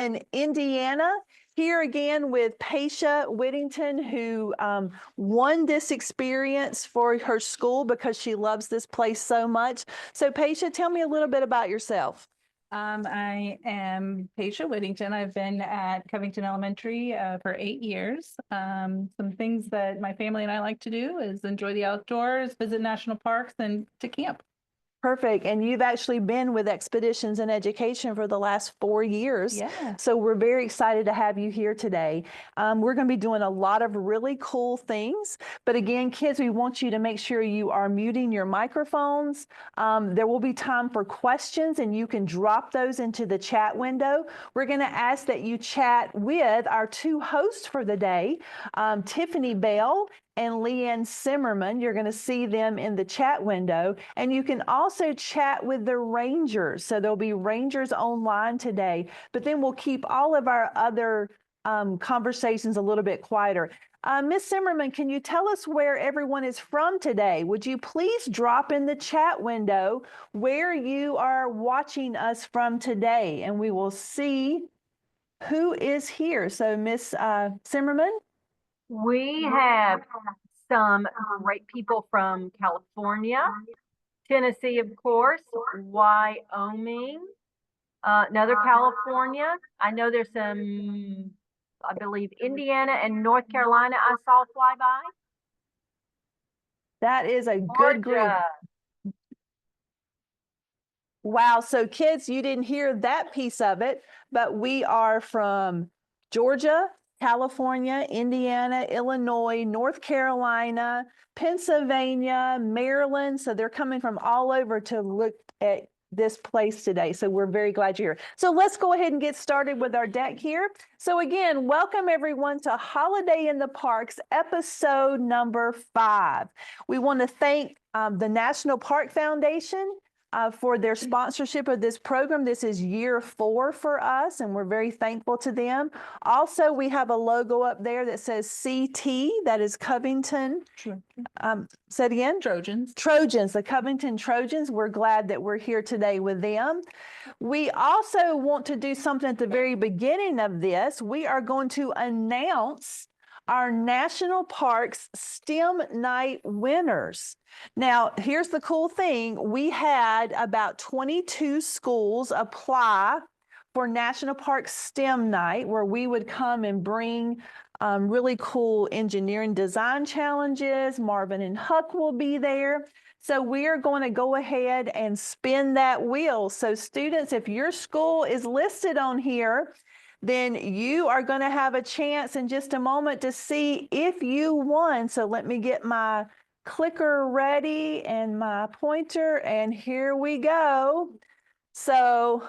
in Indiana. Here again with Paisha Whittington, who won this experience for her school because she loves this place so much. So Paisha, tell me a little bit about yourself. I am Paisha Whittington. I've been at Covington Elementary for 8 years. Some things that my family and I like to do is enjoy the outdoors, visit national parks, and to camp. Perfect. And you've actually been with Expeditions in Education for the last 4 years. Yeah. So we're very excited to have you here today. We're going to be doing a lot of really cool things. But again, kids, we want you to make sure you are muting your microphones. There will be time for questions, and you can drop those into the chat window. We're going to ask that you chat with our two hosts for the day, Tiffany Bell and Leanne Simmerman. You're going to see them in the chat window. And you can also chat with the Rangers. So there'll be Rangers online today, but then we'll keep all of our other conversations a little bit quieter. Ms. Simmerman, can you tell us where everyone is from today? Would you please drop in the chat window where you are watching us from today, and we will see who is here. So Ms. Simmerman? We have some great people from California, Tennessee, of course, Wyoming, another California. I know there's some, I believe, Indiana and North Carolina I saw fly by. That is a good group. Georgia. Wow. So kids, you didn't hear that piece of it, but we are from Georgia, California, Indiana, Illinois, North Carolina, Pennsylvania, Maryland. So they're coming from all over to look at this place today. So we're very glad you're here. So let's go ahead and get started with our deck here. So again, welcome everyone to Holiday in the Parks, episode number 5. We want to thank the National Park Foundation for their sponsorship of this program. This is year 4 for us, and we're very thankful to them. Also, we have a logo up there that says CT, that is Covington. Say it again? Trojans. Trojans, the Covington Trojans. We're glad that we're here today with them. We also want to do something at the very beginning of this. We are going to announce our National Parks STEM Night winners. Now, here's the cool thing. We had about 22 schools apply for National Parks STEM Night, where we would come and bring really cool engineering design challenges. Marvin and Huck will be there. So we are going to go ahead and spin that wheel. So students, if your school is listed on here, then you are going to have a chance in just a moment to see if you won. So let me get my clicker ready and my pointer, and here we go. So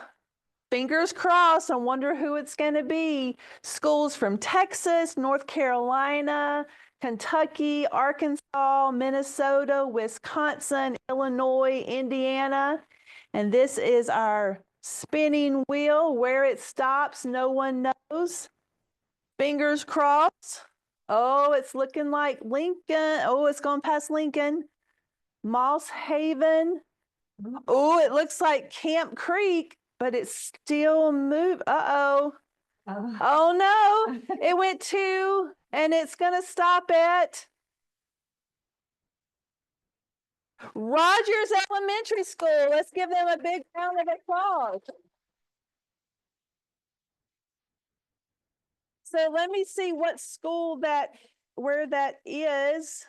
fingers crossed. I wonder who it's going to be. Schools from Texas, North Carolina, Kentucky, Arkansas, Minnesota, Wisconsin, Illinois, Indiana. And this is our spinning wheel. Where it stops, no one knows. Fingers crossed. Oh, it's looking like Lincoln. Oh, it's going past Lincoln. Moss Haven. Oh, it looks like Camp Creek, but it's still moving. Uh-oh. Oh, no. It went 2, and it's going to stop at Rogers Elementary School. Let's give them a big round of applause. So let me see what school where that is.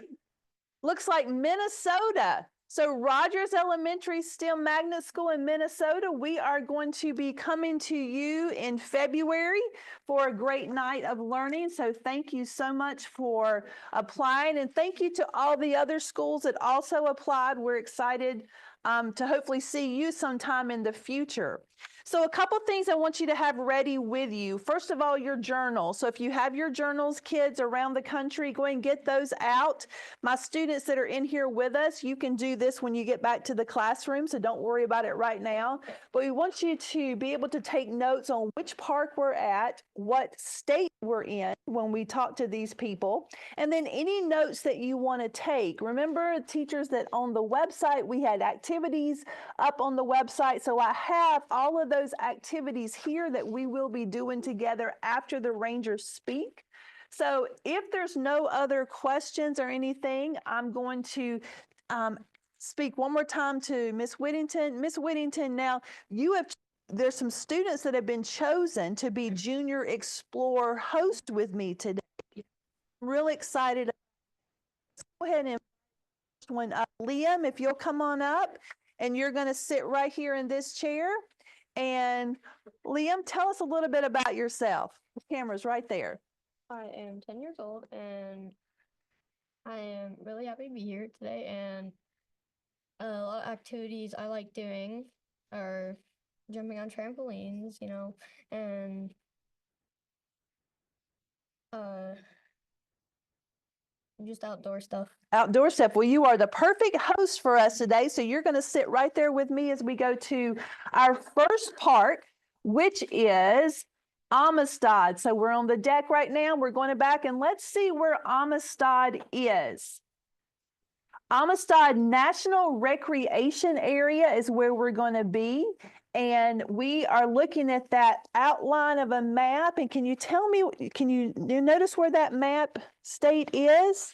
Looks like Minnesota. So Rogers Elementary STEM Magnet School in Minnesota, we are going to be coming to you in February for a great night of learning. So thank you so much for applying, and thank you to all the other schools that also applied. We're excited to hopefully see you sometime in the future. So a couple things I want you to have ready with you. First of all, your journal. So if you have your journals, kids around the country, go and get those out. My students that are in here with us, you can do this when you get back to the classroom, so don't worry about it right now. But we want you to be able to take notes on which park we're at, what state we're in when we talk to these people, and then any notes that you want to take. Remember, teachers, that on the website, we had activities up on the website, so I have all of those those activities here that we will be doing together after the Rangers speak. So if there's no other questions or anything, I'm going to speak one more time to Miss Whittington. Miss Whittington, now there's some students that have been chosen to be Junior Explore host with me today. I'm really excited. Let's go ahead and first one up. Liam, if you'll come on up, and you're going to sit right here in this chair. And Liam, tell us a little bit about yourself. The camera's right there. I am 10 years old and I am really happy to be here today. And a lot of activities I like doing are jumping on trampolines, and just outdoor stuff. Outdoor stuff. Well, you are the perfect host for us today. So you're going to sit right there with me as we go to our first part, which is Amistad. So we're on the deck right now. We're going back and let's see where Amistad is. Amistad National Recreation Area is where we're going to be. And we are looking at that outline of a map. And can you tell me, can you notice where that map state is?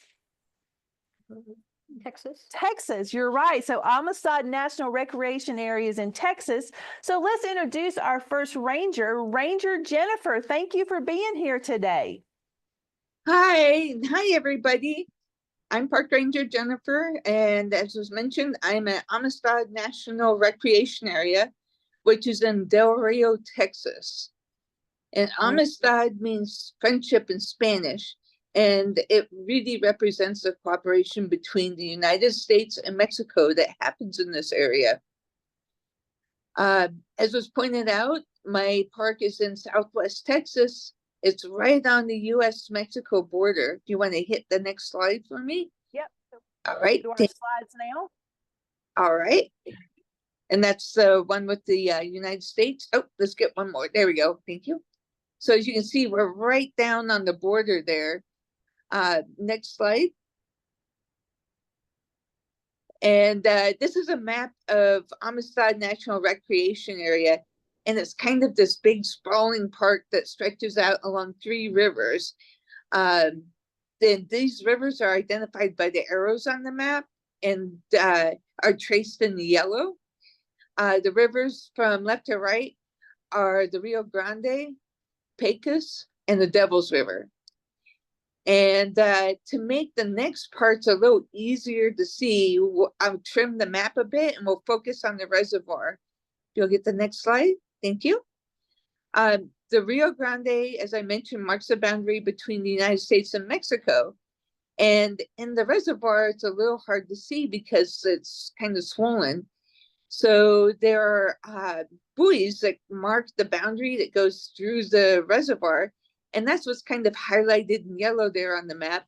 Texas. Texas, you're right. So Amistad National Recreation Area is in Texas. So let's introduce our first ranger, Ranger Jennifer. Thank you for being here today. Hi everybody. I'm Park Ranger Jennifer, and as was mentioned, I'm at Amistad National Recreation Area, which is in Del Rio, Texas. And Amistad means friendship in Spanish, and it really represents the cooperation between the United States and Mexico that happens in this area. As was pointed out, my park is in Southwest Texas. It's right on the U.S.-Mexico border. Do you want to hit the next slide for me? Yep. All right. Do our slides now. All right. And that's the one with the United States. Oh, let's get one more. There we go. Thank you. So as you can see, we're right down on the border there. Next slide. And this is a map of Amistad National Recreation Area. And it's kind of this big sprawling park that stretches out along 3 rivers. Then these rivers are identified by the arrows on the map and are traced in the yellow. The rivers from left to right are the Rio Grande, Pecos, and the Devil's River. And to make the next parts a little easier to see, I'll trim the map a bit and we'll focus on the reservoir. You'll get the next slide. Thank you. The Rio Grande, as I mentioned, marks the boundary between the United States and Mexico. And in the reservoir, it's a little hard to see because it's kind of swollen. So there are buoys that mark the boundary that goes through the reservoir. And that's what's kind of highlighted in yellow there on the map.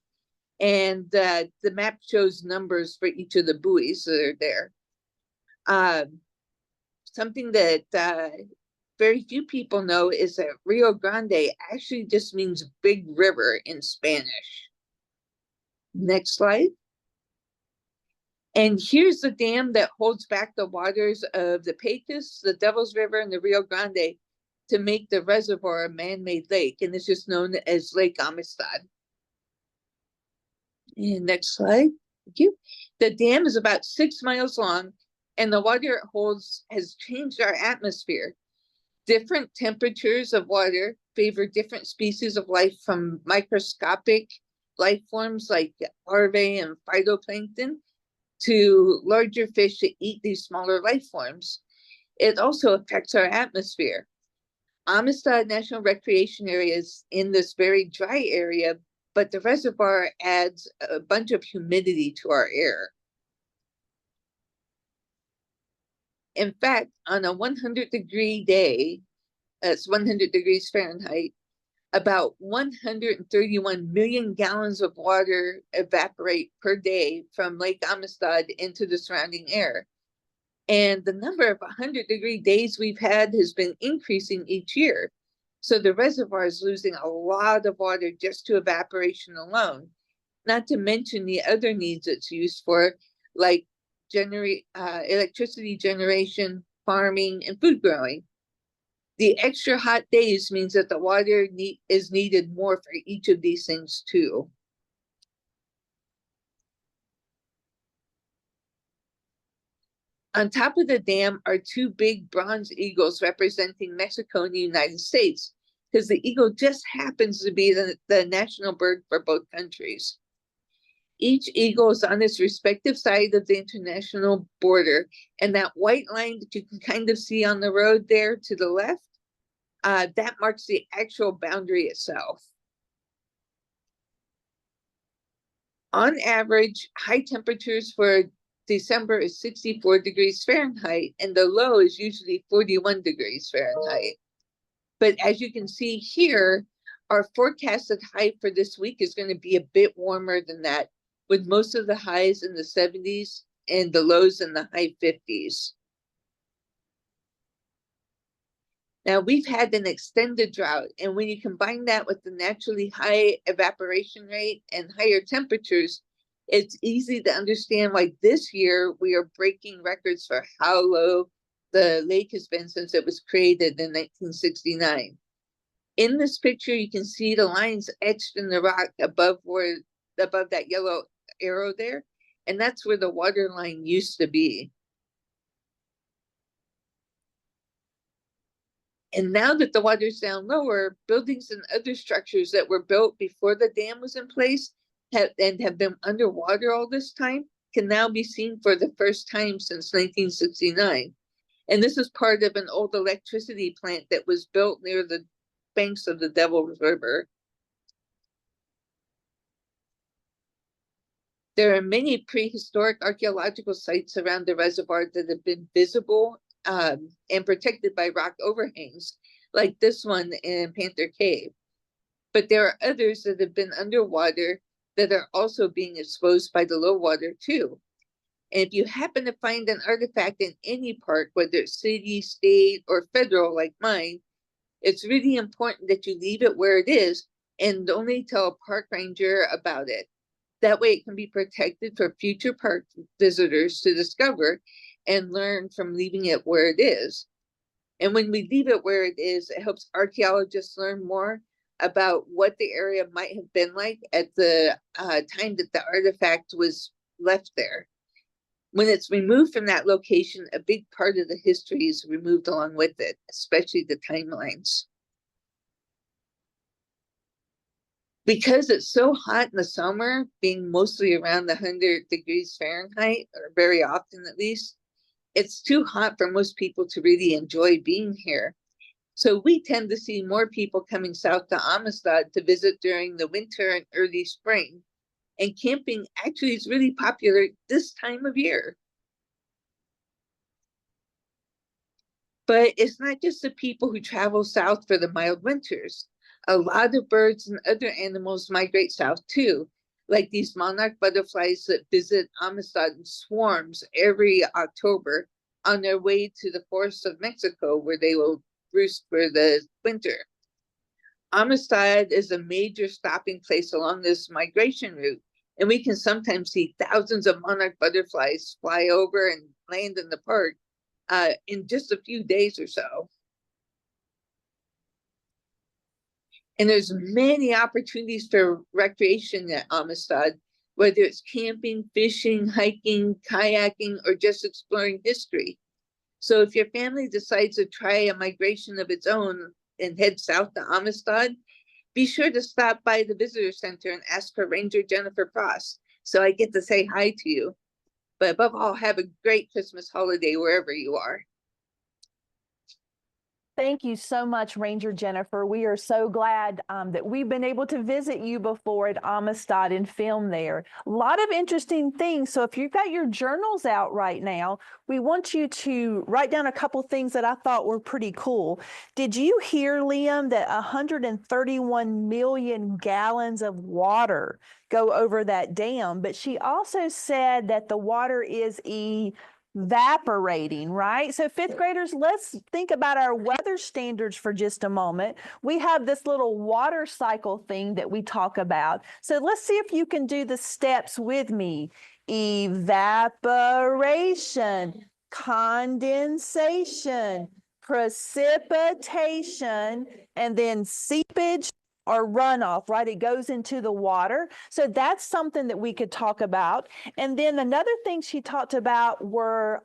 And the map shows numbers for each of the buoys that are there. Something that very few people know is that Rio Grande actually just means big river in Spanish. Next slide. And here's the dam that holds back the waters of the Pecos, the Devil's River, and the Rio Grande to make the reservoir a man-made lake, and it's just known as Lake Amistad. And next slide. Thank you. The dam is about 6 miles long, and the water it holds has changed our atmosphere. Different temperatures of water favor different species of life, from microscopic life forms like larvae and phytoplankton to larger fish that eat these smaller life forms. It also affects our atmosphere. Amistad National Recreation Area is in this very dry area, but the reservoir adds a bunch of humidity to our air. In fact, on a 100-degree day, that's 100 degrees Fahrenheit, about 131 million gallons of water evaporate per day from Lake Amistad into the surrounding air. And the number of 100-degree days we've had has been increasing each year. So the reservoir is losing a lot of water just to evaporation alone, not to mention the other needs it's used for, like electricity generation, farming, and food growing. The extra hot days means that the water is needed more for each of these things too. On top of the dam are two big bronze eagles representing Mexico and the United States, because the eagle just happens to be the national bird for both countries. Each eagle is on its respective side of the international border, and that white line that you can kind of see on the road there to the left, that marks the actual boundary itself. On average, high temperatures for December is 64 degrees Fahrenheit, and the low is usually 41 degrees Fahrenheit. But as you can see here, our forecasted high for this week is going to be a bit warmer than that, with most of the highs in the 70s and the lows in the high 50s. Now, we've had an extended drought, and when you combine that with the naturally high evaporation rate and higher temperatures, it's easy to understand why this year we are breaking records for how low the lake has been since it was created in 1969. In this picture, you can see the lines etched in the rock above that yellow arrow there, and that's where the water line used to be. And now that the water's down lower, buildings and other structures that were built before the dam was in place have been underwater all this time can now be seen for the first time since 1969. And this is part of an old electricity plant that was built near the banks of the Devil's River. There are many prehistoric archaeological sites around the reservoir that have been visible and protected by rock overhangs, like this one in Panther Cave. But there are others that have been underwater that are also being exposed by the low water too. And if you happen to find an artifact in any park, whether it's city, state, or federal like mine, it's really important that you leave it where it is and only tell a park ranger about it. That way it can be protected for future park visitors to discover and learn from leaving it where it is. And when we leave it where it is, it helps archaeologists learn more about what the area might have been like at the time that the artifact was left there. When it's removed from that location, a big part of the history is removed along with it, especially the timelines. Because it's so hot in the summer, being mostly around 100 degrees Fahrenheit, or very often at least, it's too hot for most people to really enjoy being here. So we tend to see more people coming south to Amistad to visit during the winter and early spring. And camping actually is really popular this time of year. But it's not just the people who travel south for the mild winters. A lot of birds and other animals migrate south too, like these monarch butterflies that visit Amistad in swarms every October on their way to the forests of Mexico, where they will roost for the winter. Amistad is a major stopping place along this migration route, and we can sometimes see thousands of monarch butterflies fly over and land in the park in just a few days or so. And there's many opportunities for recreation at Amistad, whether it's camping, fishing, hiking, kayaking, or just exploring history. So if your family decides to try a migration of its own and head south to Amistad, be sure to stop by the visitor center and ask for Ranger Jennifer Frost, so I get to say hi to you. But above all, have a great Christmas holiday wherever you are. Thank you so much, Ranger Jennifer. We are so glad that we've been able to visit you before at Amistad and film there. A lot of interesting things. So if you've got your journals out right now, we want you to write down a couple things that I thought were pretty cool. Did you hear, Liam, that 131 million gallons of water go over that dam? But she also said that the water is evaporating, right? So fifth graders, let's think about our weather standards for just a moment. We have this little water cycle thing that we talk about. So let's see if you can do the steps with me. Evaporation, condensation, precipitation and then seepage or runoff, right? It goes into the water. So that's something that we could talk about. And then another thing she talked about were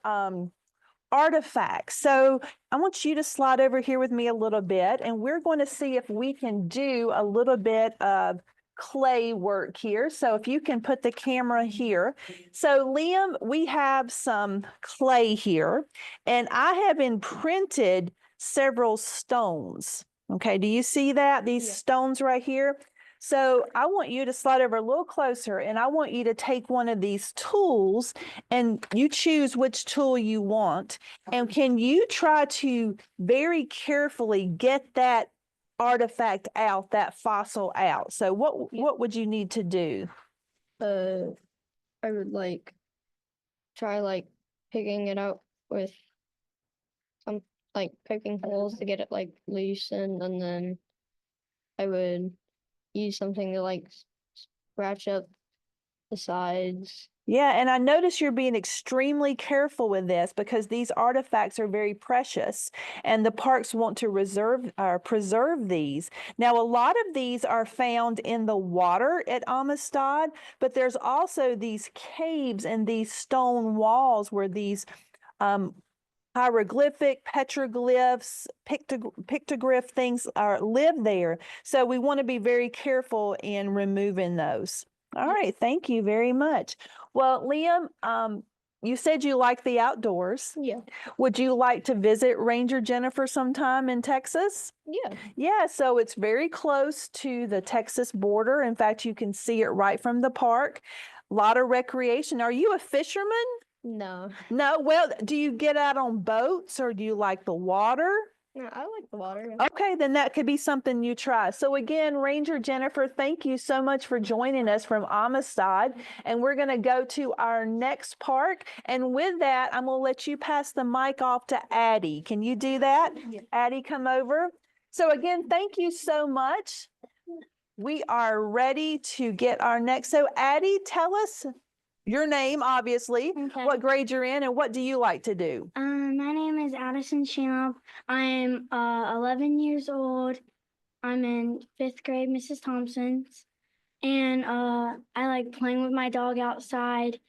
artifacts. So I want you to slide over here with me a little bit, and we're going to see if we can do a little bit of clay work here. So if you can put the camera here. So Liam, we have some clay here, and I have imprinted several stones. Okay, do you see that? These Yeah. stones right here? So I want you to slide over a little closer, and I want you to take one of these tools, and you choose which tool you want. And can you try to very carefully get that artifact out, that fossil out? So what would you need to do? I would like try like picking it out with some like poking holes to get it like loosened, and then I would use something to like scratch up the sides. Yeah, and I notice you're being extremely careful with this because these artifacts are very precious and the parks want to preserve these. Now, a lot of these are found in the water at Amistad, but there's also these caves and these stone walls where these hieroglyphic, petroglyphs, pictoglyph things live there. So we want to be very careful in removing those. All right, thank you very much. Well, Liam, you said you like the outdoors. Yeah. Would you like to visit Ranger Jennifer sometime in Texas? Yeah. Yeah, so it's very close to the Texas border. In fact, you can see it right from the park. A lot of recreation. Are you a fisherman? No. No, well, do you get out on boats or do you like the water? No, I like the water. Okay, then that could be something you try. So again, Ranger Jennifer, thank you so much for joining us from Amistad. And we're going to go to our next park. And with that, I'm going to let you pass the mic off to Addie. Can you do that? Yeah. Addie, come over. So again, thank you so much. We are ready to get our next. So Addie, tell us your name, obviously, Okay. what grade you're in, and what do you like to do? My name is Addison Shanop. I'm 11 years old. I'm in 5th grade, Mrs. Thompson's. And I like playing with my dog outside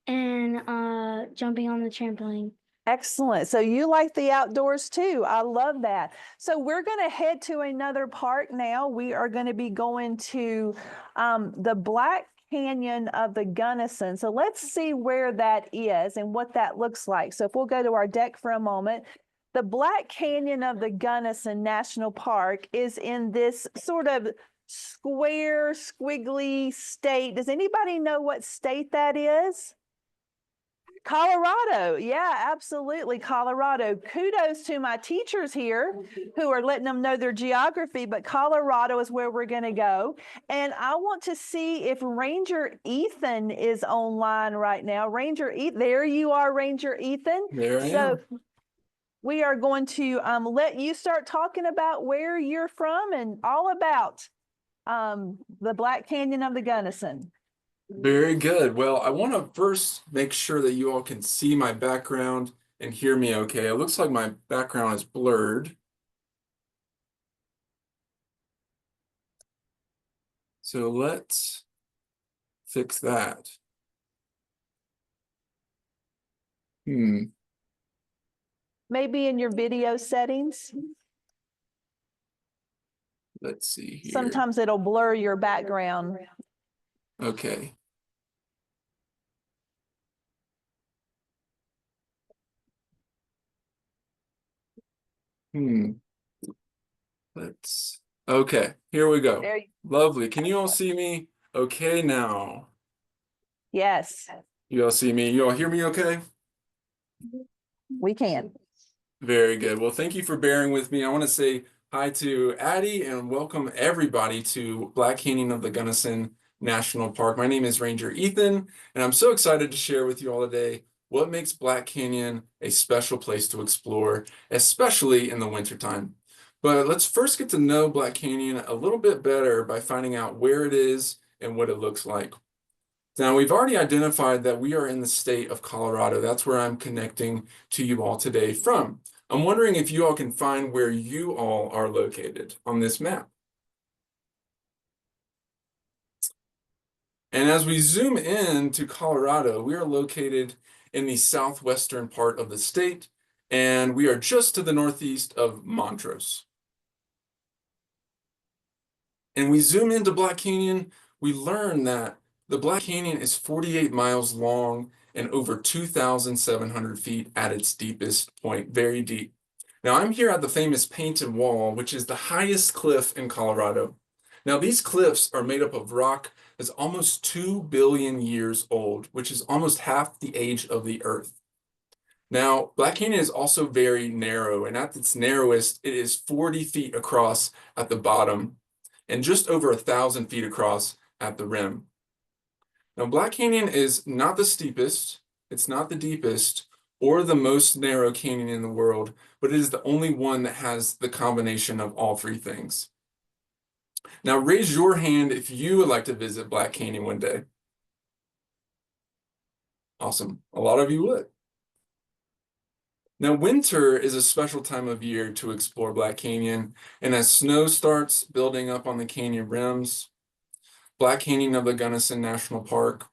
and jumping on the trampoline. Excellent. So you like the outdoors too. I love that. So we're going to head to another park now. We are going to be going to the Black Canyon of the Gunnison. So let's see where that is and what that looks like. So if we'll go to our deck for a moment. The Black Canyon of the Gunnison National Park is in this sort of square, squiggly state. Does anybody know what state that is? Colorado. Yeah, absolutely. Colorado. Kudos to my teachers here who are letting them know their geography, but Colorado is where we're going to go. And I want to see if Ranger Ethan is online right now. Ranger Ethan, there you are, Ranger Ethan. There I am. So we are going to let you start talking about where you're from and all about the Black Canyon of the Gunnison. Very good. Well, I want to first make sure that you all can see my background and hear me okay. It looks like my background is blurred. So let's fix that. Maybe in your video settings. Let's see here. Sometimes it'll blur your background. Okay. Okay, here we go. Lovely. Can you all see me okay now? Yes, You all see me? You all hear me okay? we can. Very good. Well, thank you for bearing with me. I want to say hi to Addie and welcome everybody to Black Canyon of the Gunnison National Park. My name is Ranger Ethan, and I'm so excited to share with you all today what makes Black Canyon a special place to explore, especially in the wintertime. But let's first get to know Black Canyon a little bit better by finding out where it is and what it looks like. Now, we've already identified that we are in the state of Colorado. That's where I'm connecting to you all today from. I'm wondering if you all can find where you all are located on this map. And as we zoom in to Colorado, we are located in the southwestern part of the state, and we are just to the northeast of Montrose. And we zoom into Black Canyon, we learn that the Black Canyon is 48 miles long and over 2,700 feet at its deepest point, very deep. Now I'm here at the famous Painted Wall, which is the highest cliff in Colorado. Now these cliffs are made up of rock that's almost 2 billion years old, which is almost half the age of the Earth. Now, Black Canyon is also very narrow, and at its narrowest, it is 40 feet across at the bottom and just over 1,000 feet across at the rim. Now, Black Canyon is not the steepest, it's not the deepest, or the most narrow canyon in the world, but it is the only one that has the combination of all three things. Now, raise your hand if you would like to visit Black Canyon one day. Awesome. A lot of you would. Now, winter is a special time of year to explore Black Canyon, and as snow starts building up on the canyon rims, Black Canyon of the Gunnison National Park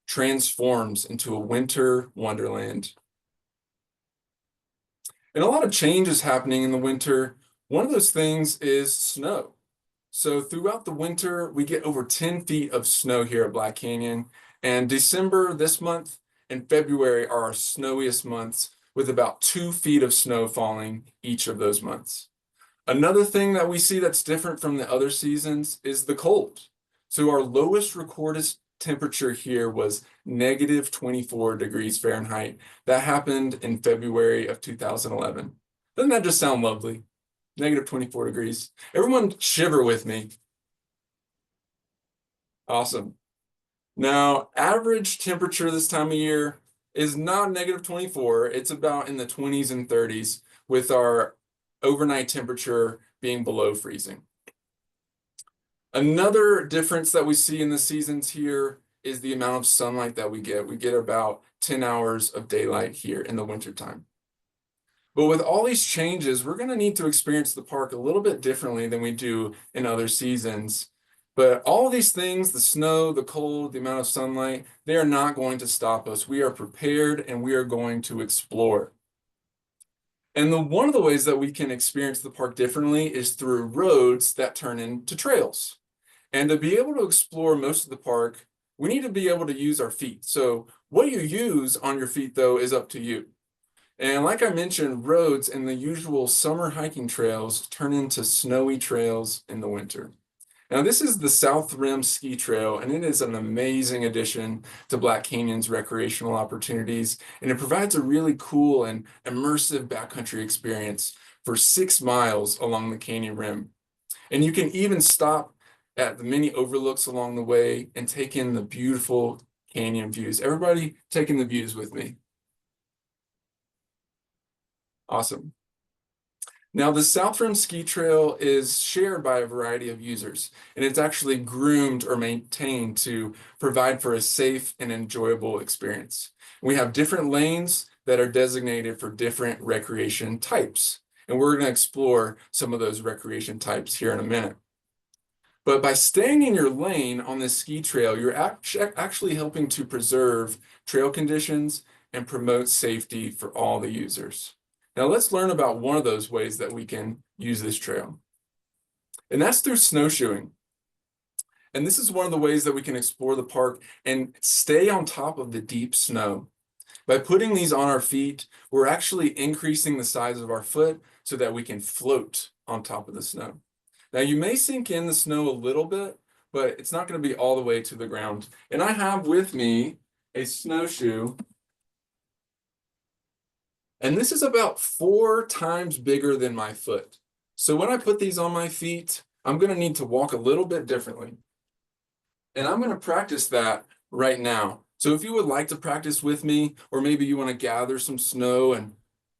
transforms into a winter wonderland. And a lot of change is happening in the winter. One of those things is snow. So throughout the winter, we get over 10 feet of snow here at Black Canyon. And December this month and February are our snowiest months, with about 2 feet of snow falling each of those months. Another thing that we see that's different from the other seasons is the cold. So our lowest recorded temperature here was negative 24 degrees Fahrenheit. That happened in February of 2011. Doesn't that just sound lovely? Negative 24 degrees. Everyone shiver with me. Awesome. Now, average temperature this time of year is not negative 24. It's about in the 20s and 30s, with our overnight temperature being below freezing. Another difference that we see in the seasons here is the amount of sunlight that we get. We get about 10 hours of daylight here in the wintertime. But with all these changes, we're going to need to experience the park a little bit differently than we do in other seasons. But all these things, the snow, the cold, the amount of sunlight, they are not going to stop us. We are prepared and we are going to explore. And one of the ways that we can experience the park differently is through roads that turn into trails. And to be able to explore most of the park, we need to be able to use our feet. So what you use on your feet, though, is up to you. And like I mentioned, roads and the usual summer hiking trails turn into snowy trails in the winter. Now, this is the South Rim Ski Trail, and it is an amazing addition to Black Canyon's recreational opportunities, and it provides a really cool and immersive backcountry experience for 6 miles along the canyon rim. And you can even stop at the many overlooks along the way and take in the beautiful canyon views. Everybody taking the views with me. Awesome. Now, the South Rim Ski Trail is shared by a variety of users, and it's actually groomed or maintained to provide for a safe and enjoyable experience. We have different lanes that are designated for different recreation types, and we're going to explore some of those recreation types here in a minute. But by staying in your lane on the ski trail, you're actually helping to preserve trail conditions and promote safety for all the users. Now let's learn about one of those ways that we can use this trail. And that's through snowshoeing. And this is one of the ways that we can explore the park and stay on top of the deep snow. By putting these on our feet, we're actually increasing the size of our foot so that we can float on top of the snow. Now you may sink in the snow a little bit, but it's not going to be all the way to the ground. And I have with me a snowshoe. And this is about 4 times bigger than my foot. So when I put these on my feet, I'm going to need to walk a little bit differently. And I'm going to practice that right now. So if you would like to practice with me, or maybe you want to gather some snow and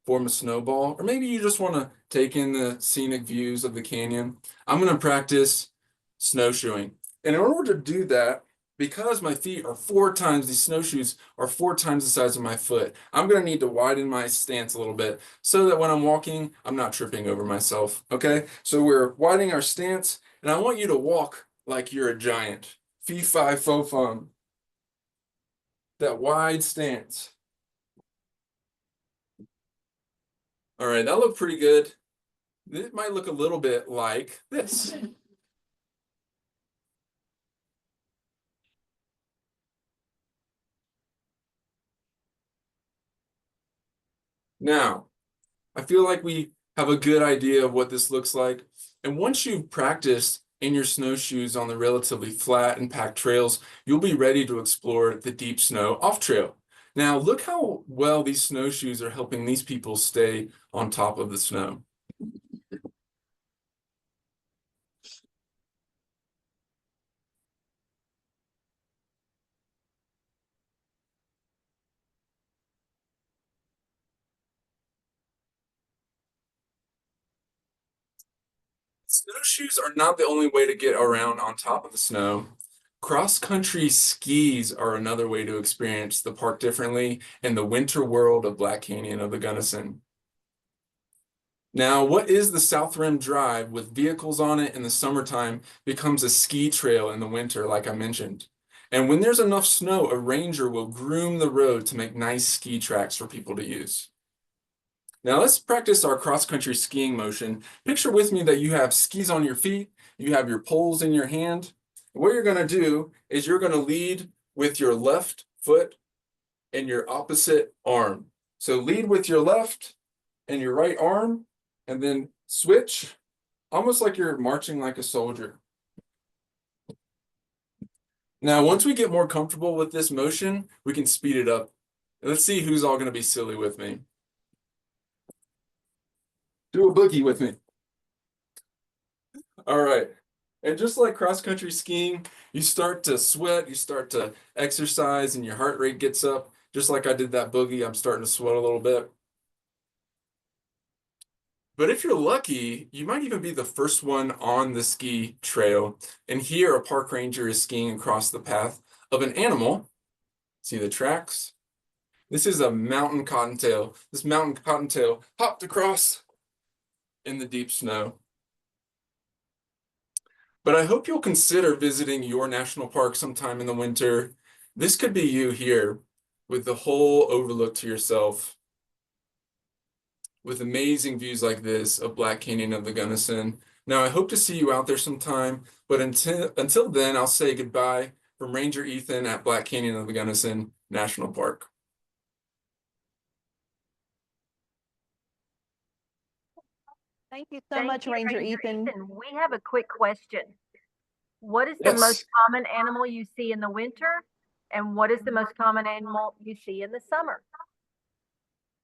form a snowball, or maybe you just want to take in the scenic views of the canyon, I'm going to practice snowshoeing. And in order to do that, because my feet are 4 times, these snowshoes are 4 times the size of my foot, I'm gonna need to widen my stance a little bit so that when I'm walking, I'm not tripping over myself, okay? So we're widening our stance, and I want you to walk like you're a giant. Fee, fi, fo, fum. That wide stance. All right, that looked pretty good. It might look a little bit like this. Now, I feel like we have a good idea of what this looks like. And once you've practiced in your snowshoes on the relatively flat and packed trails, you'll be ready to explore the deep snow off trail. Now, look how well these snowshoes are helping these people stay on top of the snow. Snowshoes are not the only way to get around on top of the snow. Cross-country skis are another way to experience the park differently in the winter world of Black Canyon of the Gunnison. Now, what is the South Rim Drive with vehicles on it in the summertime becomes a ski trail in the winter, like I mentioned. And when there's enough snow, a ranger will groom the road to make nice ski tracks for people to use. Now let's practice our cross-country skiing motion. Picture with me that you have skis on your feet, you have your poles in your hand. What you're gonna do is you're gonna lead with your left foot and your opposite arm. So lead with your left and your right arm, and then switch, almost like you're marching like a soldier. Now, once we get more comfortable with this motion, we can speed it up. Let's see who's all gonna be silly with me. Do a boogie with me. All right. And just like cross-country skiing, you start to sweat, you start to exercise, and your heart rate gets up. Just like I did that boogie, I'm starting to sweat a little bit. But if you're lucky, you might even be the first one on the ski trail. And here, a park ranger is skiing across the path of an animal. See the tracks? This is a mountain cottontail. This mountain cottontail hopped across in the deep snow. But I hope you'll consider visiting your national park sometime in the winter. This could be you here with the whole overlook to yourself, with amazing views like this of Black Canyon of the Gunnison. Now, I hope to see you out there sometime, but until then, I'll say goodbye from Ranger Ethan at Black Canyon of the Gunnison National Park. Thank you so much, Ranger Ethan. We have a quick question. What is the most common animal you see in the winter? And what is the most common animal you see in the summer?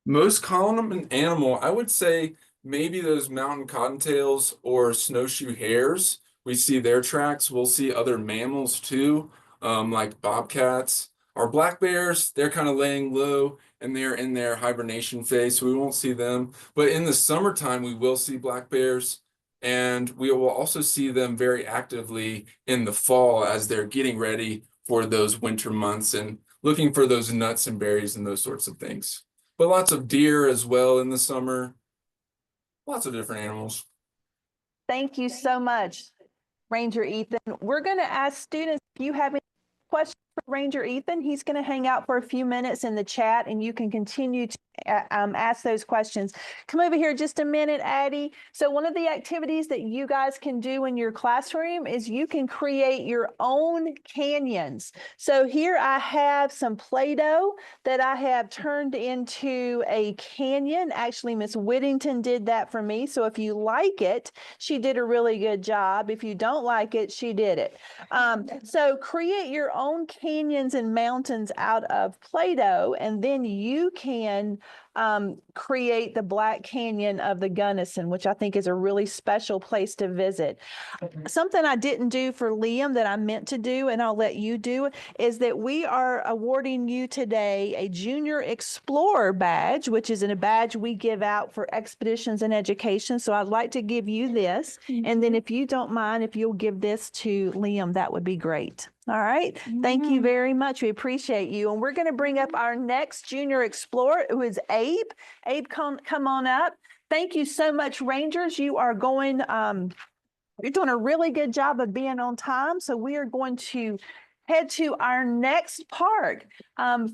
Most common animal, I would say maybe those mountain cottontails or snowshoe hares. We see their tracks. We'll see other mammals too, like bobcats. Our black bears, they're kind of laying low and they're in their hibernation phase, so we won't see them. But in the summertime, we will see black bears, and we will also see them very actively in the fall as they're getting ready for those winter months and looking for those nuts and berries and those sorts of things. But lots of deer as well in the summer. Lots of different animals. Thank you so much, Ranger Ethan. We're going to ask students if you have any questions for Ranger Ethan. He's going to hang out for a few minutes in the chat, and you can continue to ask those questions. Come over here just a minute, Addie. So one of the activities that you guys can do in your classroom is you can create your own canyons. So here I have some Play-Doh that I have turned into a canyon. Actually, Miss Whittington did that for me. So if you like it, she did a really good job. If you don't like it, she did it. So create your own canyons and mountains out of Play-Doh, and then you can create the Black Canyon of the Gunnison, which I think is a really special place to visit. Something I didn't do for Liam that I meant to do, and I'll let you do, is that we are awarding you today a Junior Explorer badge, which is a badge we give out for expeditions and education. So I'd like to give you this. And then if you don't mind, if you'll give this to Liam, that would be great. All right. Thank you very much. We appreciate you. And we're going to bring up our next Junior Explorer, who is Abe. Abe, come on up. Thank you so much, Rangers. You are going, you're doing a really good job of being on time. So we are going to head to our next park.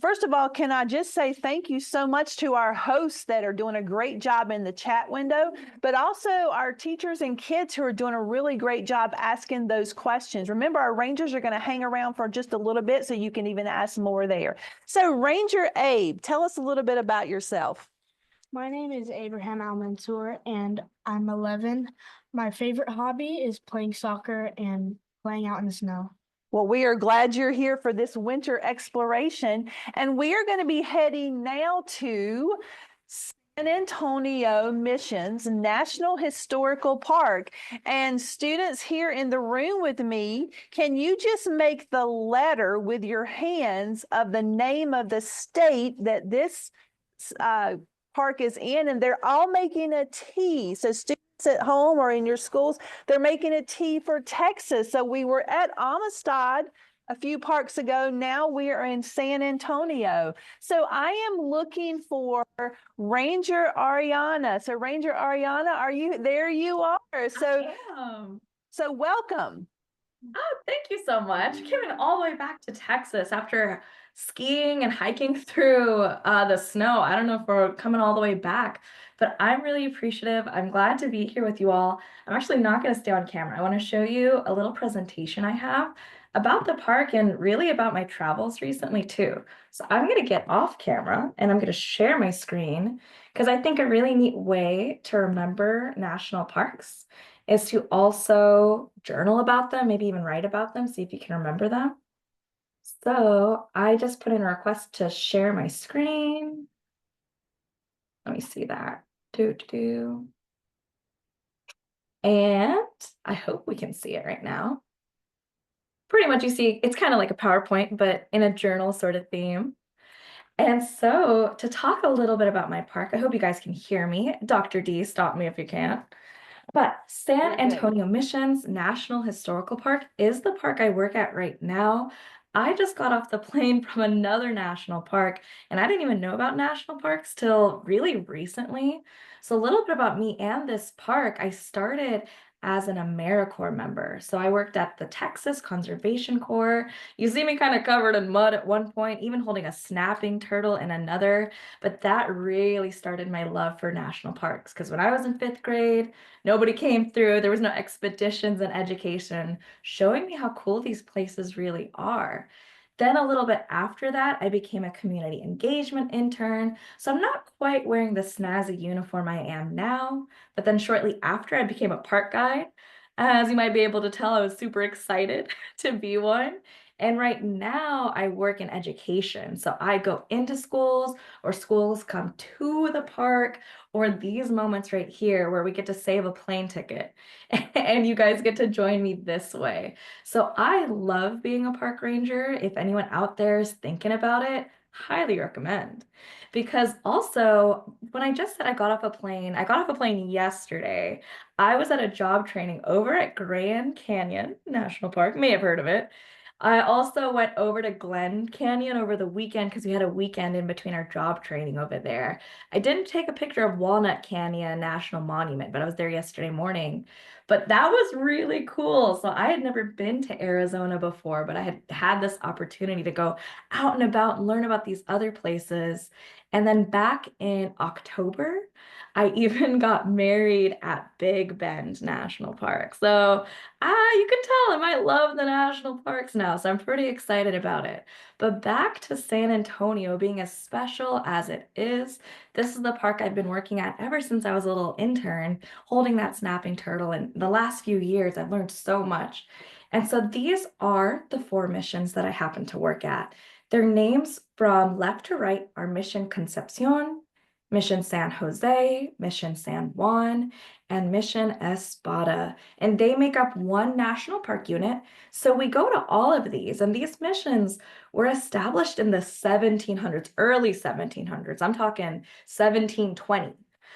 First of all, can I just say thank you so much to our hosts that are doing a great job in the chat window, but also our teachers and kids who are doing a really great job asking those questions. Remember, our Rangers are going to hang around for just a little bit so you can even ask more there. So Ranger Abe, tell us a little bit about yourself. My name is Abraham Al-Mansour, and I'm 11. My favorite hobby is playing soccer and playing out in the snow. Well, we are glad you're here for this winter exploration, and we are going to be heading now to San Antonio Missions National Historical Park. And students here in the room with me, can you just make the letter with your hands of the name of the state that this park is in? And they're all making a T. So students at home or in your schools, they're making a T for Texas. So we were at Amistad a few parks ago. Now we are in San Antonio. So I am looking for Ranger Ariana. So Ranger Ariana, are you there? You are. So welcome. Oh, thank you so much. Coming all the way back to Texas after skiing and hiking through the snow. I don't know if we're coming all the way back, but I'm really appreciative. I'm glad to be here with you all. I'm actually not going to stay on camera. I want to show you a little presentation I have about the park and really about my travels recently too. So I'm going to get off camera and I'm going to share my screen because I think a really neat way to remember national parks is to also journal about them, maybe even write about them, see if you can remember them. So I just put in a request to share my screen. Let me see that. And I hope we can see it right now. Pretty much you see, it's kind of like a PowerPoint, but in a journal sort of theme. And so to talk a little bit about my park, I hope you guys can hear me. Dr. D, stop me if you can't. But San Antonio Missions National Historical Park is the park I work at right now. I just got off the plane from another national park, and I didn't even know about national parks till really recently. So a little bit about me and this park. I started as an AmeriCorps member. So I worked at the Texas Conservation Corps. You see me kind of covered in mud at one point, even holding a snapping turtle in another. But that really started my love for national parks because when I was in 5th grade, nobody came through. There was no expeditions in education showing me how cool these places really are. Then a little bit after that, I became a community engagement intern. So I'm not quite wearing the snazzy uniform I am now, but then shortly after I became a park guide. As you might be able to tell, I was super excited to be one. And right now I work in education. So I go into schools or schools come to the park or these moments right here where we get to save a plane ticket and you guys get to join me this way. So I love being a park ranger. If anyone out there is thinking about it, highly recommend. Because also, when I just said I got off a plane yesterday. I was at a job training over at Grand Canyon National Park, may have heard of it. I also went over to Glen Canyon over the weekend because we had a weekend in between our job training over there. I didn't take a picture of Walnut Canyon National Monument, but I was there yesterday morning. But that was really cool. So I had never been to Arizona before, but I had had this opportunity to go out and about and learn about these other places. And then back in October, I even got married at Big Bend National Park. So you can tell I might love the national parks now. So I'm pretty excited about it. But back to San Antonio being as special as it is, this is the park I've been working at ever since I was a little intern, holding that snapping turtle. And the last few years, I've learned so much. And so these are the 4 missions that I happen to work at. Their names from left to right are Mission Concepcion, Mission San Jose, Mission San Juan, and Mission Espada. And they make up one national park unit. So we go to all of these, and these missions were established in the 1700s, early 1700s. I'm talking 1720.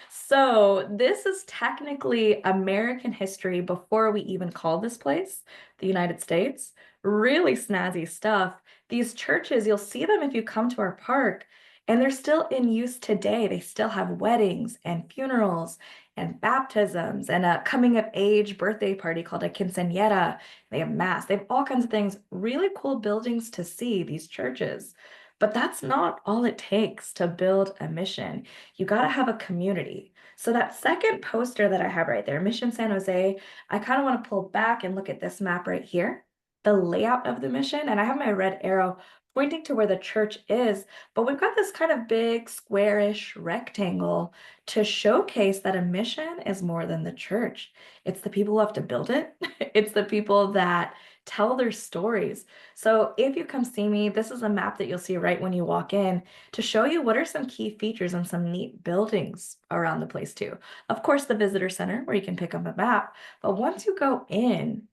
So this is technically American history before we even call this place the United States. Really snazzy stuff. These churches, you'll see them if you come to our park, and they're still in use today. They still have weddings and funerals and baptisms and a coming of age birthday party called a quinceañera. They have mass. They have all kinds of things. Really cool buildings to see, these churches. But that's not all it takes to build a mission. You got to have a community. So that second poster that I have right there, Mission San Jose, I kind of want to pull back and look at this map right here, the layout of the mission. And I have my red arrow pointing to where the church is, but we've got this kind of big squarish rectangle to showcase that a mission is more than the church. It's the people who have to build it. It's the people that tell their stories. So if you come see me, this is a map that you'll see right when you walk in to show you what are some key features and some neat buildings around the place too. Of course, the visitor center where you can pick up a map, but once you go in,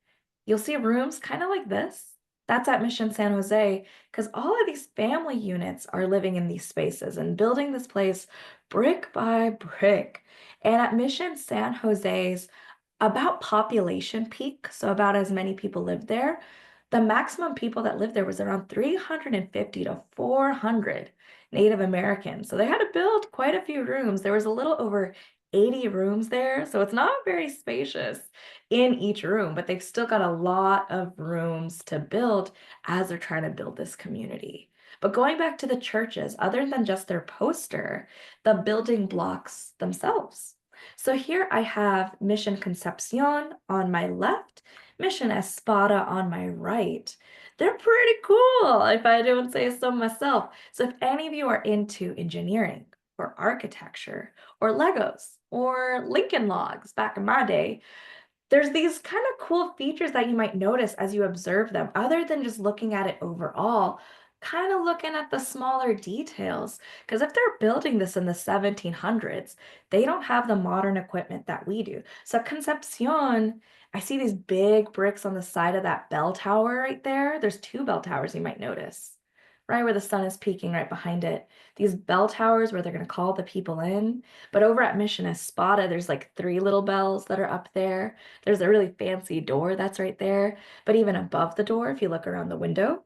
you'll see rooms kind of like this. That's at Mission San Jose, because all of these family units are living in these spaces and building this place brick by brick. And at Mission San Jose's about population peak, so about as many people lived there, the maximum people that lived there was around 350 to 400 Native Americans. So they had to build quite a few rooms. There was a little over 80 rooms there, so it's not very spacious in each room, but they've still got a lot of rooms to build as they're trying to build this community. But going back to the churches, other than just their poster, the building blocks themselves. So here I have Mission Concepcion on my left, Mission Espada on my right. They're pretty cool, if I don't say so myself. So if any of you are into engineering or architecture or Legos or Lincoln Logs back in my day, there's these kind of cool features that you might notice as you observe them, other than just looking at it overall, kind of looking at the smaller details. Because if they're building this in the 1700s, they don't have the modern equipment that we do. So Concepcion, I see these big bricks on the side of that bell tower right there. There's two bell towers you might notice, right where the sun is peaking right behind it. These bell towers where they're going to call the people in. But over at Mission Espada, there's like 3 little bells that are up there. There's a really fancy door that's right there. But even above the door, if you look around the window,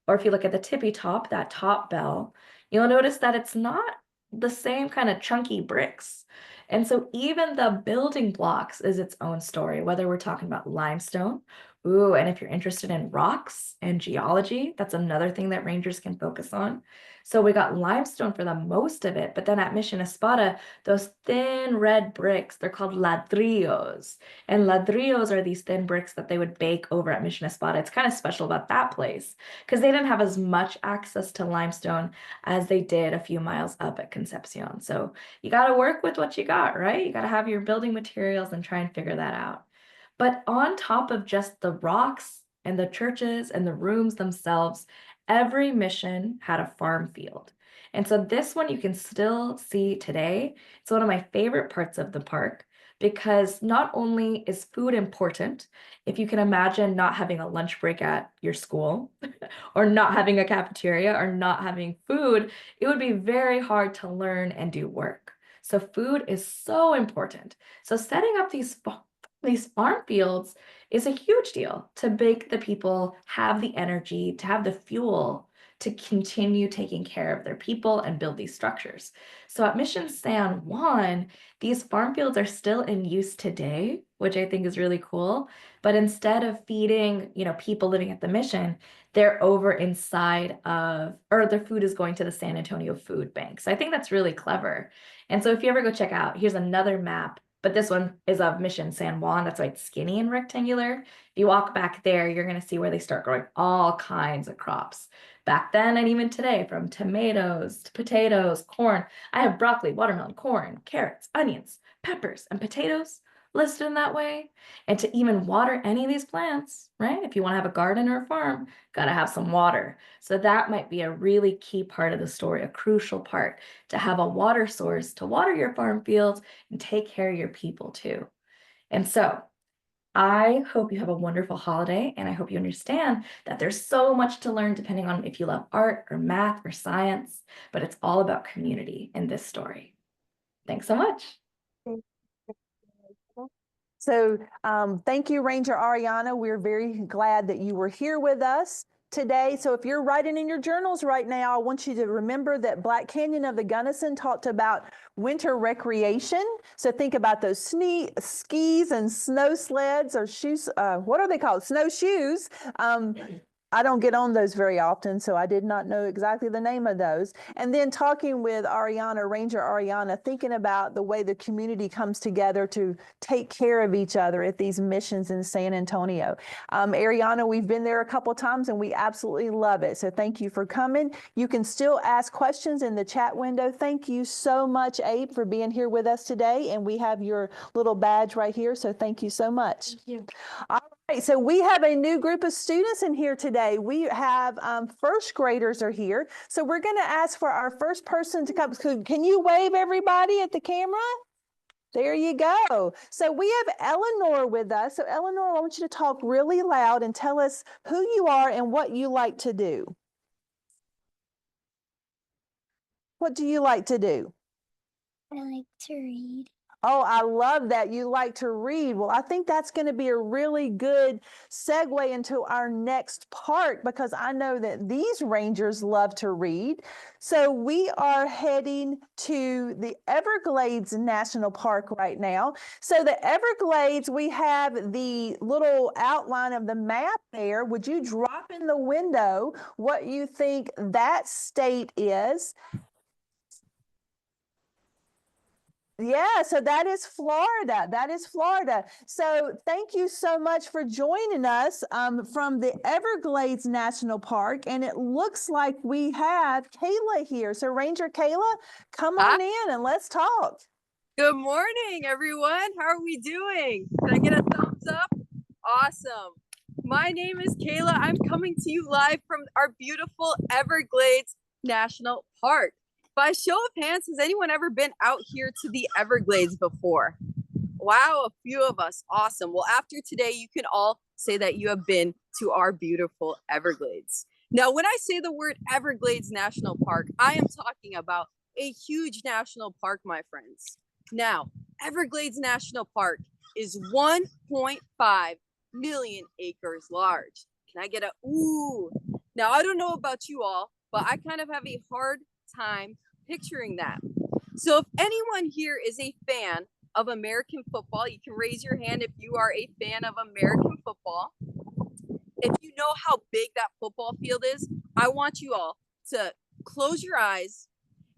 or if you look at the tippy top, that top bell, you'll notice that it's not the same kind of chunky bricks. And so even the building blocks is its own story, whether we're talking about limestone. Ooh, and if you're interested in rocks and geology, that's another thing that rangers can focus on. So we got limestone for the most of it, but then at Mission Espada, those thin red bricks, they're called ladrillos. And ladrillos are these thin bricks that they would bake over at Mission Espada. It's kind of special about that place because they didn't have as much access to limestone as they did a few miles up at Concepcion. So you got to work with what you got, right? You got to have your building materials and try and figure that out. But on top of just the rocks and the churches and the rooms themselves, every mission had a farm field. And so this one you can still see today. It's one of my favorite parts of the park because not only is food important, if you can imagine not having a lunch break at your school or not having a cafeteria or not having food, it would be very hard to learn and do work. So food is so important. So setting up these farm fields is a huge deal to make the people have the energy, to have the fuel to continue taking care of their people and build these structures. So at Mission San Juan, these farm fields are still in use today, which I think is really cool. But instead of feeding, people living at the mission, they're over inside of, or their food is going to the San Antonio Food Bank. So I think that's really clever. And so if you ever go check out, here's another map. But this one is of Mission San Juan. That's why it's skinny and rectangular. If you walk back there, you're going to see where they start growing all kinds of crops. Back then and even today, from tomatoes to potatoes, corn. I have broccoli, watermelon, corn, carrots, onions, peppers, and potatoes. listed in that way. And to even water any of these plants, right? If you want to have a garden or a farm, got to have some water. So that might be a really key part of the story, a crucial part, to have a water source to water your farm fields and take care of your people too. And so I hope you have a wonderful holiday, and I hope you understand that there's so much to learn depending on if you love art or math or science, but it's all about community in this story. Thanks so much. So thank you, Ranger Ariana. We're very glad that you were here with us today. So if you're writing in your journals right now, I want you to remember that Black Canyon of the Gunnison talked about winter recreation. So think about those skis and snow sleds or shoes. What are they called? Snowshoes. I don't get on those very often, so I did not know exactly the name of those. And then talking with Ariana, Ranger Ariana, thinking about the way the community comes together to take care of each other at these missions in San Antonio. Ariana, we've been there a couple times and we absolutely love it. So thank you for coming. You can still ask questions in the chat window. Thank you so much, Abe, for being here with us today. And we have your little badge right here. So thank you so much. Thank you. All right, so we have a new group of students in here today. We have first graders are here. So we're going to ask for our first person to come. Can you wave everybody at the camera? There you go. So we have Eleanor with us. So Eleanor, I want you to talk really loud and tell us who you are and what you like to do. What do you like to do? I like to read. Oh, I love that you like to read. Well, I think that's going to be a really good segue into our next part because I know that these rangers love to read. So we are heading to the Everglades National Park right now. So the Everglades, we have the little outline of the map there. Would you drop in the window what you think that state is? Yeah, so that is Florida. That is Florida. So thank you so much for joining us from the Everglades National Park. And it looks like we have Kayla here. So Ranger Kayla, come on in and let's talk. Good morning, everyone. How are we doing? Can I get a thumbs up? Awesome. My name is Kayla. I'm coming to you live from our beautiful Everglades National Park. By show of hands, has anyone ever been out here to the Everglades before? Wow, a few of us. Awesome. Well, after today, you can all say that you have been to our beautiful Everglades. Now, when I say the word Everglades National Park, I am talking about a huge national park, my friends. Now, Everglades National Park is 1.5 million acres large. Can I get a ooh? Now, I don't know about you all, but I kind of have a hard time picturing that. So if anyone here is a fan of American football, you can raise your hand if you are a fan of American football. If you know how big that football field is, I want you all to close your eyes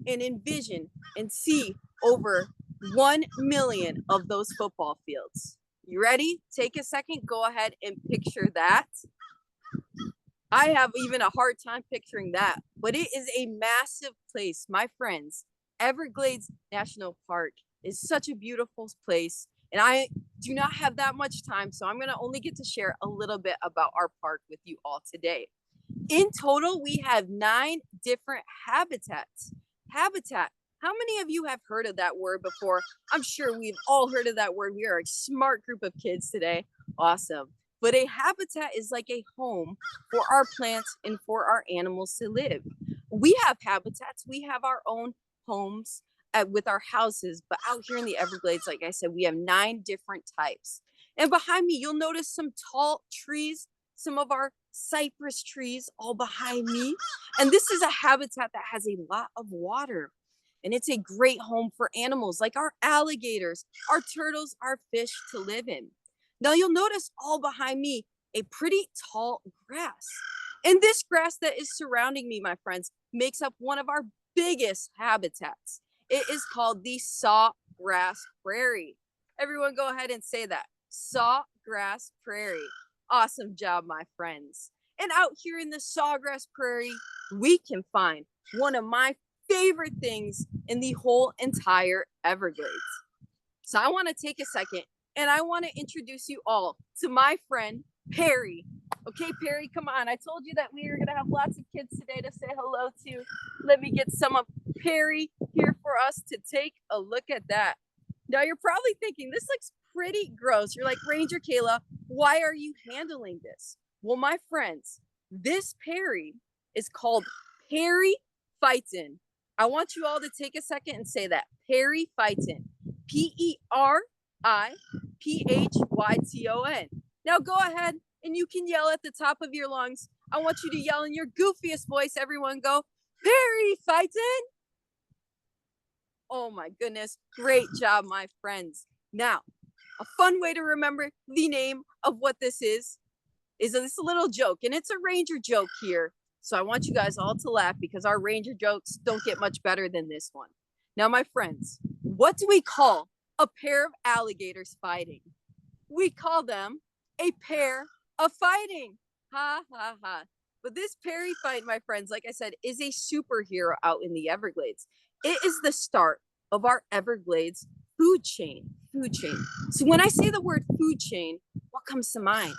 and envision and see over 1 million of those football fields. You ready? Take a second, go ahead and picture that. I have even a hard time picturing that, but it is a massive place, my friends. Everglades National Park is such a beautiful place, and I do not have that much time, so I'm gonna only get to share a little bit about our park with you all today. In total, we have 9 different habitats. Habitat, how many of you have heard of that word before? I'm sure we've all heard of that word. We are a smart group of kids today. Awesome. But a habitat is like a home for our plants and for our animals to live. We have habitats, we have our own homes with our houses, but out here in the Everglades, like I said, we have 9 different types. And behind me, you'll notice some tall trees, some of our cypress trees all behind me. And this is a habitat that has a lot of water. And it's a great home for animals like our alligators, our turtles, our fish to live in. Now you'll notice all behind me a pretty tall grass. And this grass that is surrounding me, my friends, makes up one of our biggest habitats. It is called the sawgrass prairie. Everyone go ahead and say that. Sawgrass prairie. Awesome job, my friends. And out here in the sawgrass prairie, we can find one of my favorite things in the whole entire Everglades. So I want to take a second and I want to introduce you all to my friend, Perry. Okay, Perry, come on. I told you that we were going to have lots of kids today to say hello to. Let me get some of Perry here for us to take a look at that. Now, you're probably thinking, this looks pretty gross. You're like, Ranger Kayla, why are you handling this? Well, my friends, this Perry is called Perry Phyton. I want you all to take a second and say that. Perry Phyton. P-E-R-I-P-H-Y-T-O-N. Now go ahead and you can yell at the top of your lungs. I want you to yell in your goofiest voice. Everyone go, Perry Phyton. Oh my goodness. Great job, my friends. Now, a fun way to remember the name of what this is this little joke, and it's a ranger joke here. So I want you guys all to laugh because our ranger jokes don't get much better than this one. Now, my friends, what do we call a pair of alligators fighting? We call them a pair of fighting. Ha, ha, ha. But this Perry fight, my friends, like I said, is a superhero out in the Everglades. It is the start of our Everglades food chain. So when I say the word food chain, what comes to mind?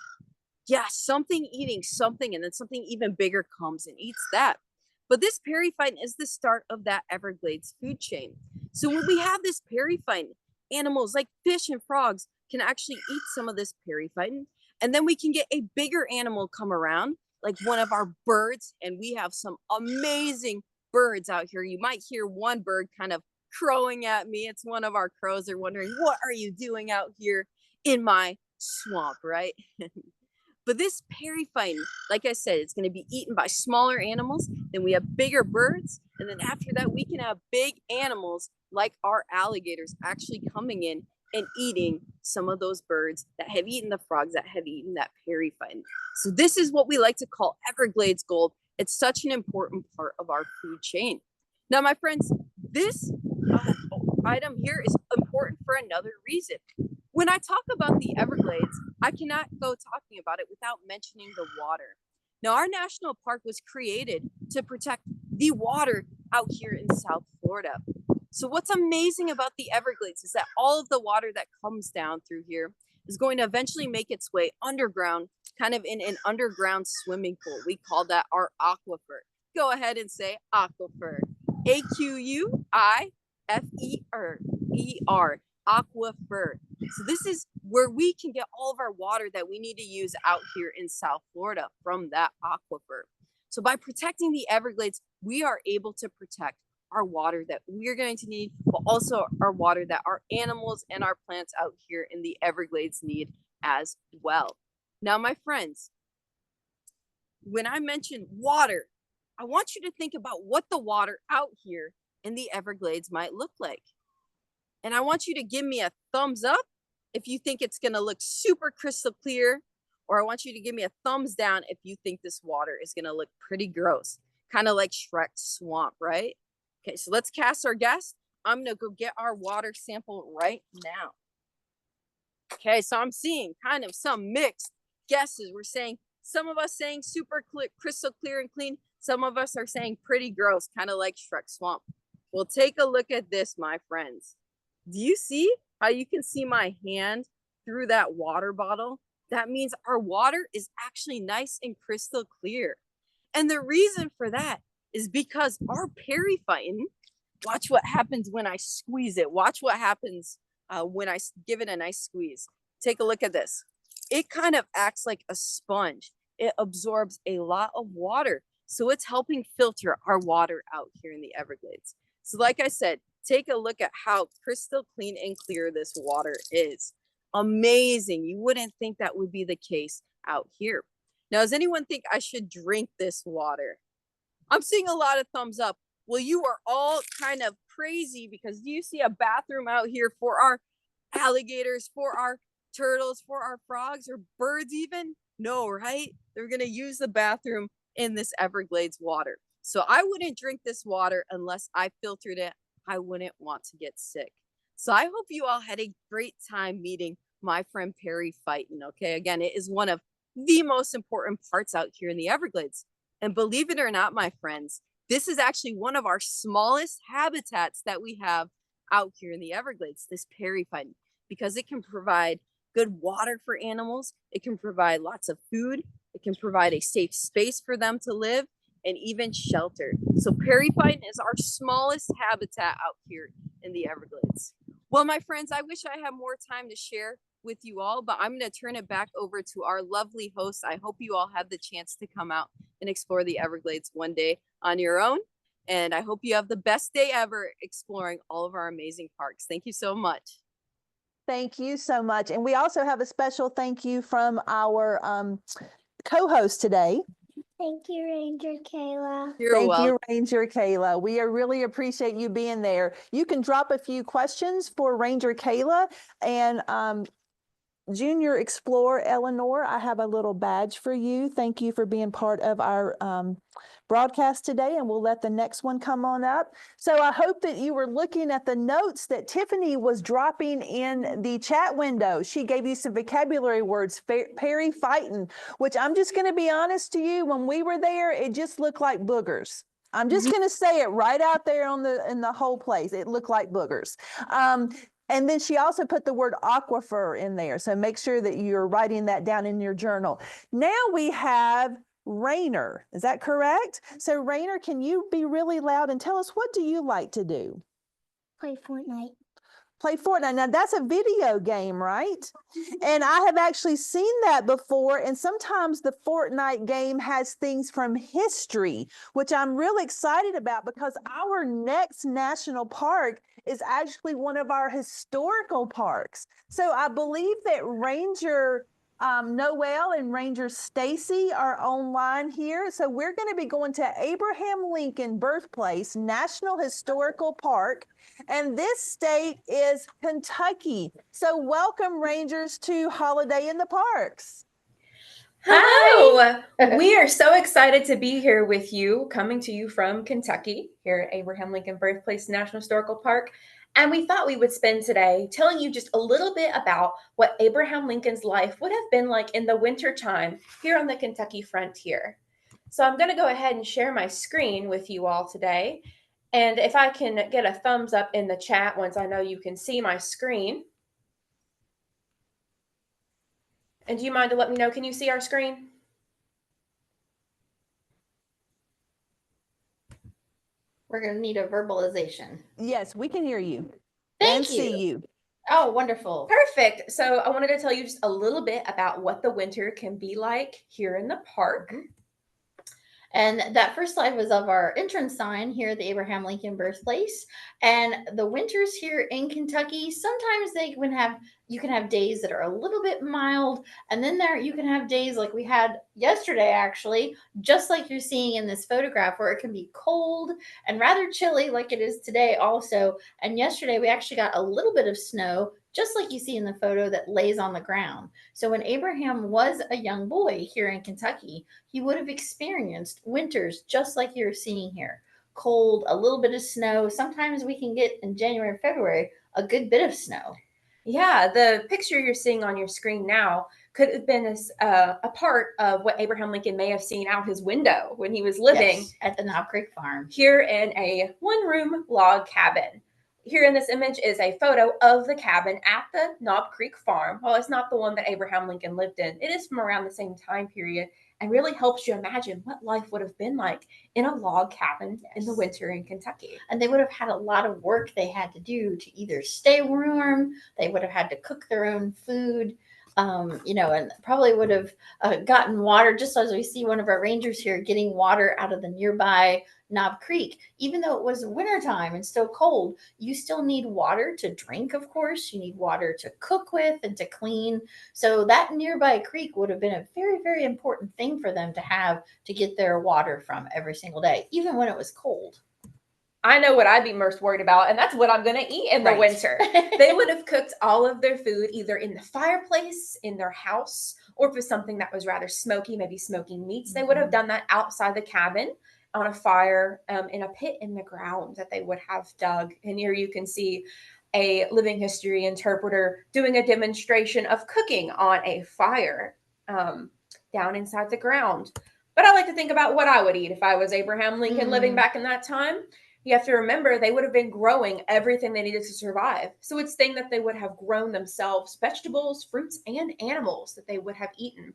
Yeah, something eating something, and then something even bigger comes and eats that. But this periphyton is the start of that Everglades food chain. So when we have this periphyton, animals like fish and frogs can actually eat some of this periphyton, and then we can get a bigger animal come around, like one of our birds, and we have some amazing birds out here. You might hear one bird kind of crowing at me. It's one of our crows. They're wondering, what are you doing out here in my swamp, right? But this periphyton, like I said, it's going to be eaten by smaller animals. Then we have bigger birds. And then after that, we can have big animals like our alligators actually coming in and eating some of those birds that have eaten the frogs, that have eaten that periphyton. So this is what we like to call Everglades gold. It's such an important part of our food chain. Now, my friends, this item here is important for another reason. When I talk about the Everglades, I cannot go talking about it without mentioning the water. Now, our national park was created to protect the water out here in South Florida. So what's amazing about the Everglades is that all of the water that comes down through here is going to eventually make its way underground, kind of in an underground swimming pool. We call that our aquifer. Go ahead and say aquifer. A-Q-U-I-F-E-R, aquifer. So this is where we can get all of our water that we need to use out here in South Florida from that aquifer. So by protecting the Everglades, we are able to protect our water that we're going to need, but also our water that our animals and our plants out here in the Everglades need as well. Now, my friends, when I mention water, I want you to think about what the water out here in the Everglades might look like. And I want you to give me a thumbs up if you think it's going to look super crystal clear, or I want you to give me a thumbs down if you think this water is going to look pretty gross, kind of like Shrek's swamp, right? Okay, so let's cast our guess. I'm going to go get our water sample right now. Okay, so I'm seeing kind of some mixed guesses. We're saying, some of us saying super crystal clear and clean. Some of us are saying pretty gross, kind of like Shrek's swamp. Well, take a look at this, my friends. Do you see how you can see my hand through that water bottle? That means our water is actually nice and crystal clear. And the reason for that is because our periphyton, watch what happens when I squeeze it. Watch what happens when I give it a nice squeeze. Take a look at this. It kind of acts like a sponge. It absorbs a lot of water. So it's helping filter our water out here in the Everglades. So like I said, take a look at how crystal clean and clear this water is. Amazing. You wouldn't think that would be the case out here. Now, does anyone think I should drink this water? I'm seeing a lot of thumbs up. Well, you are all kind of crazy because do you see a bathroom out here for our alligators, for our turtles, for our frogs, or birds even? No, right? They're going to use the bathroom in this Everglades water. So I wouldn't drink this water unless I filtered it. I wouldn't want to get sick. So I hope you all had a great time meeting my friend Perry Phyton. Okay, again, it is one of the most important parts out here in the Everglades. And believe it or not, my friends, this is actually one of our smallest habitats that we have out here in the Everglades, this periphyton, because it can provide good water for animals. It can provide lots of food. It can provide a safe space for them to live and even shelter. So periphyton is our smallest habitat out here in the Everglades. Well, my friends, I wish I had more time to share with you all, but I'm going to turn it back over to our lovely host. I hope you all have the chance to come out and explore the Everglades one day on your own. And I hope you have the best day ever exploring all of our amazing parks. Thank you so much. Thank you so much. And we also have a special thank you from our co-host today. Thank you, Ranger Kayla. You're Thank welcome. you, Ranger Kayla. We really appreciate you being there. You can drop a few questions for Ranger Kayla, and Junior Explorer Eleanor, I have a little badge for you. Thank you for being part of our broadcast today, and we'll let the next one come on up. So I hope that you were looking at the notes that Tiffany was dropping in the chat window. She gave you some vocabulary words, periphyton, which I'm just going to be honest to you, when we were there, it just looked like boogers. I'm just going to say it right out there in the whole place. It looked like boogers. And then she also put the word aquifer in there. So make sure that you're writing that down in your journal. Now we have Rainer. Is that correct? So Rainer, can you be really loud and tell us, what do you like to do? Play Fortnite. Play Fortnite. Now that's a video game, right? And I have actually seen that before. And sometimes the Fortnite game has things from history, which I'm really excited about, because our next national park is actually one of our historical parks. So I believe that Ranger Noel and Ranger Stacy are online here. So we're going to be going to Abraham Lincoln Birthplace National Historical Park. And this state is Kentucky. So welcome, Rangers, to Holiday in the Parks. Hello! We are so excited to be here with you, coming to you from Kentucky, here at Abraham Lincoln Birthplace National Historical Park. And we thought we would spend today telling you just a little bit about what Abraham Lincoln's life would have been like in the wintertime here on the Kentucky frontier. So I'm going to go ahead and share my screen with you all today. And if I can get a thumbs up in the chat once I know you can see my screen. And do you mind to let me know, can you see our screen? We're going to need a verbalization. Yes, we can hear you. Thank and you. see you. Oh, wonderful. Perfect. So I wanted to tell you just a little bit about what the winter can be like here in the park. And that first slide was of our entrance sign here at the Abraham Lincoln Birthplace. And the winters here in Kentucky, sometimes you can have days that are a little bit mild. And then you can have days like we had yesterday, actually, just like you're seeing in this photograph, where it can be cold and rather chilly like it is today also. And yesterday we actually got a little bit of snow, just like you see in the photo, that lays on the ground. So when Abraham was a young boy here in Kentucky, he would have experienced winters just like you're seeing here. Cold, a little bit of snow. Sometimes we can get in January and February a good bit of snow. Yeah, the picture you're seeing on your screen now could have been a part of what Abraham Lincoln may have seen out his window when he was living at the Knob Creek Farm here in a one-room log cabin. Here in this image is a photo of the cabin at the Knob Creek Farm. Well, it's not the one that Abraham Lincoln lived in. It is from around the same time period, and really helps you imagine what life would have been like in a log cabin in the winter in Kentucky. And they would have had a lot of work they had to do to either stay warm, they would have had to cook their own food, and probably would have gotten water, just as we see one of our rangers here getting water out of the nearby Knob Creek. Even though it was wintertime and still cold, you still need water to drink, of course. You need water to cook with and to clean. So that nearby creek would have been a very, very important thing for them to have to get their water from every single day, even when it was cold. I know what I'd be most worried about, and that's what I'm going to eat in the winter. They would have cooked all of their food either in the fireplace, in their house, or if it was something that was rather smoky, maybe smoking meats, they would have done that outside the cabin on a fire in a pit in the ground that they would have dug. And here you can see a living history interpreter doing a demonstration of cooking on a fire down inside the ground. But I like to think about what I would eat if I was Abraham Lincoln living back in that time. You have to remember they would have been growing everything they needed to survive. So it's thing that they would have grown themselves, vegetables, fruits, and animals that they would have eaten.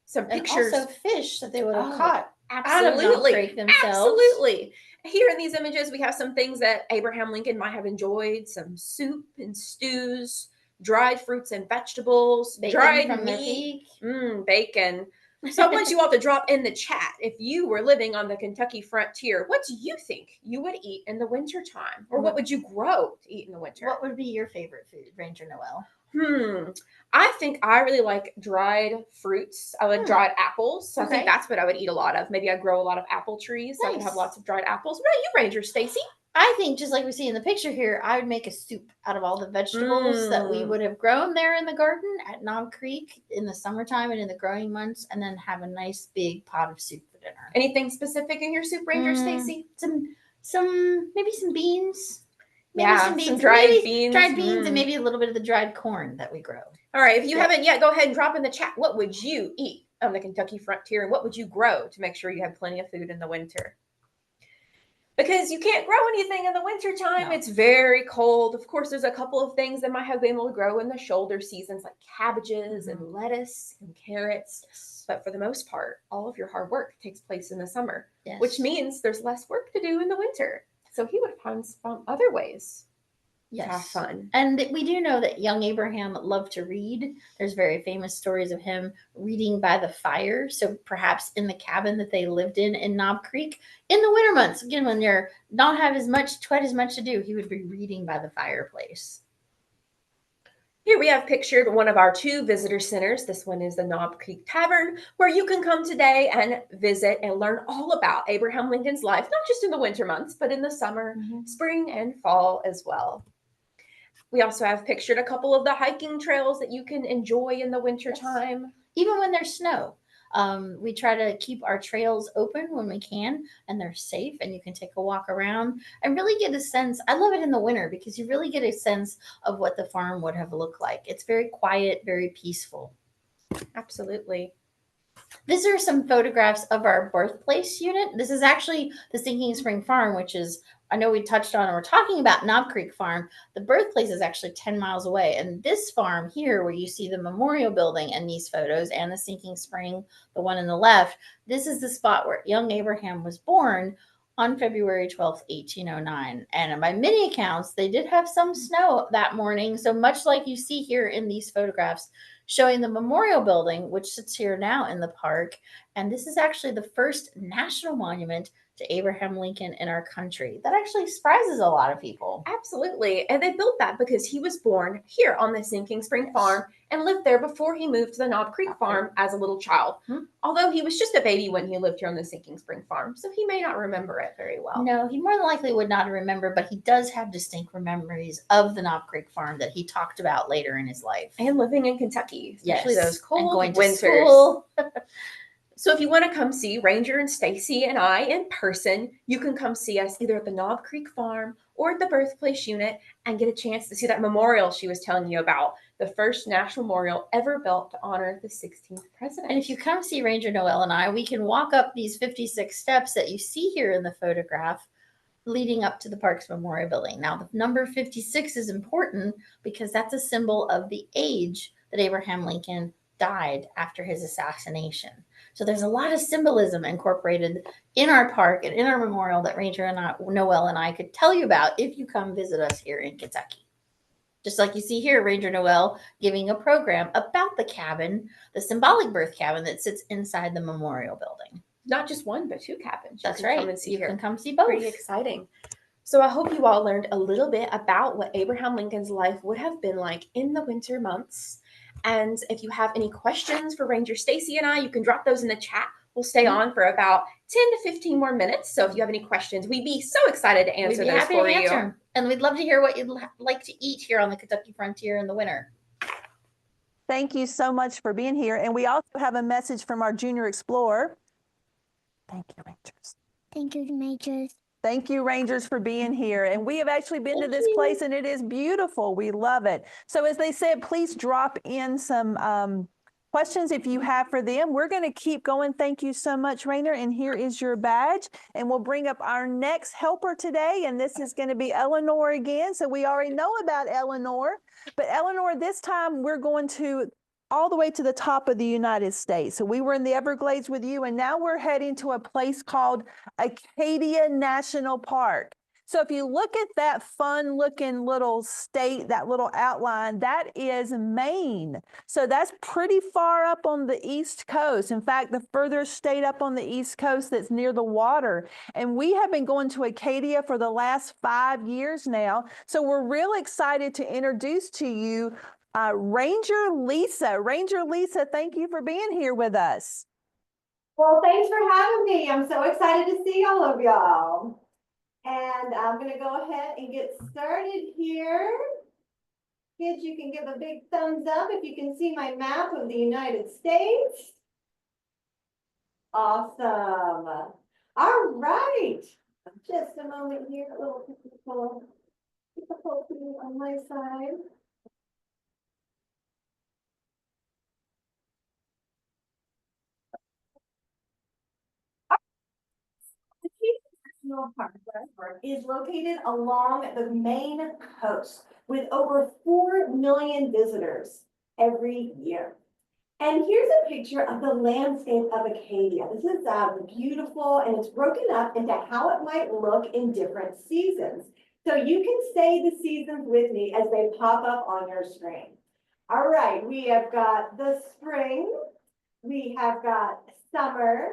Some And pictures. also fish that they would have Oh, caught out of Knob absolutely. Creek themselves. Absolutely. Here in these images, we have some things that Abraham Lincoln might have enjoyed, some soup and stews, dried fruits and vegetables, Bacon dried from their meat, peak. bacon. So I want you all to drop in the chat, if you were living on the Kentucky frontier, what do you think you would eat in the wintertime? Or what would you grow to eat in the winter? What would be your favorite food, Ranger Noel? I think I really like dried fruits. I like dried apples. So I think Okay. that's what I would eat a lot of. Maybe I grow a lot of apple trees. So I could have Nice. lots of dried apples. What about you, Ranger Stacy? I think just like we see in the picture here, I would make a soup out of all the vegetables that we would have grown there in the garden at Knob Creek in the summertime and in the growing months, and then have a nice big pot of soup for dinner. Anything specific in your soup, Ranger Stacy? Maybe some beans. Some dried beans. Dried beans and maybe a little bit of the dried corn that we grow. All right. If you haven't yet, go ahead and drop in the chat. What would you eat on the Kentucky frontier? And what would you grow to make sure you have plenty of food in the winter? Because you can't grow anything in the wintertime. No. It's very cold. Of course, there's a couple of things that might have been able to grow in the shoulder seasons, like cabbages and lettuce and carrots. Yes. But for the most part, all of your hard work takes place in the summer, which means there's less work to do in the winter. So he would find some other ways to have fun. And we do know that young Abraham loved to read. There's very famous stories of him reading by the fire. So perhaps in the cabin that they lived in Knob Creek, in the winter months, again, when they're not have quite as much to do, he would be reading by the fireplace. Here we have pictured one of our 2 visitor centers. This one is the Knob Creek Tavern, where you can come today and visit and learn all about Abraham Lincoln's life, not just in the winter months, but in the summer, spring, and fall as well. We also have pictured a couple of the hiking trails that you can enjoy in the winter time. Even when there's snow. We try to keep our trails open when we can, and they're safe, and you can take a walk around and really get a sense. I love it in the winter because you really get a sense of what the farm would have looked like. It's very quiet, very peaceful. Absolutely. These are some photographs of our birthplace unit. This is actually the Sinking Spring Farm, which is, I know we touched on, and we're talking about Knob Creek Farm. The birthplace is actually 10 miles away. And this farm here, where you see the memorial building in these photos and the Sinking Spring, the one on the left, this is the spot where young Abraham was born on February 12th, 1809. And by many accounts, they did have some snow that morning. So much like you see here in these photographs, showing the memorial building, which sits here now in the park. And this is actually the first national monument to Abraham Lincoln in our country. That actually surprises a lot of people. Absolutely. And they built that because he was born here on the Sinking Spring Farm and lived there before he moved to the Knob Creek Farm as a little child. Although he was just a baby when he lived here on the Sinking Spring Farm, so he may not remember it very well. No, he more than likely would not remember, but he does have distinct memories of the Knob Creek Farm that he talked about later in his life. And living in Kentucky, especially those cold and going winters. To school. So if you want to come see Ranger and Stacy and I in person, you can come see us either at the Knob Creek Farm or at the Birthplace Unit and get a chance to see that memorial she was telling you about, the first national memorial ever built to honor the 16th president. And if you come see Ranger Noel and I, we can walk up these 56 steps that you see here in the photograph leading up to the park's memorial building. Now, the number 56 is important because that's a symbol of the age that Abraham Lincoln died after his assassination. So there's a lot of symbolism incorporated in our park and in our memorial that Ranger Noel and I could tell you about if you come visit us here in Kentucky. Just like you see here, Ranger Noel giving a program about the cabin, the symbolic birth cabin that sits inside the memorial building. Not just one, but 2 cabins. That's right. You can come see both. Pretty exciting. So I hope you all learned a little bit about what Abraham Lincoln's life would have been like in the winter months. And if you have any questions for Ranger Stacy and I, you can drop those in the chat. We'll stay on for about 10 to 15 more minutes. So if you have any questions, we'd be so excited to answer those for you. And we'd love to hear what you'd like to eat here on the Kentucky frontier in the winter. Thank you so much for being here. And we also have a message from our Junior Explorer. Thank you, Rangers. Thank you, Rangers. Thank you, Rangers, for being here. And we have actually been to this place, and it is beautiful. We love it. So as they said, please drop in some questions if you have for them. We're going to keep going. Thank you so much, Rainer. And here is your badge. And we'll bring up our next helper today. And this is going to be Eleanor again. So we already know about Eleanor. But Eleanor, this time we're going to all the way to the top of the United States. So we were in the Everglades with you, and now we're heading to a place called Acadia National Park. So if you look at that fun looking little state, that little outline, that is Maine. So that's pretty far up on the East Coast. In fact, the furthest state up on the East Coast that's near the water. And we have been going to Acadia for the last 5 years now. So we're real excited to introduce to you Ranger Lisa. Ranger Lisa, thank you for being here with us. Well, thanks for having me. I'm so excited to see all of y'all. And I'm going to go ahead and get started here. Kids, you can give a big thumbs up if you can see my map of the United States. Awesome. All right. Just a moment here, a little technical difficulty on my side. National Park is located along the Maine coast with over 4 million visitors every year. And here's a picture of the landscape of Acadia. This is beautiful, and it's broken up into how it might look in different seasons. So you can say the seasons with me as they pop up on your screen. All right, we have got the spring, we have got summer,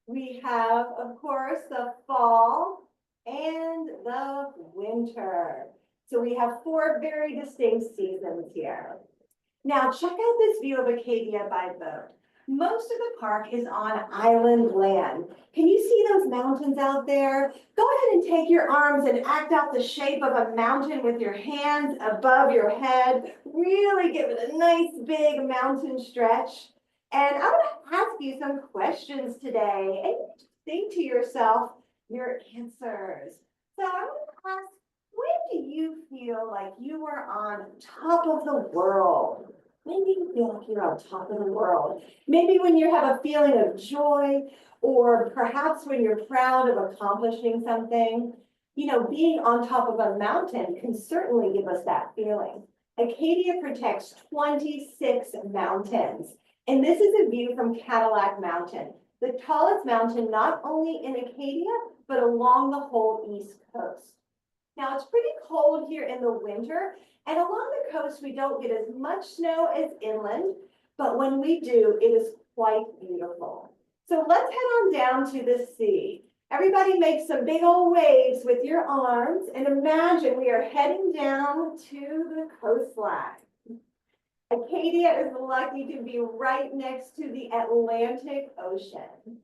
we have, of course, the fall and the winter. So we have 4 very distinct seasons here. Now, check out this view of Acadia by boat. Most of the park is on island land. Can you see those mountains out there? Go ahead and take your arms and act out the shape of a mountain with your hands above your head. Really give it a nice big mountain stretch. And I'm going to ask you some questions today, and you just think to yourself your answers. So I'm going to ask, when do you feel like you are on top of the world? Maybe you feel like you're on top of the world. Maybe when you have a feeling of joy, or perhaps when you're proud of accomplishing something. You know, being on top of a mountain can certainly give us that feeling. Acadia protects 26 mountains. And this is a view from Cadillac Mountain, the tallest mountain not only in Acadia, but along the whole East Coast. Now, it's pretty cold here in the winter, and along the coast, we don't get as much snow as inland, but when we do, it is quite beautiful. So let's head on down to the sea. Everybody make some big old waves with your arms, and imagine we are heading down to the coastline. Acadia is lucky to be right next to the Atlantic Ocean.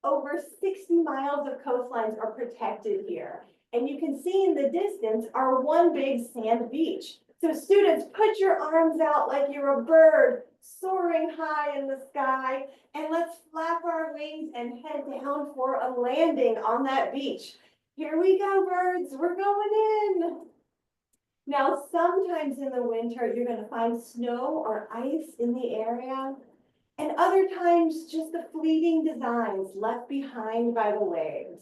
Over 60 miles of coastlines are protected here. And you can see in the distance our one big sand beach. So students, put your arms out like you're a bird soaring high in the sky. And let's flap our wings and head down for a landing on that beach. Here we go, birds, we're going in. Now, sometimes in the winter, you're going to find snow or ice in the area, and other times just the fleeting designs left behind by the waves.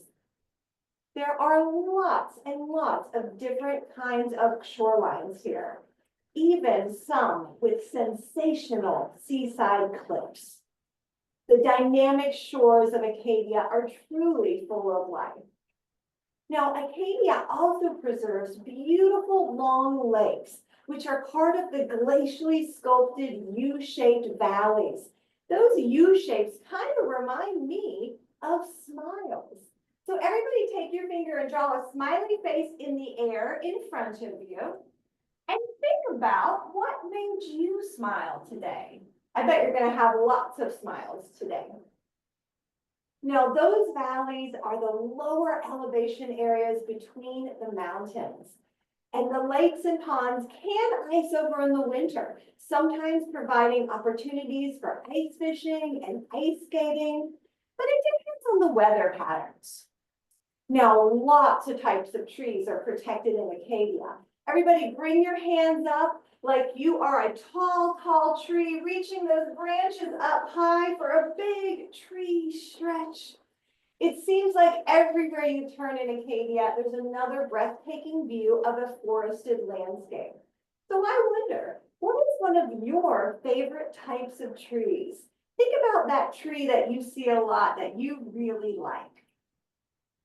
There are lots and lots of different kinds of shorelines here, even some with sensational seaside cliffs. The dynamic shores of Acadia are truly full of life. Now, Acadia also preserves beautiful long lakes, which are part of the glacially sculpted U-shaped valleys. Those U-shapes kind of remind me of smiles. So everybody take your finger and draw a smiley face in the air in front of you. And think about what made you smile today. I bet you're going to have lots of smiles today. Now, those valleys are the lower elevation areas between the mountains. And the lakes and ponds can ice over in the winter, sometimes providing opportunities for ice fishing and ice skating, but it depends on the weather patterns. Now, lots of types of trees are protected in Acadia. Everybody bring your hands up like you are a tall, tall tree reaching those branches up high for a big tree stretch. It seems like everywhere you turn in Acadia, there's another breathtaking view of a forested landscape. So I wonder, what is one of your favorite types of trees? Think about that tree that you see a lot that you really like.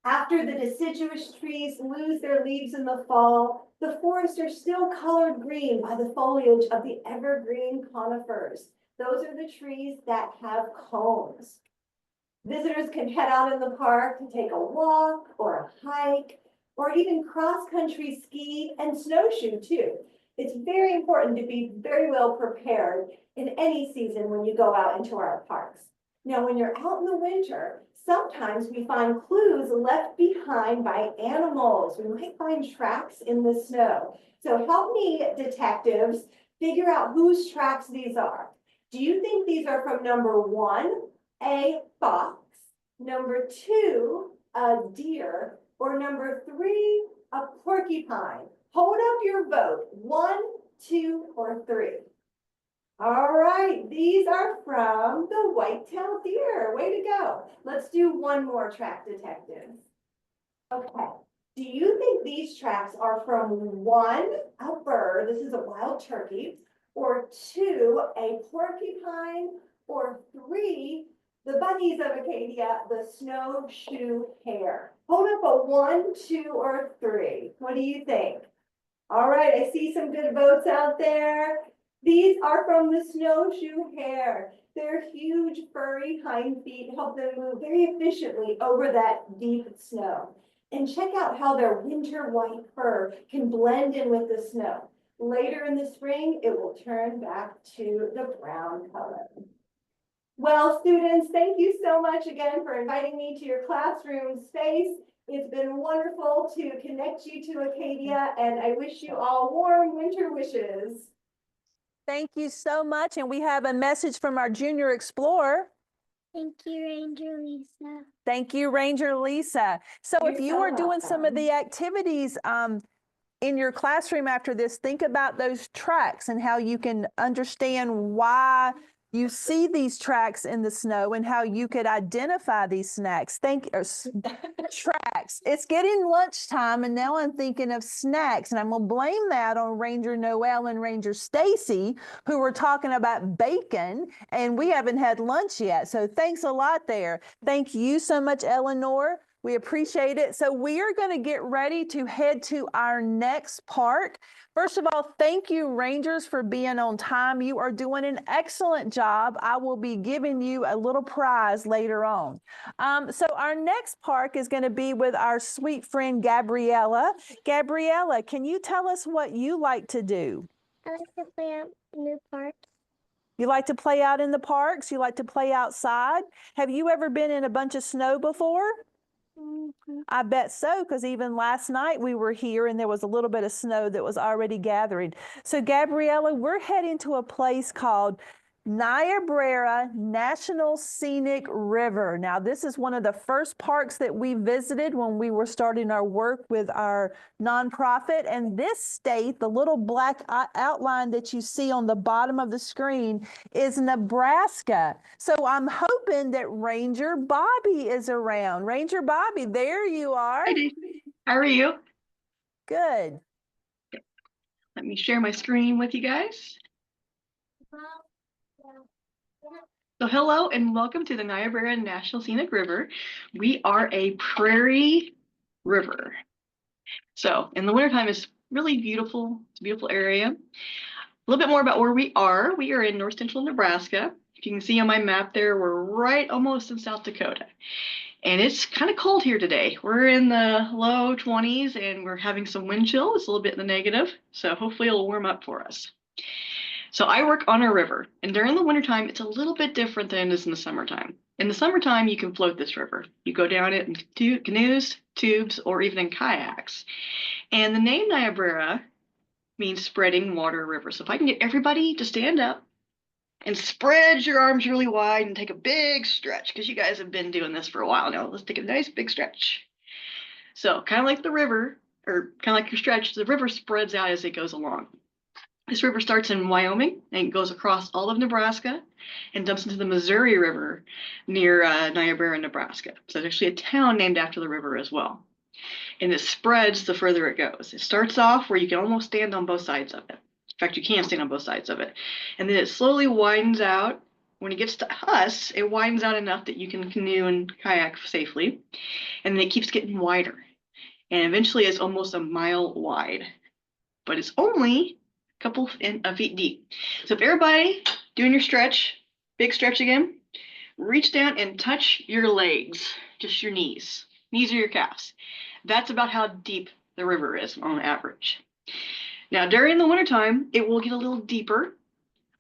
After the deciduous trees lose their leaves in the fall, the forests are still colored green by the foliage of the evergreen conifers. Those are the trees that have cones. Visitors can head out in the park to take a walk or a hike, or even cross-country ski and snowshoe too. It's very important to be very well prepared in any season when you go out into our parks. Now, when you're out in the winter, sometimes we find clues left behind by animals. We might find tracks in the snow. So help me, detectives, figure out whose tracks these are. Do you think these are from number 1, a fox, number 2, a deer, or number 3, a porcupine? Hold up your vote, 1, 2, or 3. All right, these are from the white-tailed deer. Way to go. Let's do one more track, detectives. Okay. Do you think these tracks are from 1, a bird, this is a wild turkey, or 2, a porcupine, or 3, the bunnies of Acadia, the snowshoe hare? Hold up a 1, 2, or 3. What do you think? All right, I see some good votes out there. These are from the snowshoe hare. Their huge furry hind feet help them move very efficiently over that deep snow. And check out how their winter white fur can blend in with the snow. Later in the spring, it will turn back to the brown color. Well, students, thank you so much again for inviting me to your classroom space. It's been wonderful to connect you to Acadia, and I wish you all warm winter wishes. Thank you so much. And we have a message from our junior explorer. Thank you, Ranger Lisa. Thank you, Ranger Lisa. So if you are doing some of the activities in your classroom after this, think about those tracks and how you can understand why you see these tracks in the snow and how you could identify these tracks. It's getting lunchtime and now I'm thinking of snacks, and I'm gonna blame that on Ranger Noel and Ranger Stacy, who were talking about bacon, and we haven't had lunch yet. So thanks a lot there. Thank you so much, Eleanor. We appreciate it. So we are going to get ready to head to our next park. First of all, thank you, Rangers, for being on time. You are doing an excellent job. I will be giving you a little prize later on. So our next park is going to be with our sweet friend, Gabriella. Gabriella, can you tell us what you like to do? I like to play out in the park. You like to play out in the parks? You like to play outside? Have you ever been in a bunch of snow before? I bet so, because even last night we were here and there was a little bit of snow that was already gathering. So Gabriella, we're heading to a place called Niobrara National Scenic River. Now, this is one of the first parks that we visited when we were starting our work with our nonprofit. And this state, the little black outline that you see on the bottom of the screen, is Nebraska. So I'm hoping that Ranger Bobby is around. Ranger Bobby, there you are. Hi, Daisy. How are you? Good. Let me share my screen with you guys. So hello and welcome to the Niobrara National Scenic River. We are a prairie river. So in the wintertime, it's really beautiful. It's a beautiful area. A little bit more about where we are. We are in north central Nebraska. If you can see on my map there, we're right almost in South Dakota. And it's kind of cold here today. We're in the low 20s and we're having some wind chill. It's a little bit in the negative. So hopefully it'll warm up for us. So I work on a river, and during the wintertime, it's a little bit different than it is in the summertime. In the summertime, you can float this river. You go down it in canoes, tubes, or even in kayaks. And the name Niobrara means spreading water river. So if I can get everybody to stand up and spread your arms really wide and take a big stretch, because you guys have been doing this for a while now. Let's take a nice big stretch. So kind of like the river, or kind of like your stretch, the river spreads out as it goes along. This river starts in Wyoming and goes across all of Nebraska and dumps into the Missouri River near Niobrara, Nebraska. So there's actually a town named after the river as well. And it spreads the further it goes. It starts off where you can almost stand on both sides of it. In fact, you can stand on both sides of it. And then it slowly widens out. When it gets to us, it widens out enough that you can canoe and kayak safely. And then it keeps getting wider. And eventually it's almost a mile wide. But it's only a couple of feet deep. So if everybody doing your stretch, big stretch again, reach down and touch your legs, just your knees. Knees or your calves. That's about how deep the river is on average. Now, during the wintertime, it will get a little deeper,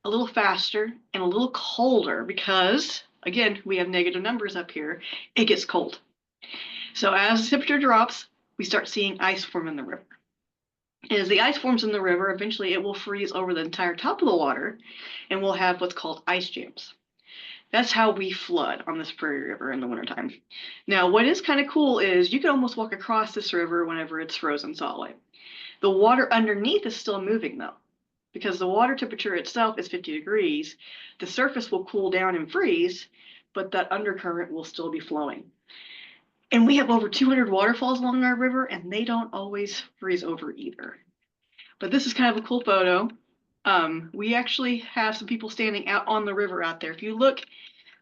a little faster, and a little colder because, again, we have negative numbers up here. It gets cold. So as the temperature drops, we start seeing ice form in the river. And as the ice forms in the river, eventually it will freeze over the entire top of the water, and we'll have what's called ice jams. That's how we flood on this prairie river in the wintertime. Now, what is kind of cool is you can almost walk across this river whenever it's frozen solid. The water underneath is still moving though, because the water temperature itself is 50 degrees. The surface will cool down and freeze, but that undercurrent will still be flowing. And we have over 200 waterfalls along our river, and they don't always freeze over either. But this is kind of a cool photo. We actually have some people standing out on the river out there. If you look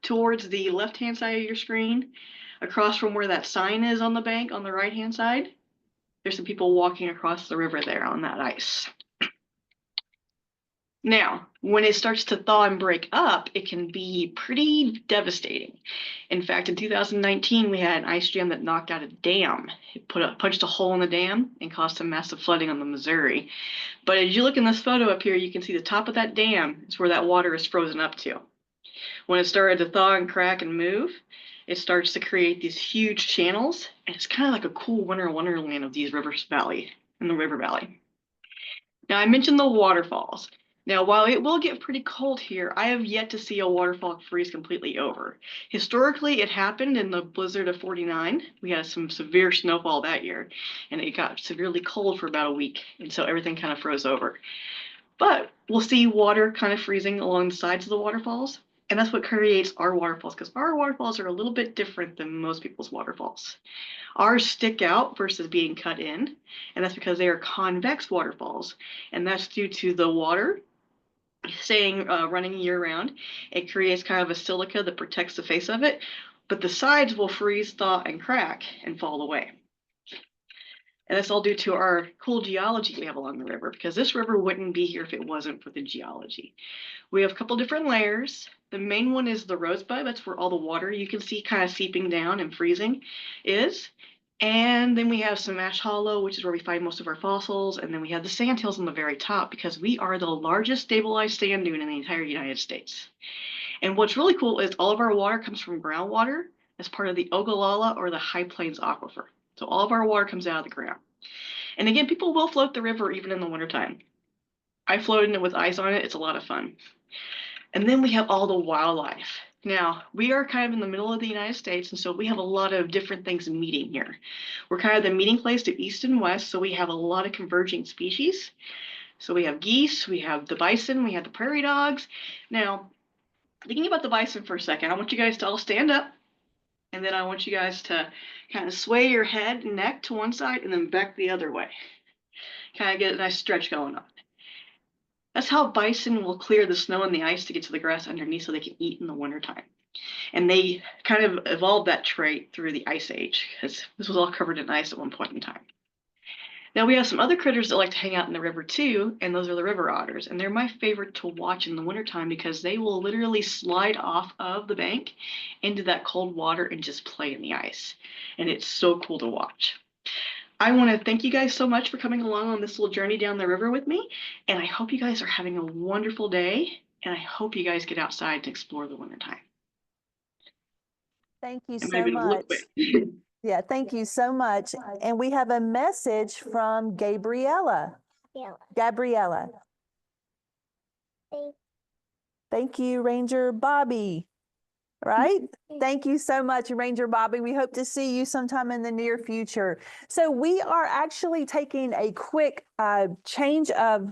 towards the left-hand side of your screen, across from where that sign is on the bank on the right-hand side, there's some people walking across the river there on that ice. Now, when it starts to thaw and break up, it can be pretty devastating. In fact, in 2019, we had an ice jam that knocked out a dam. It punched a hole in the dam and caused some massive flooding on the Missouri. But as you look in this photo up here, you can see the top of that dam is where that water is frozen up to. When it started to thaw and crack and move, it starts to create these huge channels, and it's kind of like a cool winter wonderland of these rivers valley, in the river valley. Now, I mentioned the waterfalls. Now, while it will get pretty cold here, I have yet to see a waterfall freeze completely over. Historically, it happened in the blizzard of '49. We had some severe snowfall that year, and it got severely cold for about a week, and so everything kind of froze over. But we'll see water kind of freezing along the sides of the waterfalls, and that's what creates our waterfalls, because our waterfalls are a little bit different than most people's waterfalls. Ours stick out versus being cut in, and that's because they are convex waterfalls, and that's due to the water staying running year round. It creates kind of a silica that protects the face of it, but the sides will freeze, thaw, and crack and fall away. And that's all due to our cool geology we have along the river, because this river wouldn't be here if it wasn't for the geology. We have a couple different layers. The main one is the rosebud. That's where all the water you can see kind of seeping down and freezing is. And then we have some ash hollow, which is where we find most of our fossils. And then we have the sandhills on the very top, because we are the largest stabilized sand dune in the entire United States. And what's really cool is all of our water comes from groundwater as part of the Ogallala or the High Plains Aquifer. So all of our water comes out of the ground. And again, people will float the river even in the wintertime. I floated in it with ice on it. It's a lot of fun. And then we have all the wildlife. Now, we are kind of in the middle of the United States, and so we have a lot of different things meeting here. We're kind of the meeting place to east and west, so we have a lot of converging species. So we have geese, we have the bison, we have the prairie dogs. Now, thinking about the bison for a second, I want you guys to all stand up, and then I want you guys to kind of sway your head and neck to one side and then back the other way. Kind of get a nice stretch going on. That's how bison will clear the snow and the ice to get to the grass underneath so they can eat in the wintertime. And they kind of evolved that trait through the Ice Age, because this was all covered in ice at one point in time. Now we have some other critters that like to hang out in the river too, and those are the river otters. And they're my favorite to watch in the wintertime because they will literally slide off of the bank into that cold water and just play in the ice. And it's so cool to watch. I want to thank you guys so much for coming along on this little journey down the river with me. And I hope you guys are having a wonderful day. And I hope you guys get outside to explore the wintertime. Thank you Am I so able to look much. quick? Yeah, thank you so much. And we have a message from Gabriella. Gabriella. Thank you, Ranger Bobby. right? Thank you so much, Ranger Bobby. We hope to see you sometime in the near future. So we are actually taking a quick change of,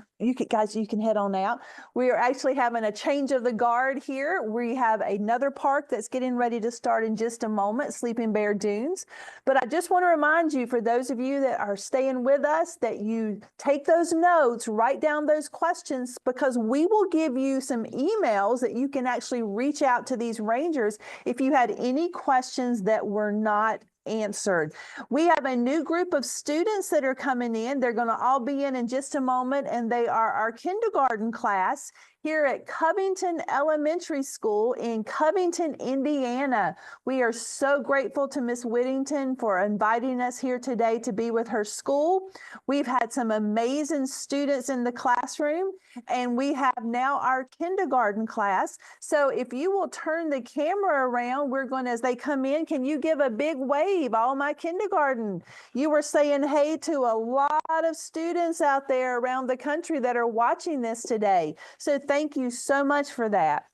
guys, you can head on out. We are actually having a change of the guard here. We have another park that's getting ready to start in just a moment, Sleeping Bear Dunes. But I just want to remind you, for those of you that are staying with us, that you take those notes, write down those questions, because we will give you some emails that you can actually reach out to these rangers if you had any questions that were not answered. We have a new group of students that are coming in. They're going to all be in just a moment, and they are our kindergarten class here at Covington Elementary School in Covington, Indiana. We are so grateful to Miss Whittington for inviting us here today to be with her school. We've had some amazing students in the classroom, and we have now our kindergarten class. So if you will turn the camera around, we're going to, as they come in, can you give a big wave, all my kindergarten? You were saying hey to a lot of students out there around the country that are watching this today. So thank you so much for that.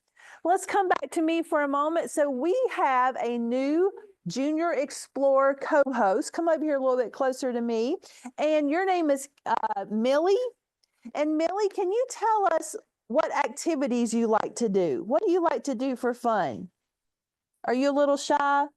Let's come back to me for a moment. So we have a new Junior Explorer co-host. Come over here a little bit closer to me. And your name is Millie. And Millie, can you tell us what activities you like to do? What do you like to do for fun? Are you a little shy?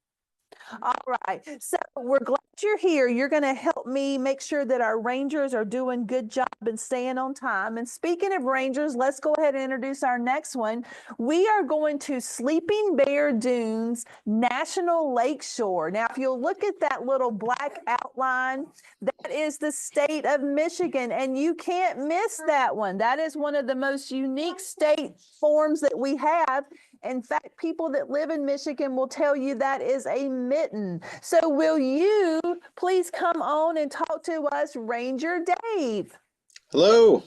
All right, so we're glad you're here. You're going to help me make sure that our rangers are doing a good job and staying on time. And speaking of rangers, let's go ahead and introduce our next one. We are going to Sleeping Bear Dunes National Lakeshore. Now, if you'll look at that little black outline, that is the state of Michigan, and you can't miss that one. That is one of the most unique state forms that we have. In fact, people that live in Michigan will tell you that is a mitten. So will you please come on and talk to us, Ranger Dave? Hello.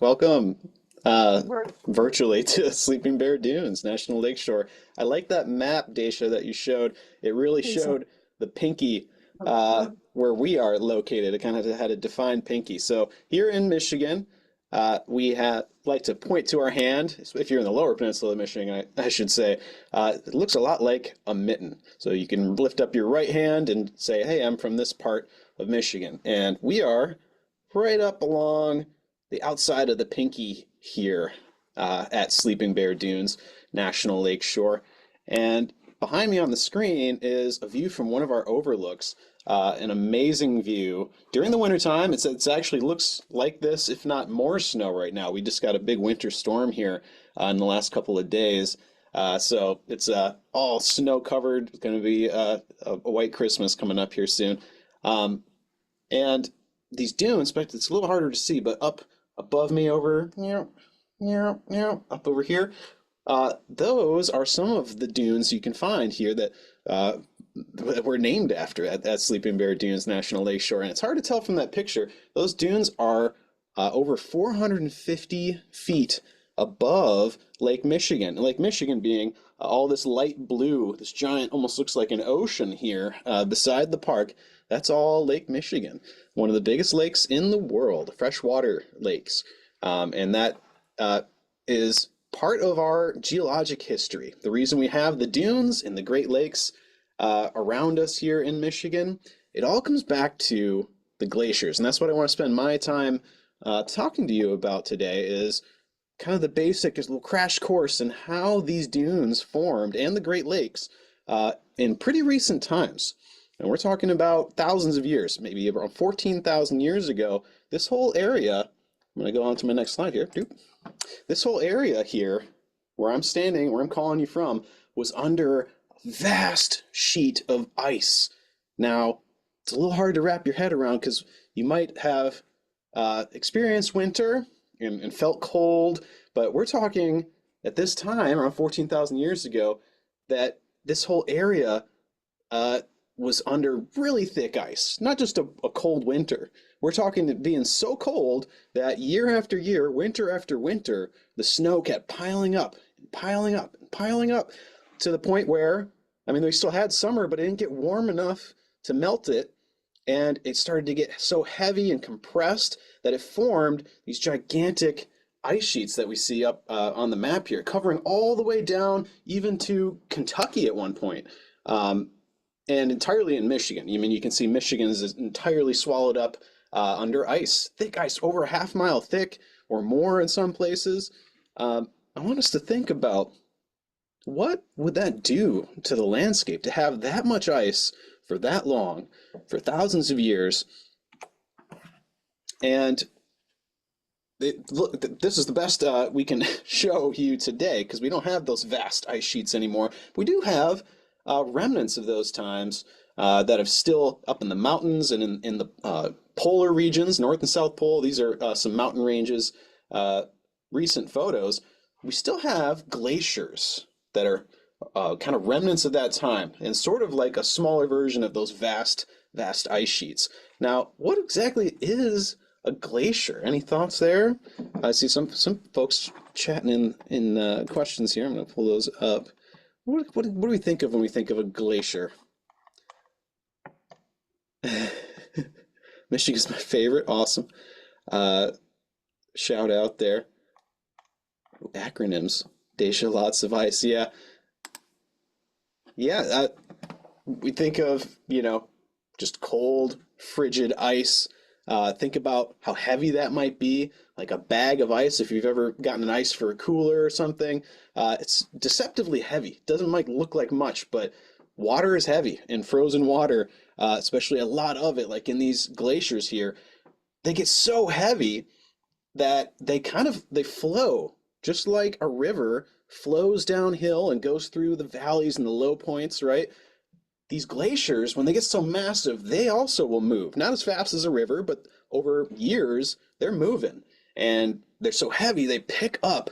Welcome virtually to Sleeping Bear Dunes National Lakeshore. I like that map, Daisha, that you showed. It really showed the pinky where we are located. It kind of had a defined pinky. So here in Michigan, we like to point to our hand. If you're in the lower peninsula of Michigan, I should say, it looks a lot like a mitten. So you can lift up your right hand and say, hey, I'm from this part of Michigan. And we are right up along the outside of the pinky here at Sleeping Bear Dunes National Lakeshore. And behind me on the screen is a view from one of our overlooks. An amazing view. During the wintertime, it actually looks like this, if not more snow right now. We just got a big winter storm here in the last couple of days. So it's all snow covered. It's going to be a white Christmas coming up here soon. And these dunes, but it's a little harder to see, but up above me over, up over here, those are some of the dunes you can find here that were named after at Sleeping Bear Dunes National Lakeshore. And it's hard to tell from that picture. Those dunes are over 450 feet above Lake Michigan. Lake Michigan being all this light blue, this giant, almost looks like an ocean here beside the park. That's all Lake Michigan, one of the biggest lakes in the world, freshwater lakes. And that is part of our geologic history. The reason we have the dunes and the Great Lakes around us here in Michigan, it all comes back to the glaciers. And that's what I want to spend my time talking to you about today, is kind of the basic, is a little crash course in how these dunes formed and the Great Lakes in pretty recent times. And we're talking about thousands of years, maybe around 14,000 years ago. This whole area, I'm going to go on to my next slide here. This whole area here, where I'm standing, where I'm calling you from, was under a vast sheet of ice. Now, it's a little hard to wrap your head around because you might have experienced winter and felt cold, but we're talking at this time, around 14,000 years ago, that this whole area was under really thick ice, not just a cold winter. We're talking being so cold that year after year, winter after winter, the snow kept piling up and piling up and piling up to the point where, I mean, we still had summer, but it didn't get warm enough to melt it. And it started to get so heavy and compressed that it formed these gigantic ice sheets that we see up on the map here, covering all the way down even to Kentucky at one point, and entirely in Michigan. I mean, you can see Michigan is entirely swallowed up under ice, thick ice, over a half-mile thick or more in some places. I want us to think about, what would that do to the landscape to have that much ice for that long, for thousands of years? And look, this is the best we can show you today, because we don't have those vast ice sheets anymore. We do have remnants of those times that have still up in the mountains and in the polar regions, North and South Pole. These are some mountain ranges, recent photos. We still have glaciers that are kind of remnants of that time, and sort of like a smaller version of those vast ice sheets. Now, what exactly is a glacier? Any thoughts there? I see some folks chatting in questions here. I'm going to pull those up. What do we think of when we think of a glacier? Michigan's my favorite. Awesome. Shout out there. Acronyms. Dacia, lots of ice. Yeah. Yeah. We think of, just cold, frigid ice. Think about how heavy that might be, like a bag of ice. If you've ever gotten an ice for a cooler or something, it's deceptively heavy. It doesn't look like much, but water is heavy, and frozen water, especially a lot of it, like in these glaciers here, they get so heavy that they flow, just like a river flows downhill and goes through the valleys and the low points, right? These glaciers, when they get so massive, they also will move. Not as fast as a river, but over years, they're moving. And they're so heavy, they pick up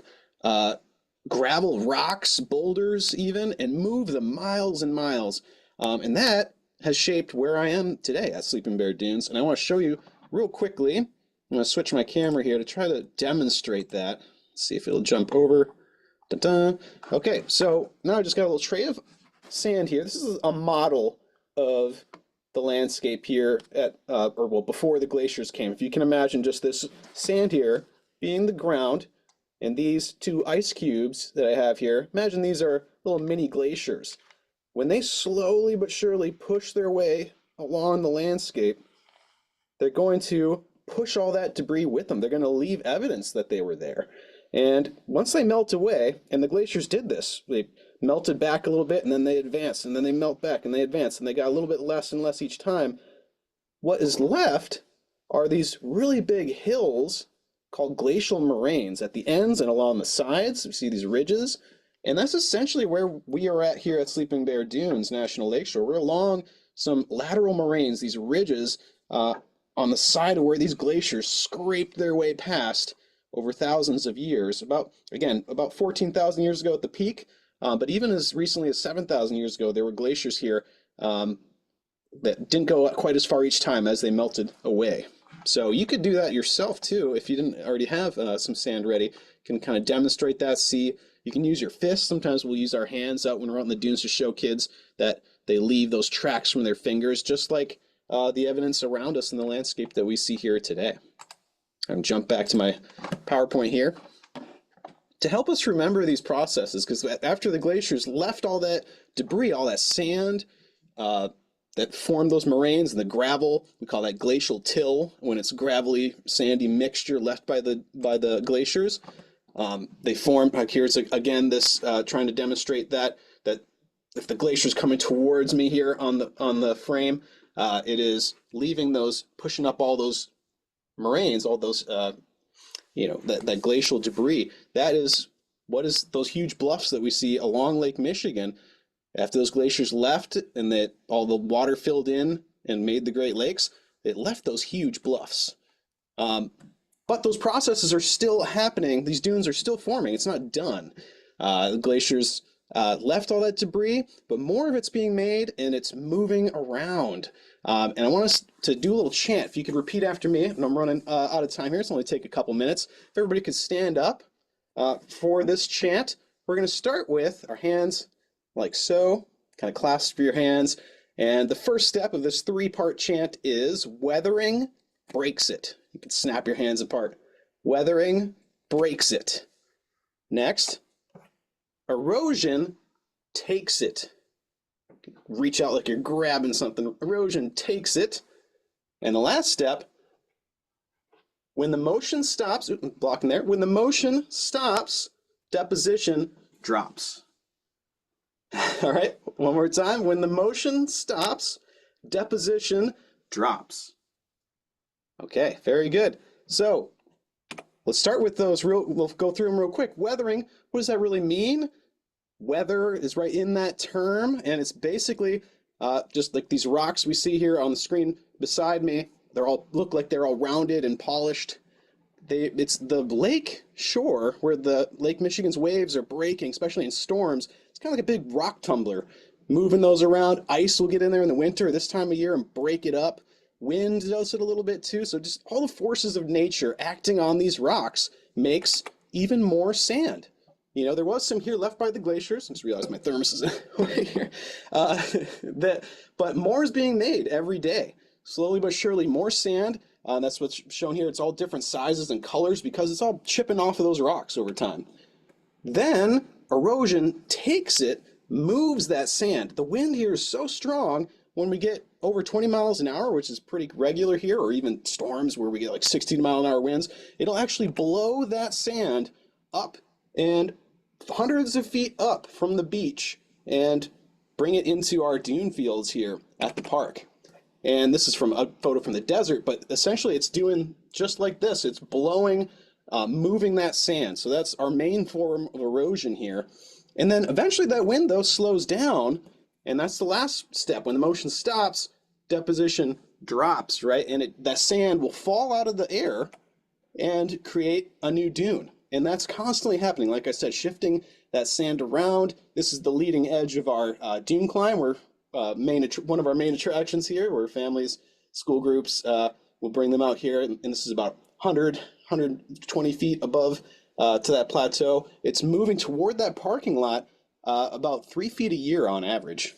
gravel, rocks, boulders even, and move them miles and miles. And that has shaped where I am today at Sleeping Bear Dunes. And I want to show you real quickly. I'm going to switch my camera here to try to demonstrate that. Let's see if it'll jump over. Dun-dun. Okay, so now I just got a little tray of sand here. This is a model of the landscape here before the glaciers came. If you can imagine just this sand here being the ground, and these two ice cubes that I have here, imagine these are little mini glaciers. When they slowly but surely push their way along the landscape, they're going to push all that debris with them. They're going to leave evidence that they were there. And once they melt away, and the glaciers did this, they melted back a little bit, and then they advanced, and then they melt back, and they advance, and they got a little bit less and less each time. What is left are these really big hills called glacial moraines at the ends and along the sides. You see these ridges, and that's essentially where we are at here at Sleeping Bear Dunes National Lakeshore. We're along some lateral moraines, these ridges on the side of where these glaciers scraped their way past over thousands of years. About 14,000 years ago at the peak, but even as recently as 7,000 years ago, there were glaciers here that didn't go quite as far each time as they melted away. So you could do that yourself too if you didn't already have some sand ready. You can kind of demonstrate that. See, you can use your fists. Sometimes we'll use our hands out when we're out in the dunes to show kids that they leave those tracks from their fingers, just like the evidence around us in the landscape that we see here today. I'm jump back to my PowerPoint here to help us remember these processes, because after the glaciers left all that debris, all that sand that formed those moraines and the gravel, we call that glacial till when it's gravelly, sandy mixture left by the glaciers. They formed, like here's again this trying to demonstrate that if the glacier's coming towards me here on the frame, it is leaving those, pushing up all those moraines, all those that glacial debris. That is what is those huge bluffs that we see along Lake Michigan. After those glaciers left and that all the water filled in and made the Great Lakes, it left those huge bluffs. But those processes are still happening. These dunes are still forming. It's not done. The glaciers left all that debris, but more of it's being made and it's moving around. And I want us to do a little chant. If you could repeat after me, and I'm running out of time here. It's only take a couple minutes. If everybody could stand up for this chant. We're going to start with our hands like so, kind of clasp your hands. And the first step of this 3-part chant is weathering breaks it. You can snap your hands apart. Weathering breaks it. Next, erosion takes it. Reach out like you're grabbing something. Erosion takes it. And the last step, when the motion stops, blocking there, when the motion stops, deposition drops. All right, one more time. When the motion stops, deposition drops. Okay, very good. So let's start with those we'll go through them real quick. Weathering, what does that really mean? Weather is right in that term, and it's basically just like these rocks we see here on the screen beside me. Look like they're all rounded and polished. It's the lake shore where the Lake Michigan's waves are breaking, especially in storms. It's kind of like a big rock tumbler, moving those around. Ice will get in there in the winter this time of year and break it up. Wind does it a little bit too. So just all the forces of nature acting on these rocks makes even more sand. You know, there was some here left by the glaciers. I just realized my thermos is away here. But more is being made every day. Slowly but surely, more sand. That's what's shown here. It's all different sizes and colors because it's all chipping off of those rocks over time. Then erosion takes it, moves that sand. The wind here is so strong when we get over 20 miles an hour, which is pretty regular here, or even storms where we get like 60-mile-an-hour winds, it'll actually blow that sand up and hundreds of feet up from the beach and bring it into our dune fields here at the park. And this is from a photo from the desert, but essentially it's doing just like this. It's blowing, moving that sand. So that's our main form of erosion here. And then eventually that wind, though, slows down. And that's the last step. When the motion stops, deposition drops, right? And that sand will fall out of the air and create a new dune. And that's constantly happening. Like I said, shifting that sand around. This is the leading edge of our dune climb. We're one of our main attractions here, where families, school groups will bring them out here. And this is about 120 feet above to that plateau. It's moving toward that parking lot about 3 feet a year on average.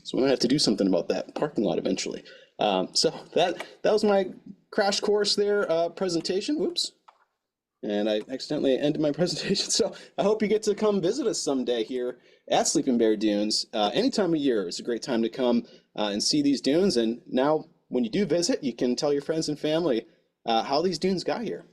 So we're gonna have to do something about that parking lot eventually. So that was my crash course there presentation. Whoops. And I accidentally ended my presentation. So I hope you get to come visit us someday here at Sleeping Bear Dunes. Any time of year is a great time to come and see these dunes. And now when you do visit, you can tell your friends and family how these dunes got here.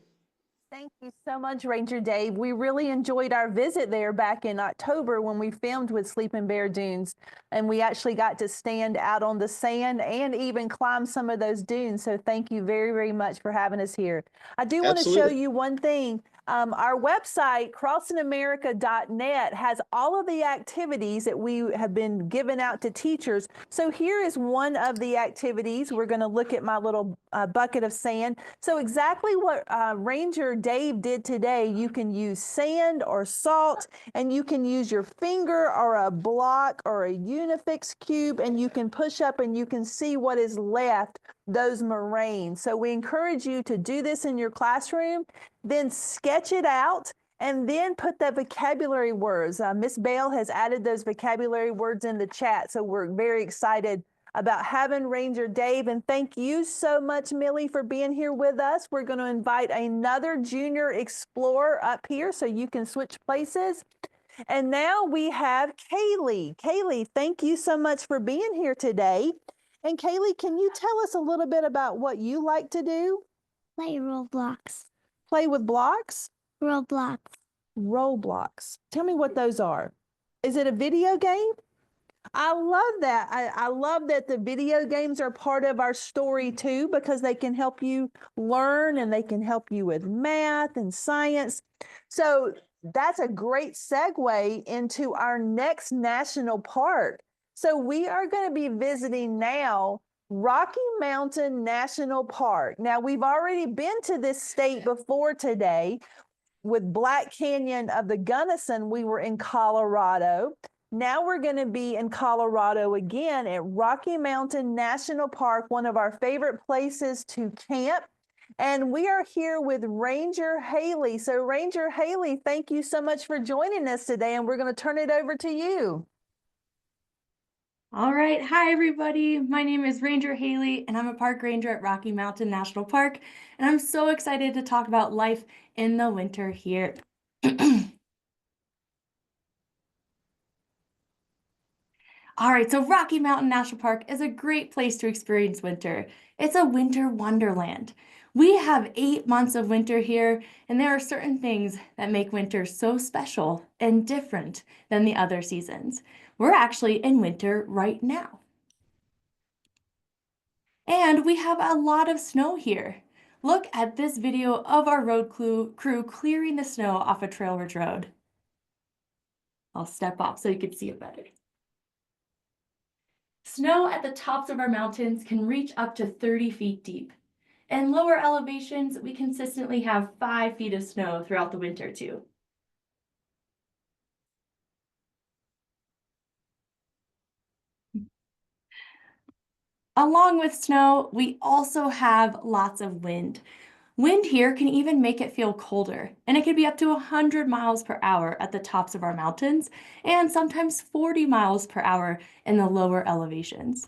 Thank you so much, Ranger Dave. We really enjoyed our visit there back in October when we filmed with Sleeping Bear Dunes, and we actually got to stand out on the sand and even climb some of those dunes. So thank you very, very much for having us here. I do want to show you one thing. Our website, crossingamerica.net, has all of the activities that we have been giving out to teachers. So here is one of the activities. We're going to look at my little bucket of sand. So exactly what Ranger Dave did today, you can use sand or salt, and you can use your finger or a block or a Unifix cube, and you can push up and you can see what is left, those moraines. So we encourage you to do this in your classroom, then sketch it out, and then put the vocabulary words. Miss Bale has added those vocabulary words in the chat, so we're very excited about having Ranger Dave. And thank you so much, Millie, for being here with us. We're going to invite another junior explorer up here so you can switch places. And now we have Kaylee. Kaylee, thank you so much for being here today. And Kaylee, can you tell us a little bit about what you like to do? Play Roblox. Play with blocks? Roblox. Roblox. Tell me what those are. Is it a video game? I love that. I love that the video games are part of our story too, because they can help you learn and they can help you with math and science. So that's a great segue into our next national park. So we are going to be visiting now Rocky Mountain National Park. Now, we've already been to this state before today. With Black Canyon of the Gunnison, we were in Colorado. Now we're going to be in Colorado again at Rocky Mountain National Park, one of our favorite places to camp. And we are here with Ranger Haley. So Ranger Haley, thank you so much for joining us today, and we're going to turn it over to you. All right. Hi, everybody. My name is Ranger Haley, and I'm a park ranger at Rocky Mountain National Park. And I'm so excited to talk about life in the winter here. All right, so Rocky Mountain National Park is a great place to experience winter. It's a winter wonderland. We have 8 months of winter here, and there are certain things that make winter so special and different than the other seasons. We're actually in winter right now. And we have a lot of snow here. Look at this video of our road crew clearing the snow off a Trail Ridge Road. I'll step off so you can see it better. Snow at the tops of our mountains can reach up to 30 feet deep. And lower elevations, we consistently have 5 feet of snow throughout the winter too. Along with snow, we also have lots of wind. Wind here can even make it feel colder, and it can be up to 100 miles per hour at the tops of our mountains, and sometimes 40 miles per hour in the lower elevations.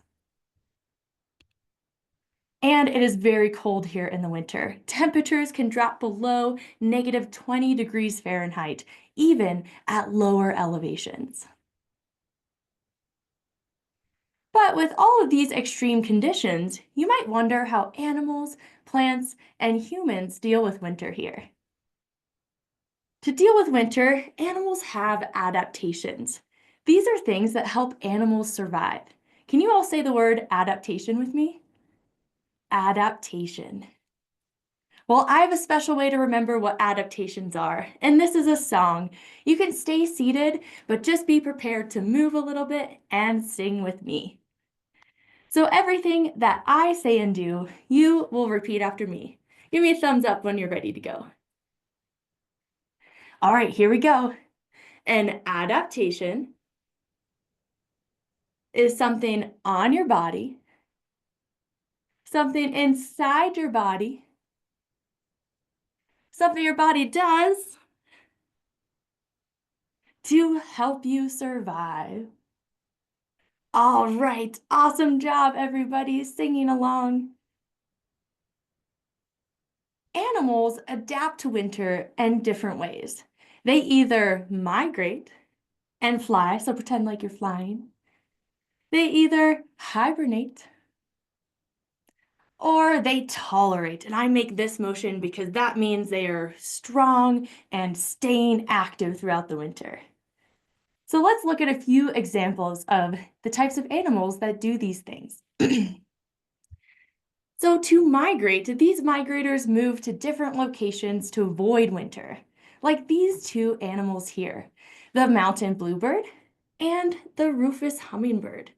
And it is very cold here in the winter. Temperatures can drop below -20 degrees Fahrenheit, even at lower elevations. But with all of these extreme conditions, you might wonder how animals, plants, and humans deal with winter here. To deal with winter, animals have adaptations. These are things that help animals survive. Can you all say the word adaptation with me? Adaptation. Well, I have a special way to remember what adaptations are, and this is a song. You can stay seated, but just be prepared to move a little bit and sing with me. So everything that I say and do, you will repeat after me. Give me a thumbs up when you're ready to go. All right, here we go. An adaptation is something on your body, something inside your body, something your body does to help you survive. All right, awesome job, everybody, singing along. Animals adapt to winter in different ways. They either migrate and fly, so pretend like you're flying. They either hibernate or they tolerate. And I make this motion because that means they are strong and staying active throughout the winter. So let's look at a few examples of the types of animals that do these things. So to migrate, these migrators move to different locations to avoid winter, like these two animals here, the mountain bluebird and the rufous hummingbird.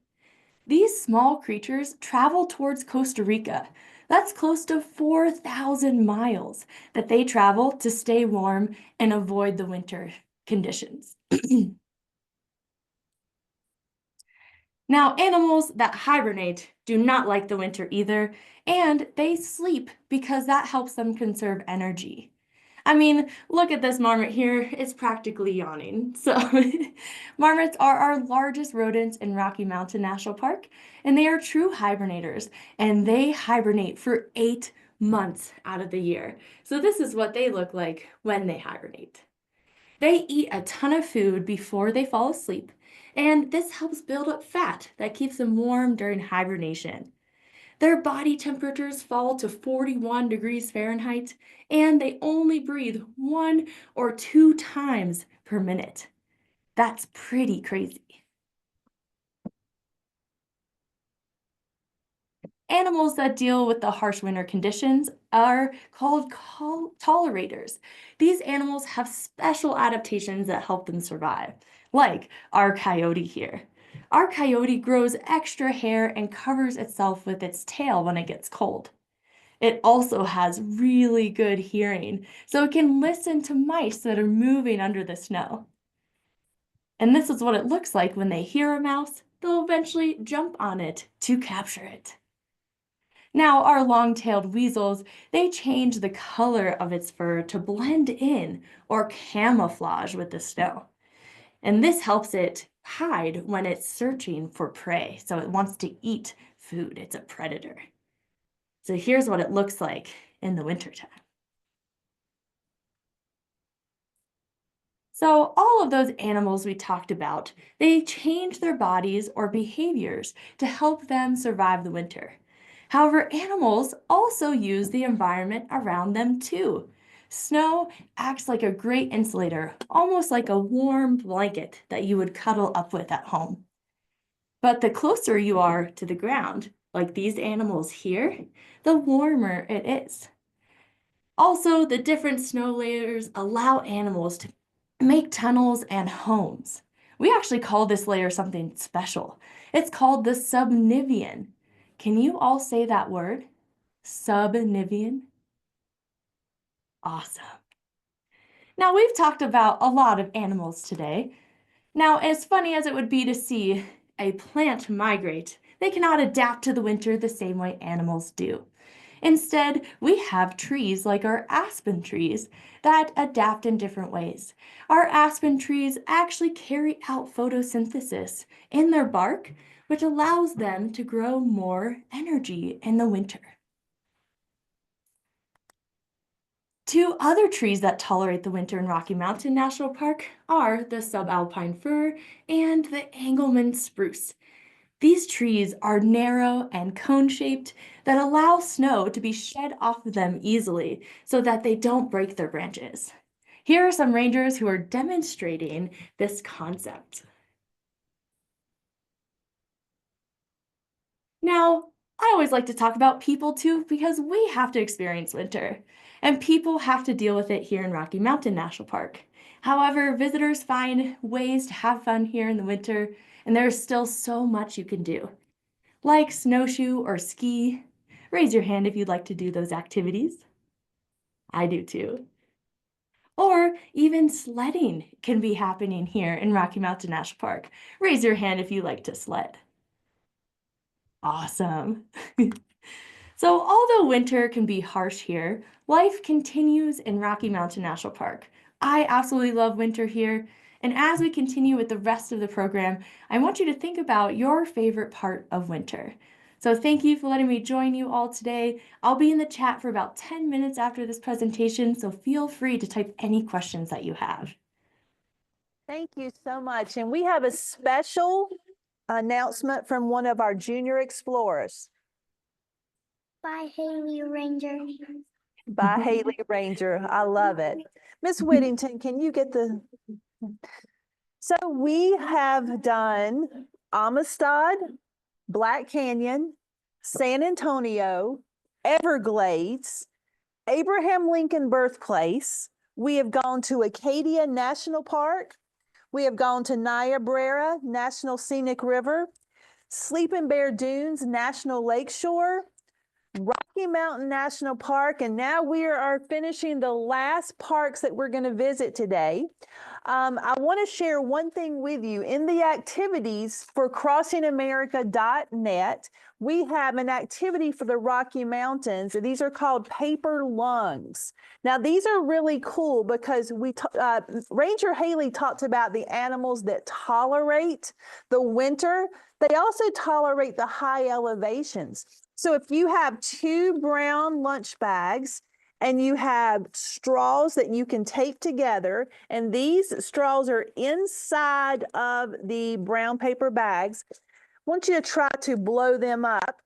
These small creatures travel towards Costa Rica. That's close to 4,000 miles that they travel to stay warm and avoid the winter conditions. Now, animals that hibernate do not like the winter either, and they sleep because that helps them conserve energy. I mean, look at this marmot here. It's practically yawning. So marmots are our largest rodents in Rocky Mountain National Park, and they are true hibernators, and they hibernate for 8 months out of the year. So this is what they look like when they hibernate. They eat a ton of food before they fall asleep, and this helps build up fat that keeps them warm during hibernation. Their body temperatures fall to 41 degrees Fahrenheit, and they only breathe 1 or 2 times per minute. That's pretty crazy. Animals that deal with the harsh winter conditions are called tolerators. These animals have special adaptations that help them survive, like our coyote here. Our coyote grows extra hair and covers itself with its tail when it gets cold. It also has really good hearing, so it can listen to mice that are moving under the snow. And this is what it looks like when they hear a mouse. They'll eventually jump on it to capture it. Now, our long-tailed weasels, they change the color of its fur to blend in or camouflage with the snow. And this helps it hide when it's searching for prey. So it wants to eat food. It's a predator. So here's what it looks like in the wintertime. So all of those animals we talked about, they change their bodies or behaviors to help them survive the winter. However, animals also use the environment around them too. Snow acts like a great insulator, almost like a warm blanket that you would cuddle up with at home. But the closer you are to the ground, like these animals here, the warmer it is. Also, the different snow layers allow animals to make tunnels and homes. We actually call this layer something special. It's called the subnivean. Can you all say that word? Subnivean? Awesome. Now, we've talked about a lot of animals today. Now, as funny as it would be to see a plant migrate, they cannot adapt to the winter the same way animals do. Instead, we have trees like our aspen trees that adapt in different ways. Our aspen trees actually carry out photosynthesis in their bark, which allows them to grow more energy in the winter. Two other trees that tolerate the winter in Rocky Mountain National Park are the subalpine fir and the Engelmann spruce. These trees are narrow and cone-shaped that allow snow to be shed off of them easily so that they don't break their branches. Here are some rangers who are demonstrating this concept. Now, I always like to talk about people too because we have to experience winter, and people have to deal with it here in Rocky Mountain National Park. However, visitors find ways to have fun here in the winter, and there's still so much you can do. Like snowshoe or ski. Raise your hand if you'd like to do those activities. I do too. Or even sledding can be happening here in Rocky Mountain National Park. Raise your hand if you like to sled. Awesome. So although winter can be harsh here, life continues in Rocky Mountain National Park. I absolutely love winter here. And as we continue with the rest of the program, I want you to think about your favorite part of winter. So thank you for letting me join you all today. I'll be in the chat for about 10 minutes after this presentation, so feel free to type any questions that you have. Thank you so much. And we have a special announcement from one of our junior explorers. Bye, Haley Ranger. By Haley Ranger. I love it. Miss Whittington, can you get the... So we have done Amistad, Black Canyon, San Antonio, Everglades, Abraham Lincoln Birthplace. We have gone to Acadia National Park. We have gone to Niobrara National Scenic River, Sleeping Bear Dunes National Lakeshore, Rocky Mountain National Park, and now we are finishing the last parks that we're going to visit today. I want to share one thing with you. In the activities for crossingamerica.net, we have an activity for the Rocky Mountains. These are called paper lungs. Now, these are really cool because Ranger Haley talked about the animals that tolerate the winter. They also tolerate the high elevations. So if you have 2 brown lunch bags and you have straws that you can tape together, and these straws are inside of the brown paper bags, I want you to try to blow them up.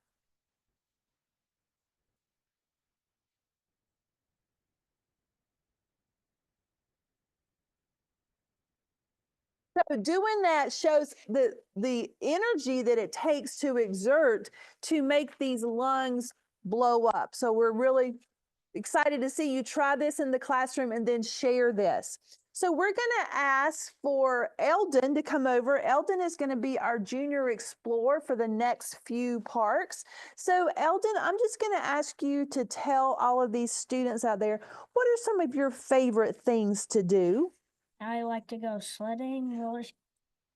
So doing that shows the energy that it takes to exert to make these lungs blow up. So we're really excited to see you try this in the classroom and then share this. So we're going to ask for Eldon to come over. Eldon is going to be our junior explorer for the next few parks. So Eldon, I'm just going to ask you to tell all of these students out there, what are some of your favorite things to do? I like to go sledding, roller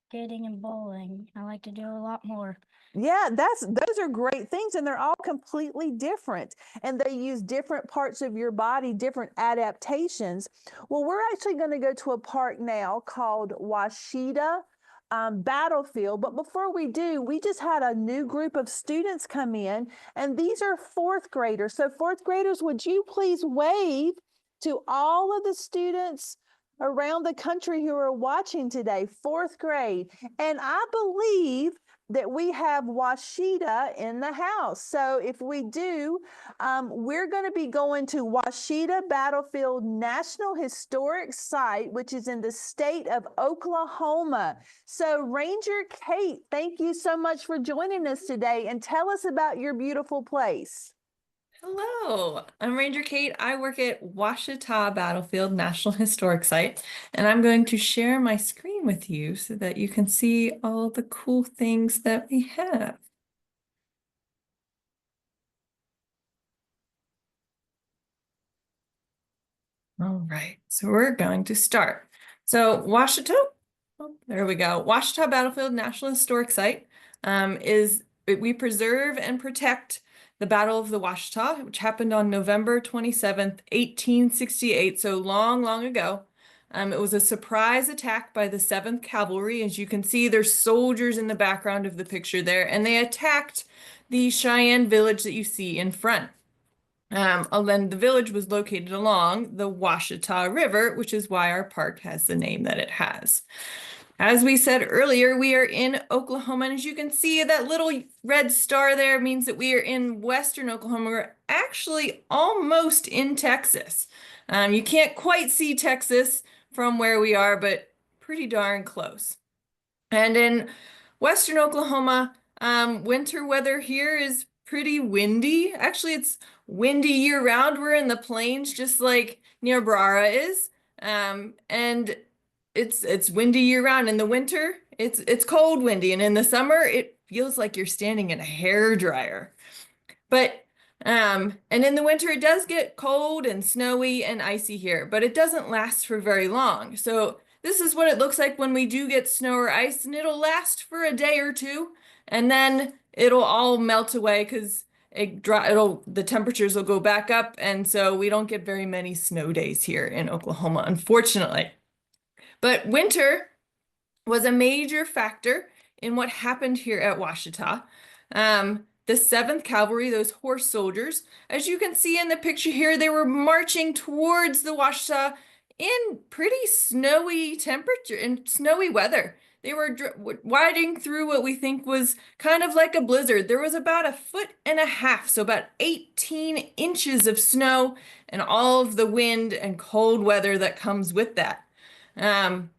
skating, and bowling. I like to do a lot more. Yeah, those are great things, and they're all completely different, and they use different parts of your body, different adaptations. Well, we're actually going to go to a park now called Washita battlefield. But before we do, we just had a new group of students come in, and these are fourth graders. So fourth graders, would you please wave to all of the students around the country who are watching today, fourth grade. And I believe that we have Washita in the house. So if we do, we're going to be going to Washita Battlefield National Historic Site, which is in the state of Oklahoma. So Ranger Kate, thank you so much for joining us today, and tell us about your beautiful place. Hello, I'm Ranger Kate. I work at Washita Battlefield National Historic Site, and I'm going to share my screen with you so that you can see all the cool things that we have. All right, so we're going to start. So Washita, there we go. Washita Battlefield National Historic Site we preserve and protect the Battle of the Washita, which happened on November 27th, 1868, so long, long ago. It was a surprise attack by the 7th Cavalry. As you can see, there's soldiers in the background of the picture there, and they attacked the Cheyenne village that you see in front. And then the village was located along the Washita River, which is why our park has the name that it has. As we said earlier, we are in Oklahoma, and as you can see, that little red star there means that we are in western Oklahoma. We're actually almost in Texas. You can't quite see Texas from where we are, but pretty darn close. And in western Oklahoma, winter weather here is pretty windy. Actually, it's windy year-round. We're in the plains, just like Niobrara is. And it's windy year-round. In the winter, it's cold windy, and in the summer, it feels like you're standing in a hairdryer. But and in the winter, it does get cold and snowy and icy here, but it doesn't last for very long. So this is what it looks like when we do get snow or ice, and it'll last for a day or two, and then it'll all melt away because the temperatures will go back up, and so we don't get very many snow days here in Oklahoma, unfortunately. But winter was a major factor in what happened here at Washita. The 7th Cavalry, those horse soldiers, as you can see in the picture here, they were marching towards the Washita in pretty snowy temperature and snowy weather. They were wading through what we think was kind of like a blizzard. There was about 1.5 feet, so about 18 inches of snow, and all of the wind and cold weather that comes with that. And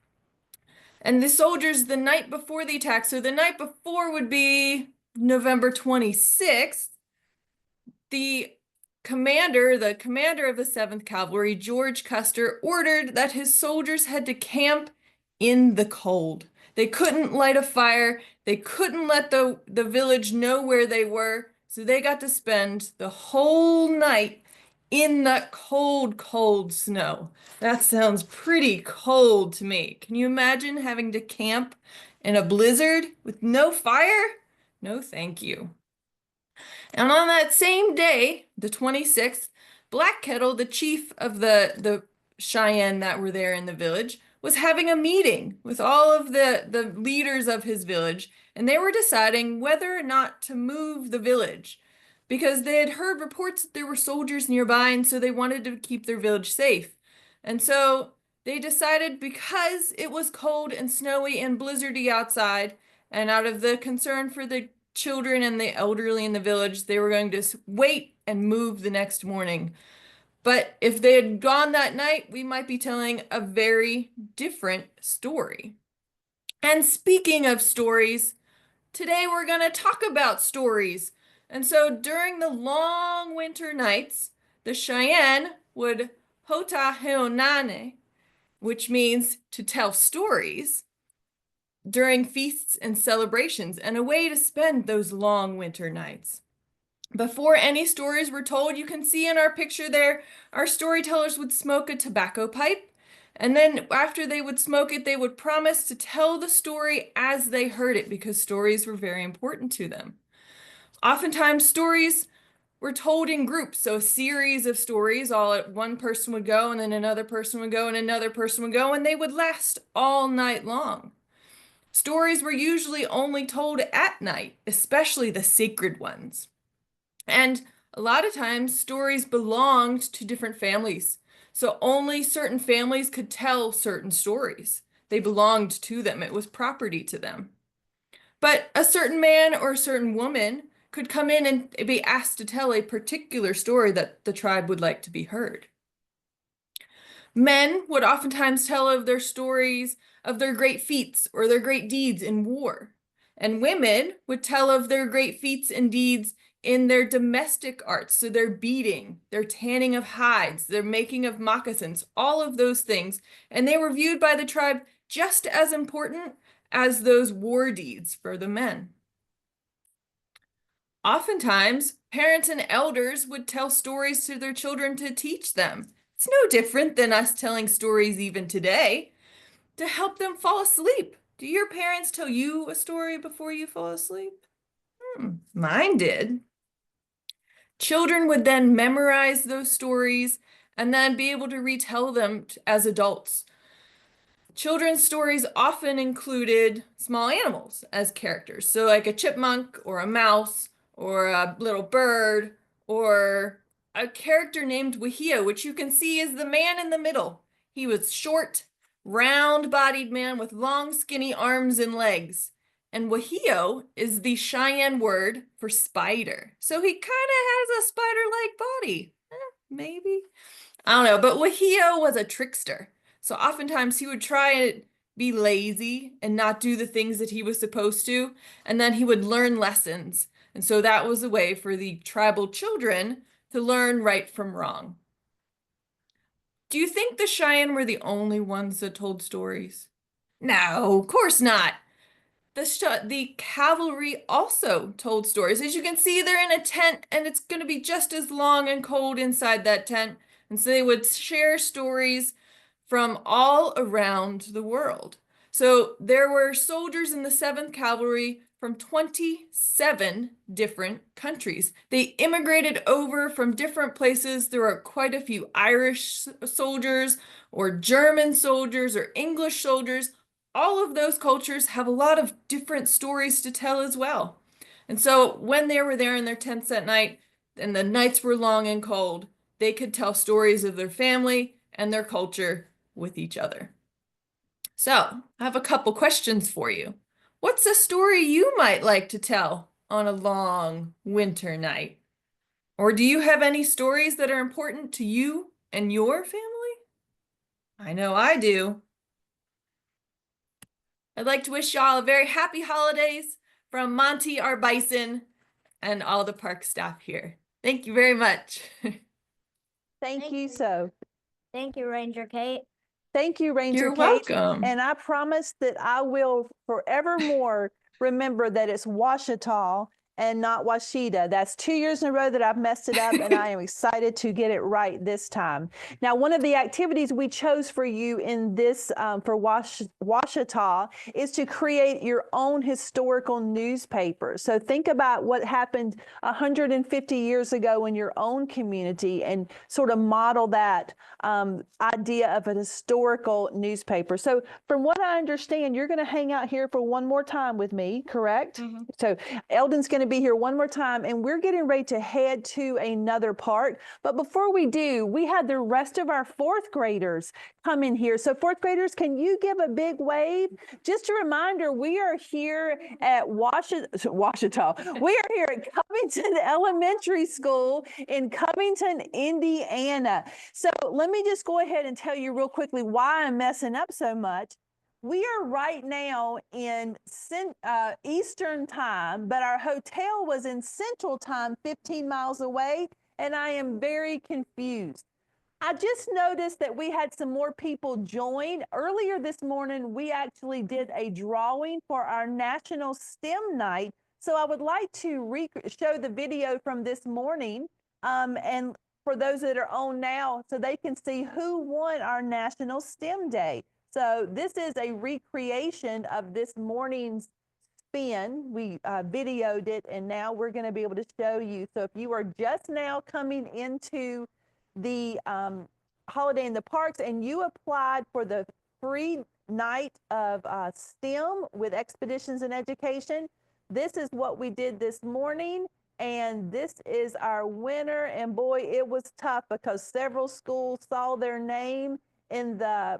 the soldiers the night before the attack, so the night before would be November 26th, the commander of the 7th Cavalry, George Custer, ordered that his soldiers had to camp in the cold. They couldn't light a fire. They couldn't let the village know where they were. So they got to spend the whole night in that cold, cold snow. That sounds pretty cold to me. Can you imagine having to camp in a blizzard with no fire? No, thank you. And on that same day, the 26th, Black Kettle, the chief of the Cheyenne that were there in the village, was having a meeting with all of the leaders of his village, and they were deciding whether or not to move the village because they had heard reports that there were soldiers nearby, and so they wanted to keep their village safe. And so they decided, because it was cold and snowy and blizzardy outside, and out of the concern for the children and the elderly in the village, they were going to wait and move the next morning. But if they had gone that night, we might be telling a very different story. And speaking of stories, today we're going to talk about stories. And so during the long winter nights, the Cheyenne would hota heonane, which means to tell stories, during feasts and celebrations, and a way to spend those long winter nights. Before any stories were told, you can see in our picture there, our storytellers would smoke a tobacco pipe, and then after they would smoke it, they would promise to tell the story as they heard it, because stories were very important to them. Oftentimes, stories were told in groups, so a series of stories, one person would go, and then another person would go, and another person would go, and they would last all night long. Stories were usually only told at night, especially the sacred ones. And a lot of times, stories belonged to different families. So only certain families could tell certain stories. They belonged to them, it was property to them. But a certain man or a certain woman could come in and be asked to tell a particular story that the tribe would like to be heard. Men would oftentimes tell of their stories of their great feats or their great deeds in war. And women would tell of their great feats and deeds in their domestic arts. So their beading, their tanning of hides, their making of moccasins, all of those things. And they were viewed by the tribe just as important as those war deeds for the men. Oftentimes, parents and elders would tell stories to their children to teach them. It's no different than us telling stories even today to help them fall asleep. Do your parents tell you a story before you fall asleep? Mine did. Children would then memorize those stories and then be able to retell them as adults. Children's stories often included small animals as characters. So like a chipmunk or a mouse or a little bird or a character named Wahio, which you can see is the man in the middle. He was short, round-bodied man with long, skinny arms and legs. And Wahio is the Cheyenne word for spider. So he kind of has a spider-like body. Maybe. I don't know, but Wahio was a trickster. So oftentimes he would try and be lazy and not do the things that he was supposed to, and then he would learn lessons. And so that was a way for the tribal children to learn right from wrong. Do you think the Cheyenne were the only ones that told stories? No, of course not. The cavalry also told stories. As you can see, they're in a tent and it's going to be just as long and cold inside that tent. And so they would share stories from all around the world. So there were soldiers in the 7th Cavalry from 27 different countries. They immigrated over from different places. There are quite a few Irish soldiers or German soldiers or English soldiers. All of those cultures have a lot of different stories to tell as well. And so when they were there in their tents at night and the nights were long and cold, they could tell stories of their family and their culture with each other. So I have a couple questions for you. What's a story you might like to tell on a long winter night? Or do you have any stories that are important to you and your family? I know I do. I'd like to wish y'all a very happy holidays from Monty, our bison, and all the park staff here. Thank you very much. Thank you so. Thank you, Ranger Kate. Thank you, Ranger You're Kate. welcome. And I promise that I will forevermore remember that it's Washita and not Washita. That's 2 years in a row that I've messed it up, and I am excited to get it right this time. Now, one of the activities we chose for you in this for Washita is to create your own historical newspaper. So think about what happened 150 years ago in your own community and sort of model that idea of a historical newspaper. So from what I understand, you're going to hang out here for one more time with me, correct? Mm-hmm. So Eldon's going to be here one more time, and we're getting ready to head to another park. But before we do, we had the rest of our 4th graders come in here. So 4th graders, can you give a big wave? Just a reminder, we are here at Washita. We are here at Covington Elementary School in Covington, Indiana. So let me just go ahead and tell you real quickly why I'm messing up so much. We are right now in Eastern time, but our hotel was in Central time, 15 miles away, and I am very confused. I just noticed that we had some more people join. Earlier this morning, we actually did a drawing for our National STEM Night. So I would like to show the video from this morning and for those that are on now so they can see who won our National STEM Day. So this is a recreation of this morning's spin. We videoed it, and now we're going to be able to show you. So if you are just now coming into the Holiday in the Parks and you applied for the free night of STEM with Expeditions in Education. This is what we did this morning, and this is our winner. And boy, it was tough because several schools saw their name in the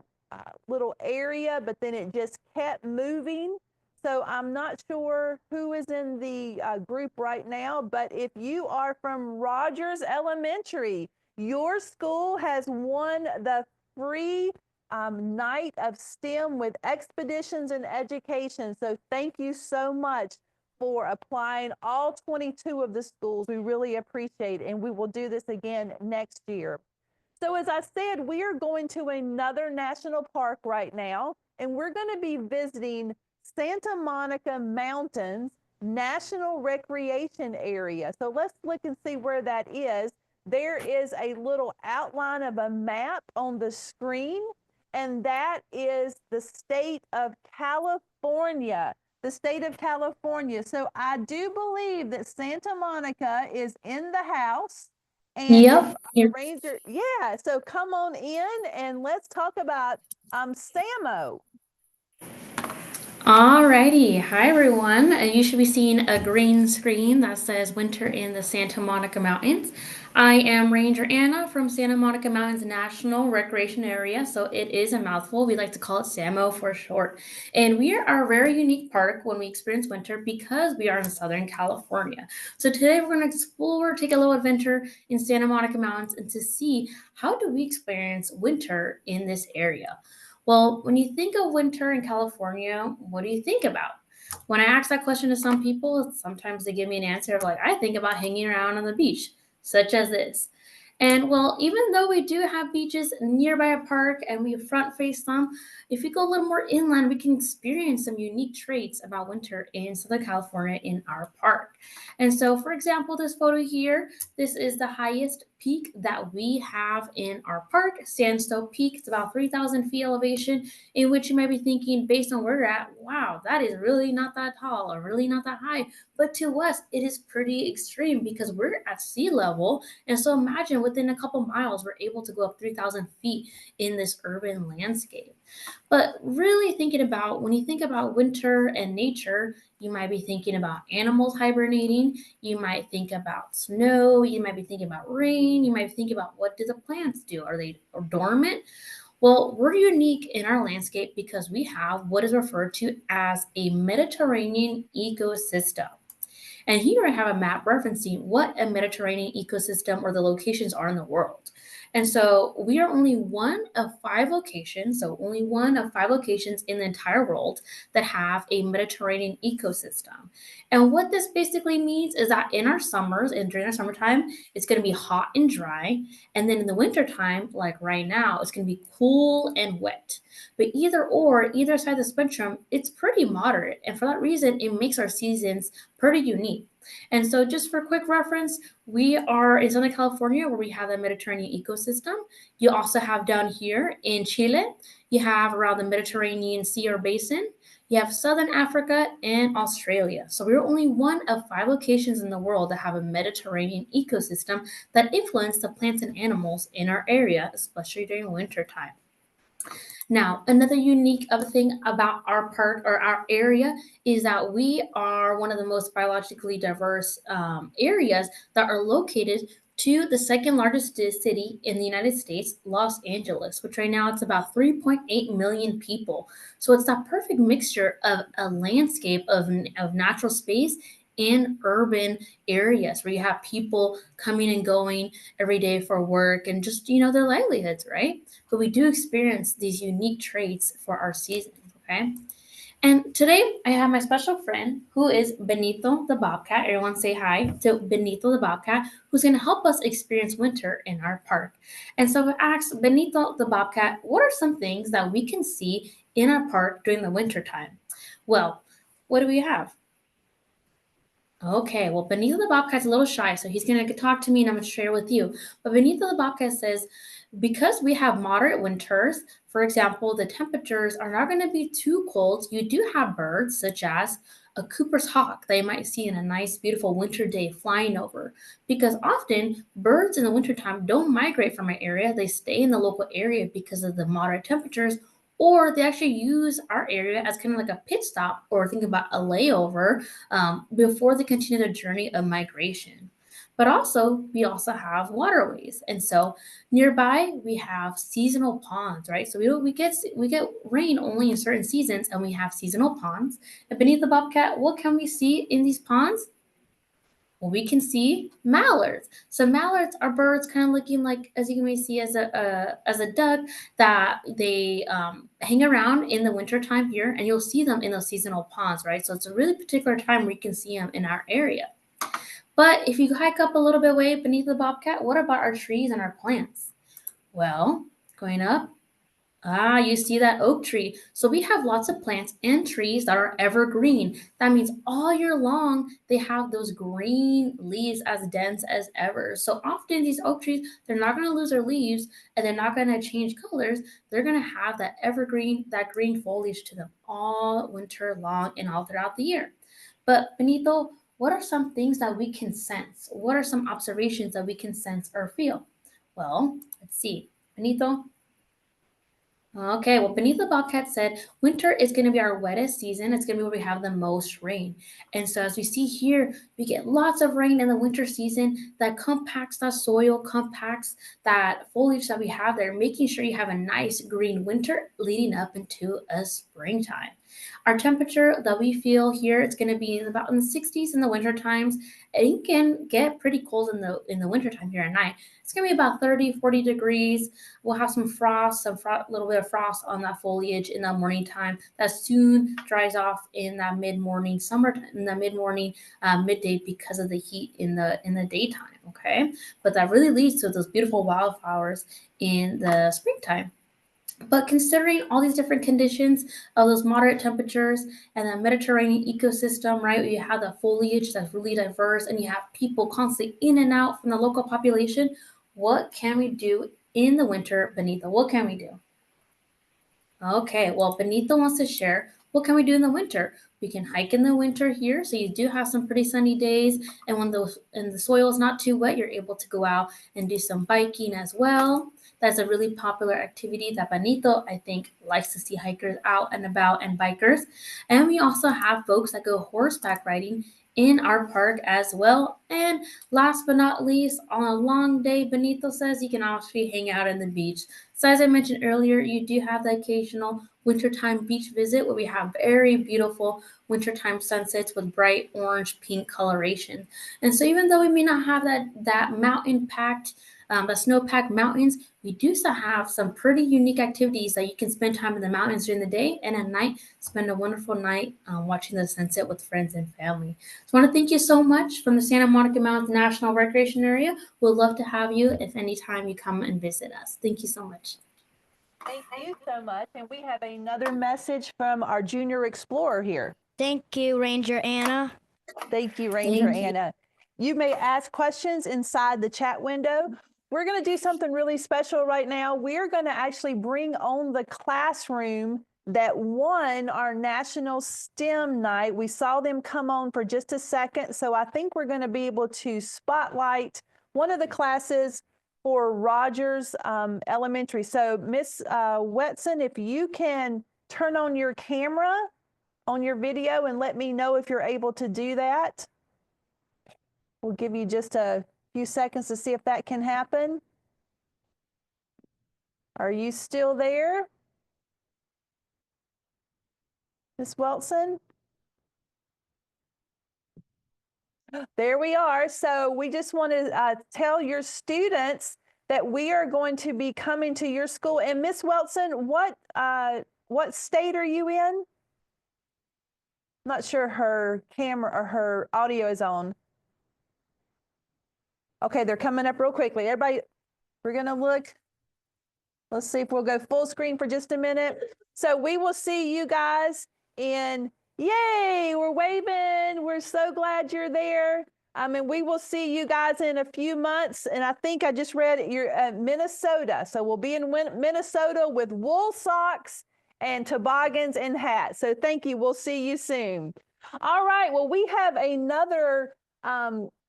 little area, but then it just kept moving. So I'm not sure who is in the group right now, but if you are from Rogers Elementary, your school has won the free night of STEM with Expeditions in Education. So thank you so much for applying, all 22 of the schools. We really appreciate it, and we will do this again next year. So as I said, we are going to another national park right now, and we're going to be visiting Santa Monica Mountains National Recreation Area. So let's look and see where that is. There is a little outline of a map on the screen, and that is the state of California. The state of California. So I do believe that Santa Monica is in the house. And Yep. Ranger, yeah. So come on in and let's talk about Samo. Alrighty, hi everyone. You should be seeing a green screen that says Winter in the Santa Monica Mountains. I am Ranger Anna from Santa Monica Mountains National Recreation Area, so it is a mouthful. We like to call it SAMO for short. And we are a very unique park when we experience winter because we are in Southern California. So today we're going to explore, take a little adventure in Santa Monica Mountains and to see how do we experience winter in this area. Well, when you think of winter in California, what do you think about? When I ask that question to some people, sometimes they give me an answer of like, I think about hanging around on the beach, such as this. And well, even though we do have beaches nearby a park and we front face them, if we go a little more inland, we can experience some unique traits about winter in Southern California in our park. And so, for example, this photo here, this is the highest peak that we have in our park, Sandstone Peak. It's about 3,000 feet elevation, in which you might be thinking, based on where you're at, wow, that is really not that tall or really not that high. But to us, it is pretty extreme because we're at sea level. And so imagine within a couple miles, we're able to go up 3,000 feet in this urban landscape. But really thinking about, when you think about winter and nature, you might be thinking about animals hibernating. You might think about snow. You might be thinking about rain. You might think about what do the plants do? Are they dormant? Well, we're unique in our landscape because we have what is referred to as a Mediterranean ecosystem. And here I have a map referencing what a Mediterranean ecosystem or the locations are in the world. And so we are only one of 5 locations, so only one of 5 locations in the entire world that have a Mediterranean ecosystem. And what this basically means is that in our summers and during our summertime, it's going to be hot and dry. And then in the wintertime, like right now, it's going to be cool and wet. But either side of the spectrum, it's pretty moderate. And for that reason, it makes our seasons pretty unique. And so just for quick reference, we are in Southern California where we have the Mediterranean ecosystem. You also have down here in Chile, you have around the Mediterranean Sea or Basin. You have Southern Africa and Australia. So we're only one of 5 locations in the world that have a Mediterranean ecosystem that influence the plants and animals in our area, especially during winter time. Now, another unique thing about our park or our area is that we are one of the most biologically diverse areas that are located to the second largest city in the United States, Los Angeles, which right now it's about 3.8 million people. So it's that perfect mixture of a landscape of natural space in urban areas where you have people coming and going every day for work and just, their livelihoods, right? But we do experience these unique traits for our seasons, okay? And today I have my special friend who is Benito the Bobcat. Everyone say hi to Benito the Bobcat, who's going to help us experience winter in our park. And so I asked Benito the Bobcat, what are some things that we can see in our park during the winter time? Well, what do we have? Okay, well, Benito the Bobcat's a little shy, so he's going to talk to me and I'm going to share with you. But Benito the Bobcat says, because we have moderate winters, for example, the temperatures are not going to be too cold. You do have birds such as a Cooper's hawk that you might see in a nice, beautiful winter day flying over. Because often birds in the wintertime don't migrate from our area. They stay in the local area because of the moderate temperatures or they actually use our area as kind of like a pit stop or think about a layover before they continue their journey of migration. But also, we also have waterways, and so nearby we have seasonal ponds, right? So we get rain only in certain seasons, and we have seasonal ponds. And beneath the bobcat, what can we see in these ponds? Well, we can see mallards. So mallards are birds kind of looking like, as you can see, as a duck that they hang around in the wintertime here, and you'll see them in those seasonal ponds, right? So it's a really particular time where you can see them in our area. But if you hike up a little bit away beneath the bobcat, what about our trees and our plants? Well, going up, you see that oak tree. So we have lots of plants and trees that are evergreen. That means all year long they have those green leaves as dense as ever. So often these oak trees, they're not going to lose their leaves and they're not going to change colors. They're going to have that evergreen, that green foliage to them all winter long and all throughout the year. But Benito, what are some things that we can sense? What are some observations that we can sense or feel? Well, let's see. Benito, okay, well, Beneath the Bobcat said winter is going to be our wettest season. It's going to be where we have the most rain. And so, as we see here, we get lots of rain in the winter season that compacts that soil, compacts that foliage that we have there, making sure you have a nice green winter leading up into a springtime. Our temperature that we feel here, it's going to be about in the 60s in the winter times. It can get pretty cold in the wintertime here at night. It's going to be about 30, 40 degrees. We'll have some frost, little bit of frost on that foliage in the morning time that soon dries off in that mid-morning midday because of the heat in the daytime. Okay, but that really leads to those beautiful wildflowers in the springtime. But considering all these different conditions of those moderate temperatures and the Mediterranean ecosystem, right, you have the foliage that's really diverse and you have people constantly in and out from the local population, what can we do in the winter, Benito? What can we do? Okay, well, Benito wants to share what can we do in the winter. We can hike in the winter here, so you do have some pretty sunny days, and when the soil is not too wet, you're able to go out and do some biking as well. That's a really popular activity that Benito, I think, likes to see hikers out and about and bikers. And we also have folks that go horseback riding in our park as well. And last but not least, on a long day, Benito says you can actually hang out on the beach. So as I mentioned earlier, you do have the occasional wintertime beach visit where we have very beautiful wintertime sunsets with bright orange pink coloration. And so even though we may not have that mountain packed, the snow-packed mountains, we do still have some pretty unique activities that you can spend time in the mountains during the day, and at night spend a wonderful night watching the sunset with friends and family. So I want to thank you so much from the Santa Monica Mountains National Recreation Area. We'd love to have you if anytime you come and visit us. Thank you so much. Thank you so much. And we have another message from our junior explorer here. Thank you, Ranger Anna. Thank you, Ranger Thank you. Anna. You may ask questions inside the chat window. We're going to do something really special right now. We're going to actually bring on the classroom that won our National STEM Night. We saw them come on for just a second, so I think we're going to be able to spotlight one of the classes for Rogers Elementary. So Miss Wetson, if you can turn on your camera on your video and let me know if you're able to do that. We'll give you just a few seconds to see if that can happen. Are you still there, Miss Wilson? There we are. So we just want to tell your students that we are going to be coming to your school. And Miss Wilson, what state are you in? I'm not sure her camera or her audio is on. Okay, they're coming up real quickly. Everybody, we're going to look. Let's see if we'll go full screen for just a minute. So we will see you guys in, yay, we're waving. We're so glad you're there. And we will see you guys in a few months. And I think I just read you're at Minnesota. So we'll be in Minnesota with wool socks and toboggans and hats. So thank you. We'll see you soon. All right. Well, we have another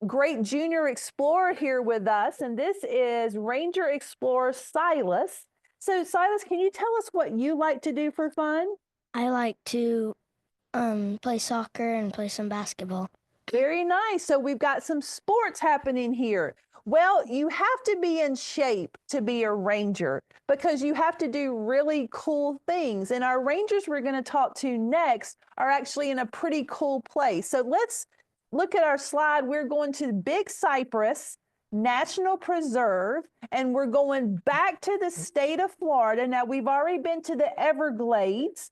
great junior explorer here with us, and this is Ranger Explorer Silas. So Silas, can you tell us what you like to do for fun? I like to play soccer and play some basketball. Very nice. So we've got some sports happening here. Well, you have to be in shape to be a ranger because you have to do really cool things. And our rangers we're going to talk to next are actually in a pretty cool place. So let's look at our slide. We're going to Big Cypress National Preserve, and we're going back to the state of Florida. Now, we've already been to the Everglades.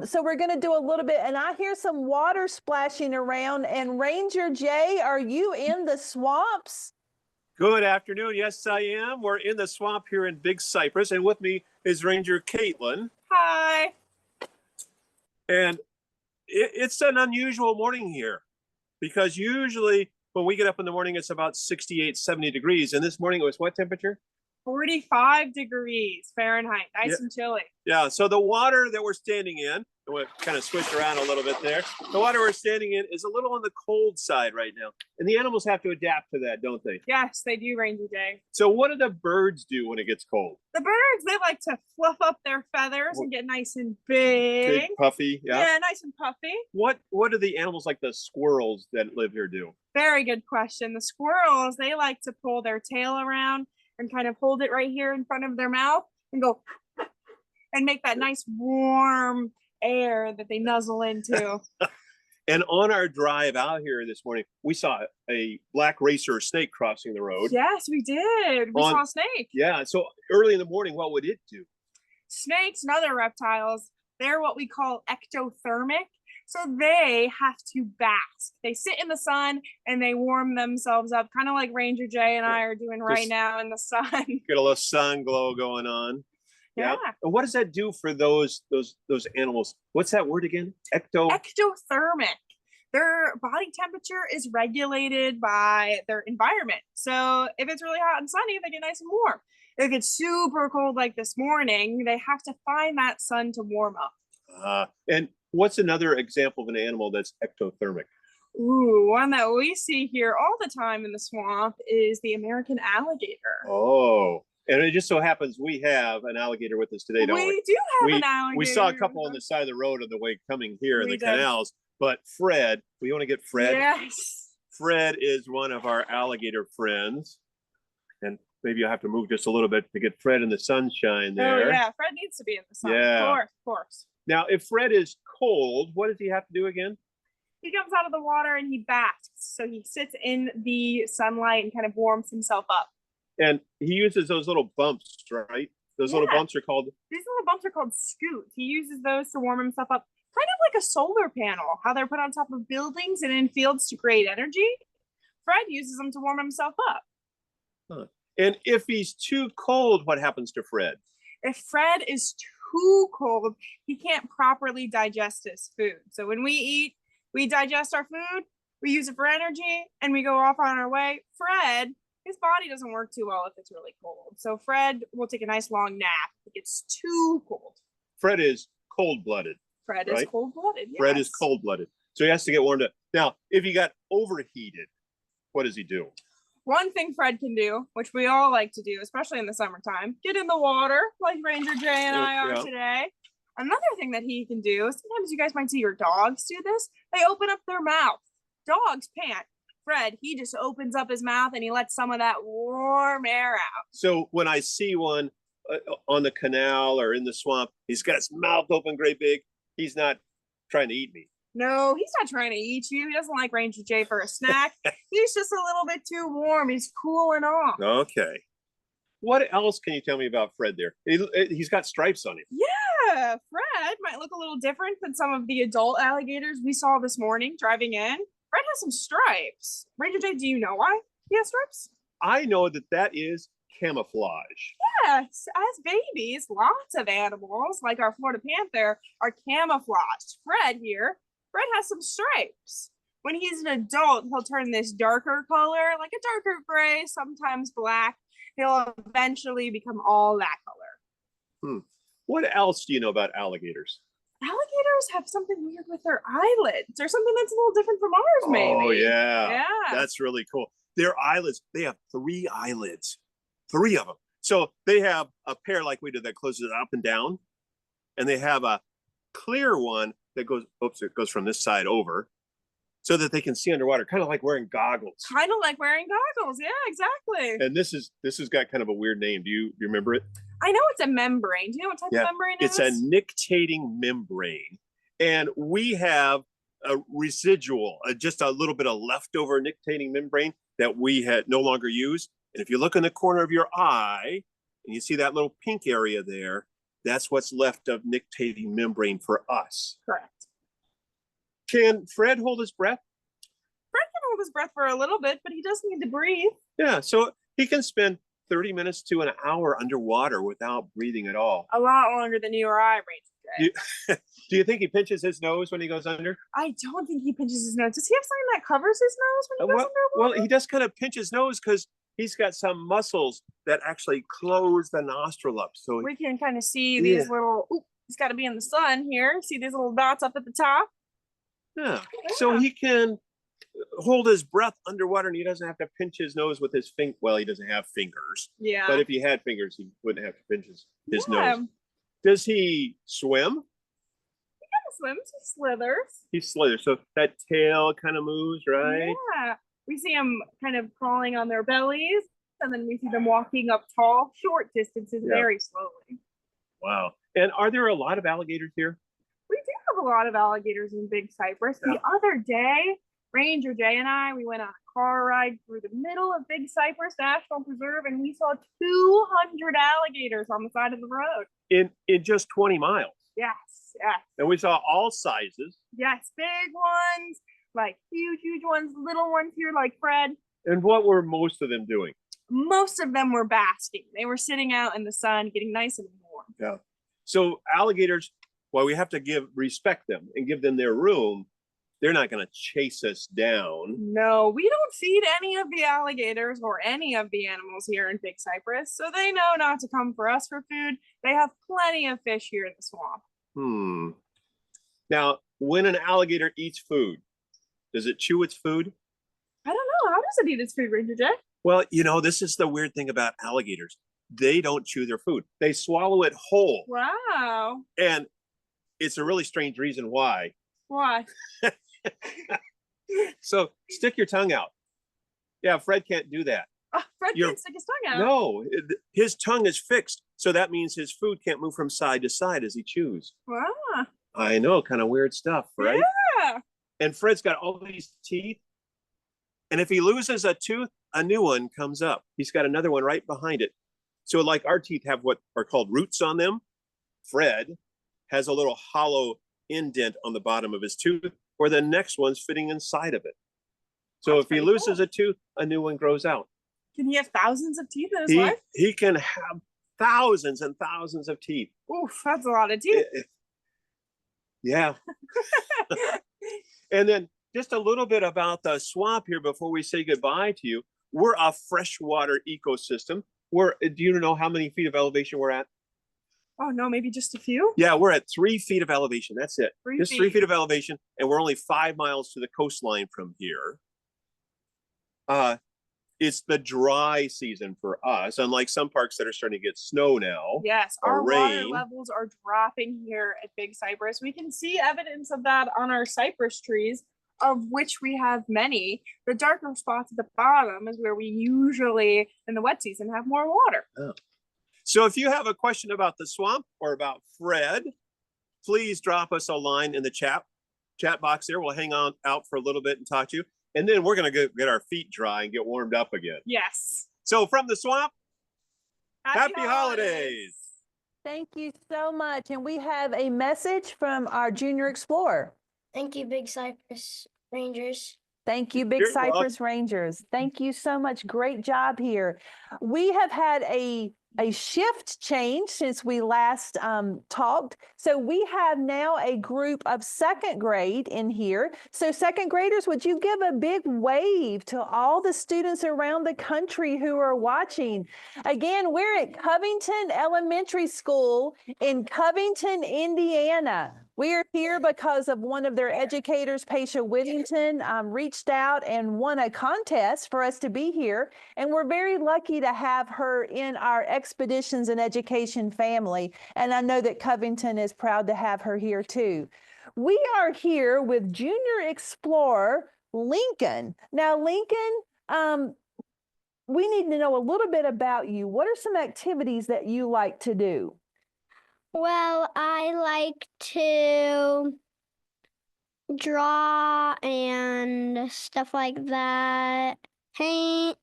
So we're going to do a little bit, and I hear some water splashing around. And Ranger Jay, are you in the swamps? Good afternoon. Yes, I am. We're in the swamp here in Big Cypress, and with me is Ranger Caitlin. Hi. And it's an unusual morning here because usually when we get up in the morning, it's about 68, 70 degrees. And this morning it was what temperature? 45 degrees Fahrenheit. Nice and chilly. Yeah. So the water that we're standing in, we'll kind of switch around a little bit there. The water we're standing in is a little on the cold side right now. And the animals have to adapt to that, don't they? Yes, they do, Ranger Jay. So what do the birds do when it gets cold? The birds, they like to fluff up their feathers and get nice and big. Big, puffy. Yeah. Yeah, nice and puffy. What do the animals like the squirrels that live here do? Very good question. The squirrels, they like to pull their tail around and kind of hold it right here in front of their mouth and go and make that nice warm air that they nuzzle into. And on our drive out here this morning, we saw a black racer snake crossing the road. Yes, we did. We saw a snake. Yeah. So early in the morning, what would it do? Snakes and other reptiles, they're what we call ectothermic. So they have to bask. They sit in the sun and they warm themselves up, kind of like Ranger Jay and I are doing right now in the sun. Get a little sun glow going on. Yeah. And what does that do for those animals? What's that word again? Ectothermic. Their body temperature is regulated by their environment. So if it's really hot and sunny, they get nice and warm. If it's super cold like this morning, they have to find that sun to warm up. And what's another example of an animal that's ectothermic? Ooh, one that we see here all the time in the swamp is the American alligator. Oh, and it just so happens we have an alligator with us today, don't we? We do have an alligator. We saw a couple on the side of the road on the way coming here in the We did. canals, but Fred, we want to get Fred. Yes. Fred is one of our alligator friends. And maybe you'll have to move just a little bit to get Fred in the sunshine there. Oh, yeah. Fred needs to be in the sun. Yeah. Of course. Now, if Fred is cold, what does he have to do again? He comes out of the water and he basks. So he sits in the sunlight and kind of warms himself up. And he uses those little bumps, right? Those little Yeah. bumps are called... These little bumps are called scoots. He uses those to warm himself up, kind of like a solar panel, how they're put on top of buildings and in fields to create energy. Fred uses them to warm himself up. Huh. And if he's too cold, what happens to Fred? If Fred is too cold, he can't properly digest his food. So when we eat, we digest our food, we use it for energy, and we go off on our way. Fred, his body doesn't work too well if it's really cold. So Fred will take a nice long nap if it gets too cold. Fred is cold-blooded. Fred is right? cold-blooded, yes. Fred is cold-blooded. So he has to get warmed up. Now, if he got overheated, what does he do? One thing Fred can do, which we all like to do, especially in the summertime, get in the water like Ranger Jay and I are today. Another thing that he can do, sometimes you guys might see your dogs do this, they open up their mouth. Dogs pant. Fred, he just opens up his mouth and he lets some of that warm air out. So when I see one on the canal or in the swamp, he's got his mouth open great big. He's not trying to eat me. No, he's not trying to eat you. He doesn't like Ranger Jay for a snack. He's just a little bit too warm. He's cooling off. Okay. What else can you tell me about Fred there? He's got stripes on him. Yeah, Fred might look a little different than some of the adult alligators we saw this morning driving in. Fred has some stripes. Ranger Jay, do you know why he has stripes? I know that is camouflage. Yes, as babies, lots of animals, like our Florida panther, are camouflaged. Fred has some stripes. When he's an adult, he'll turn this darker color, like a darker gray, sometimes black. He'll eventually become all that color. What else do you know about alligators? Alligators have something weird with their eyelids, or something that's a little different from ours, maybe. Oh, yeah. Yeah. That's really cool. Their eyelids, they have 3 eyelids. 3 of them. So they have a pair like we did that closes up and down, and they have a clear one that goes, oops, it goes from this side over so that they can see underwater, kind of like wearing goggles. Kind of like wearing goggles. Yeah, exactly. And this has got kind of a weird name. Do you remember it? I know it's a membrane. Do you know what type of membrane it is? It's a nictating membrane. And we have a residual, just a little bit of leftover nictating membrane that we had no longer use. And if you look in the corner of your eye and you see that little pink area there, that's what's left of nictating membrane for us. Correct. Can Fred hold his breath? Fred can hold his breath for a little bit, but he does need to breathe. Yeah, so he can spend 30 minutes to an hour underwater without breathing at all. A lot longer than you or I, Rachel. Do you think he pinches his nose when he goes under? I don't think he pinches his nose. Does he have something that covers his nose when he goes underwater? Well, he does kind of pinch his nose because he's got some muscles that actually close the nostril up. So we can kind of see these little, he's got to be in the sun here. See these little dots up at the top? Yeah. So he can hold his breath underwater and he doesn't have to pinch his nose with his finger. Well, he doesn't have fingers. Yeah. But if he had fingers, he wouldn't have to pinch his nose. Does he swim? He kind of swims. He slithers. He slithers. So that tail kind of moves, right? Yeah. We see them kind of crawling on their bellies, and then we see them walking up tall, short distances very slowly. Wow. And are there a lot of alligators here? We do have a lot of alligators in Big Cypress. The other day, Ranger Jay and I, we went on a car ride through the middle of Big Cypress National Preserve, and we saw 200 alligators on the side of the road. In just 20 miles. Yes, yes. And we saw all sizes. Yes, big ones, like huge ones, little ones here like Fred. And what were most of them doing? Most of them were basking. They were sitting out in the sun, getting nice and warm. Yeah. So alligators, while we have to respect them and give them their room, they're not going to chase us down. No, we don't feed any of the alligators or any of the animals here in Big Cypress, so they know not to come for us for food. They have plenty of fish here in the swamp. Now, when an alligator eats food, does it chew its food? I don't know. How does it eat its food, Ranger Jay? Well, this is the weird thing about alligators. They don't chew their food. They swallow it whole. Wow. And it's a really strange reason why. Why? So stick your tongue out. Yeah, Fred can't do that. Fred can't stick his tongue out. No, his tongue is fixed. So that means his food can't move from side to side as he chews. Wow. I know, kind of weird stuff, right? Yeah. And Fred's got all these teeth. And if he loses a tooth, a new one comes up. He's got another one right behind it. So like our teeth have what are called roots on them. Fred has a little hollow indent on the bottom of his tooth where the next one's fitting inside of it. So if he loses a tooth, a new one grows out. Can he have thousands of teeth in his life? He can have thousands and thousands of teeth. Oof, that's a lot of teeth. Yeah. And then just a little bit about the swamp here before we say goodbye to you. We're a freshwater ecosystem. Do you know how many feet of elevation we're at? Oh, no, maybe just a few? Yeah, we're at 3 feet of elevation. That's it. 3 Just 3 feet of elevation. And we're only 5 miles to the coastline from here. It's the dry season for us, unlike some parks that are starting to get snow now. Yes, or our water rain. levels are dropping here at Big Cypress. We can see evidence of that on our cypress trees, of which we have many. The darker spots at the bottom is where we usually, in the wet season, have more water. Oh. So if you have a question about the swamp or about Fred, please drop us a line in the chat box there. We'll hang on out for a little bit and talk to you. And then we're going to get our feet dry and get warmed up again. Yes. So from the swamp, happy holidays. Thank you so much. And we have a message from our junior explorer. Thank you, Big Cypress Rangers. Thank you, Big You're Cypress Rangers. Thank you so much. Great job here. We have had a shift change since we last talked. So we have now a group of second grade in here. So second graders, would you give a big wave to all the students around the country who are watching? Again, we're at Covington Elementary School in Covington, Indiana. We are here because of one of their educators, Paisha Whittington, reached out and won a contest for us to be here. And we're very lucky to have her in our Expeditions and Education family. And I know that Covington is proud to have her here too. We are here with Junior Explorer Lincoln. Now, Lincoln, we need to know a little bit about you. What are some activities that you like to do? Well, I like to draw and stuff like that, paint.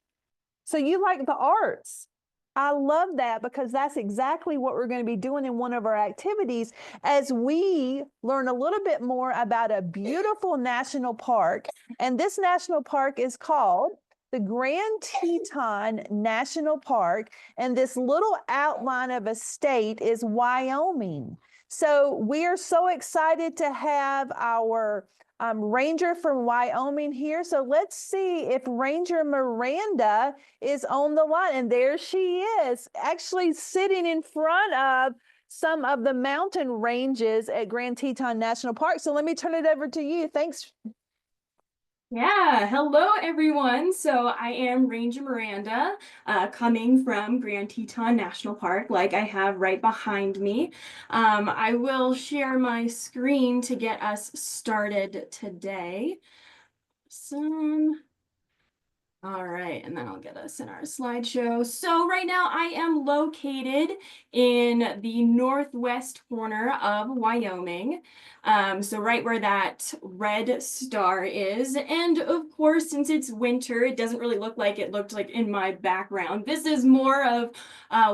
So you like the arts. I love that because that's exactly what we're going to be doing in one of our activities as we learn a little bit more about a beautiful national park. And this national park is called the Grand Teton National Park, and this little outline of a state is Wyoming. So we are so excited to have our ranger from Wyoming here. So let's see if Ranger Miranda is on the line. And there she is, actually sitting in front of some of the mountain ranges at Grand Teton National Park. So let me turn it over to you. Thanks. Yeah, hello everyone. So I am Ranger Miranda, coming from Grand Teton National Park, like I have right behind me. I will share my screen to get us started today. All right, and then I'll get us in our slideshow. So right now I am located in the northwest corner of Wyoming. So right where that red star is. And of course, since it's winter, it doesn't really look like it looked like in my background. This is more of